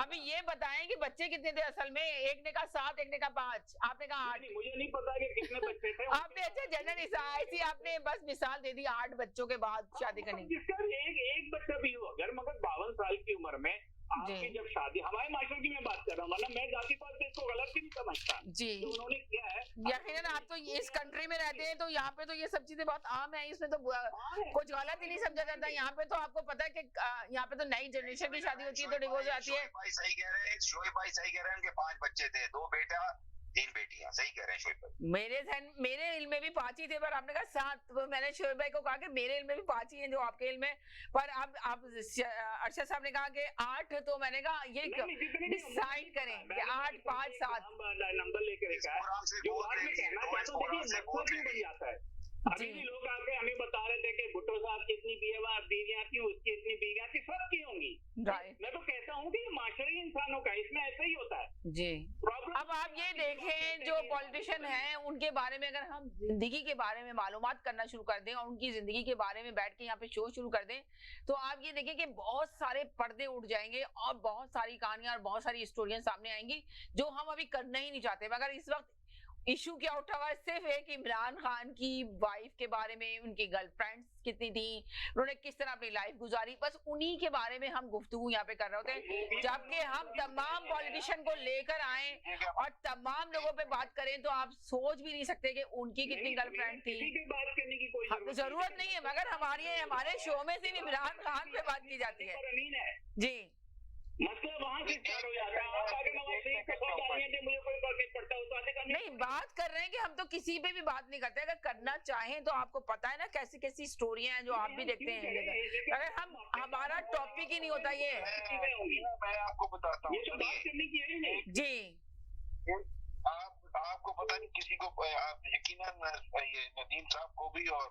अभी ये बताएं कि बच्चे कितने थे असल में? एक ने कहा 7, एक ने कहा 5, आपने कहा 8। मुझे नहीं पता कि कितने बच्चे थे। आपने अच्छा जनरल ऐसी आपने बस मिसाल दे दी 8 बच्चों के बाद शादी करने की। एक बच्चा भी हो अगर, मगर 52 साल की उम्र में आपकी जब शादी, हमारे माशरे की मैं बात कर रहा हूँ, मतलब मैं जाति तौर पे इसको गलत भी नहीं समझता जी। तो उन्होंने किया है। यकीनन आप तो इस कंट्री में रहते हैं तो यहाँ पे तो ये सब चीजें बहुत आम है, इसमें तो कुछ गलत ही नहीं समझा जाता। यहाँ पे तो आपको पता है कि यहाँ पे तो नई जनरेशन की शादी होती है तो डिवोर्स आती है। सही कह रहे हैं, शोएब भाई सही कह रहे हैं, उनके 5 बच्चे थे, 2 बेटा 3 बेटियां। सही कह रहे हैं शोएब भाई। मेरे इल्म में भी 5 ही थे, पर आपने कहा 7। तो मैंने शोएब भाई को कहा कि मेरे इल्म में भी 5 ही हैं जो आपके इल्म में। पर अब आप अरशद साहब ने कहा कि 8, तो मैंने कहा ये डिसाइड करें कि 8, 5, 7 नंबर लेकर अभी भी लोग आके हमें बता रहे थे कि भुट्टो साहब कितनी बीवियां थी, उसकी इतनी बीवियां थी, सबकी होंगी। मैं तो कहता हूँ कि ये माशरे इंसानों का, इसमें ऐसा ही होता है जी। अब आप ये देखें, जो पॉलिटिशियन हैं उनके बारे में अगर हम जिंदगी के बारे में मालूमात करना शुरू कर दें और उनकी जिंदगी के बारे में बैठ के यहाँ पे शो शुरू कर दें, तो आप ये देखें कि बहुत सारे पर्दे उठ जाएंगे और बहुत सारी कहानियां और बहुत सारी स्टोरियां सामने आएंगी जो हम अभी करना ही नहीं चाहते। मगर इस वक्त इशू क्या उठा हुआ है सिर्फ एक इमरान खान की वाइफ के बारे में, उनकी गर्लफ्रेंड्स कितनी थी, उन्होंने किस तरह अपनी लाइफ गुजारी, बस उन्हीं के बारे में हम गुफ्तगू यहाँ पे कर रहे होते हैं। जबकि हम तमाम पॉलिटिशियन को लेकर आए और तमाम लोगों पे बात करें तो आप सोच भी नहीं सकते कि उनकी कितनी गर्लफ्रेंड थी। बात करने की कोई जरूरत नहीं है, मगर हमारे शो में सिर्फ इमरान खान पे बात की जाती है जी। मसला वहाँ से स्टार्ट हो जाता है। आप आगे नवाज शरीफ के साथ आ जाएंगे, मुझे कोई फर्क नहीं पड़ता, वो तो आगे का नहीं बात कर रहे हैं कि हम तो किसी पे भी बात नहीं करते, अगर करना चाहें तो आपको पता है ना कैसी कैसी स्टोरियां हैं जो आप भी देखते हैं, अगर हम हमारा टॉपिक ही नहीं होता ये। मैं आपको बताता हूँ, ये तो बात करने की है ही नहीं जी। आपको पता नहीं किसी को, आप यकीनन ये नदीम साहब को भी और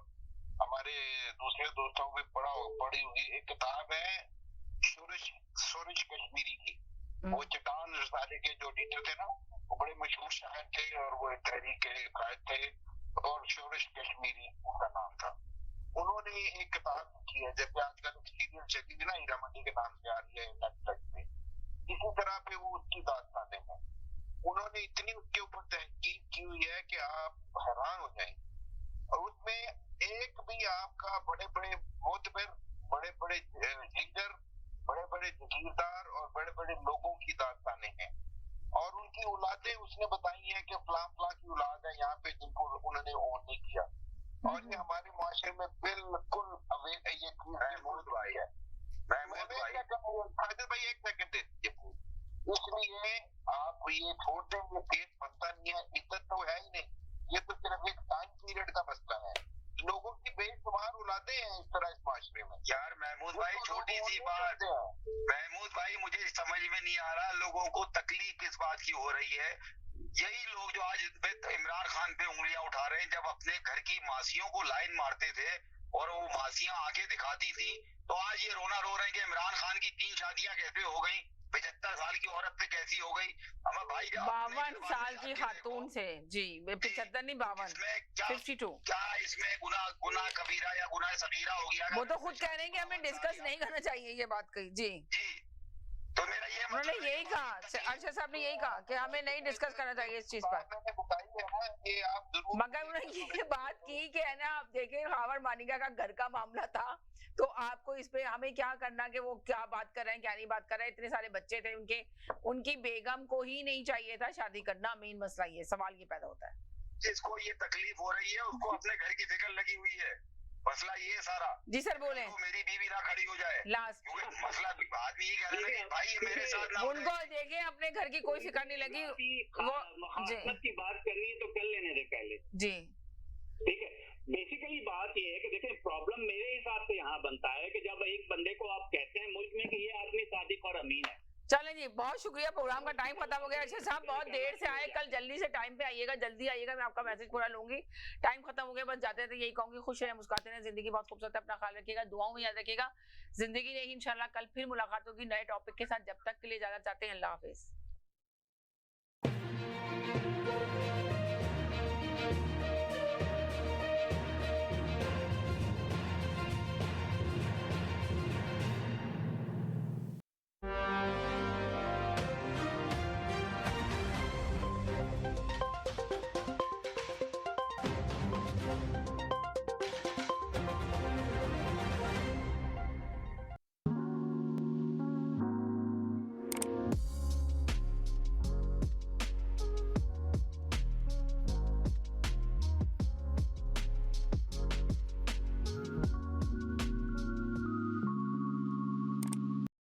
हमारे दूसरे दोस्तों को भी पढ़ी होगी, एक किताब है सूरज कश्मीरी की। वो चट्टान रसाले के जो एडिटर थे ना, वो बड़े मशहूर शायर थे और वो तहरीक के कायद थे, और सूरज कश्मीरी उनका नाम था। उन्होंने एक किताब लिखी है, जैसे आजकल सीरियल चली हुई ना हीरा मंडी के नाम से आ रही है नेटफ्लिक्स पे, इसी तरह पे वो उसकी दास्तानें हैं। उन्होंने इतनी उसके ऊपर तहकीक की हुई है कि आप हैरान हो जाएंगे, और उसमें एक भी आपका बड़े बड़े मोतबर, बड़े बड़े लीडर, बड़े बड़े जगीरदार और बड़े बड़े लोगों की दास्तानें हैं, और उनकी औलादें उसने बताई हैं कि फलां फलां की औलाद है यहाँ पे जिनको उन्होंने ओन नहीं किया, और ये हमारे मुआशरे में बिल्कुल ये महमूद भाई है। महमूद भाई, फाजिल भाई एक सेकंड दे दीजिए। इसलिए आप ये छोड़ दें, ये केस बनता नहीं है, इज्जत तो है ही नहीं, ये तो सिर्फ एक टाइम पीरियड का मसला है। लोगों की बेशुमार औलादे हैं इस तरह इस माशरे में। यार महमूद भाई, छोटी सी बात, महमूद भाई मुझे समझ में नहीं आ रहा लोगों को तकलीफ किस बात की हो रही है। यही लोग जो आज इमरान खान पे उंगलियां उठा रहे हैं, जब अपने घर की मासियों को लाइन मारते थे और वो मासियां आके दिखाती थी, तो आज ये रोना रो रहे हैं कि इमरान खान की 3 शादियां कैसे हो गई, 75 साल की औरत पे कैसी हो गई। हमें भाई 52 साल की खातून से, जी 75 नहीं 52, 52। क्या इसमें गुनाह कबीरा या गुनाह सगीरा हो गया? वो तो खुद कह रहे हैं कि हमें डिस्कस नहीं करना चाहिए ये बात कही। जी तो मेरा ये उन्होंने यही कहा, अर्शद साहब ने यही कहा कि हमें नहीं डिस्कस करना चाहिए इस चीज पर, मगर उन्होंने ये बात की कि है ना, आप देखें हावर्ड मानिका का घर का मामला था, तो आपको इस पे हमें क्या करना कि वो क्या बात कर रहे हैं क्या नहीं बात कर रहे हैं, इतने सारे बच्चे थे उनके, उनकी बेगम को ही नहीं चाहिए था शादी करना। मेन मसला ये सवाल ये पैदा होता है, जिसको ये तकलीफ हो रही है उसको अपने घर की फिक्र लगी हुई है, मसला ये सारा। जी सर बोले, तो मेरी बीवी ना खड़ी हो जाए लास्ट मसला, आदमी ये कह रहा है भाई ये मेरे साथ ना, उनको देखे अपने घर की कोई फिक्र नहीं लगी, वो की बात करनी है तो कर लेने दे पहले। जी ठीक है, बेसिकली बात ये है कि देखें, प्रॉब्लम मेरे हिसाब से यहाँ बनता है कि जब एक बंदे को आप कहते हैं मुल्क में कि ये आदमी सादिक और अमीन है। चलें जी, बहुत शुक्रिया, प्रोग्राम का टाइम खत्म हो गया। अच्छा साहब बहुत देर से आए, कल जल्दी से टाइम पे आइएगा, जल्दी आइएगा, मैं आपका मैसेज पूरा लूंगी। टाइम खत्म हो गया, बस जाते थे यही कहूंगी, खुश रहें, मुस्कुराते रहें, जिंदगी बहुत खूबसूरत है, अपना ख्याल रखिएगा, दुआओं में याद रखिएगा। जिंदगी रही इंशाल्लाह, कल फिर मुलाकात होगी नए टॉपिक के साथ। जब तक के लिए इजाजत चाहते हैं, अल्लाह हाफिज।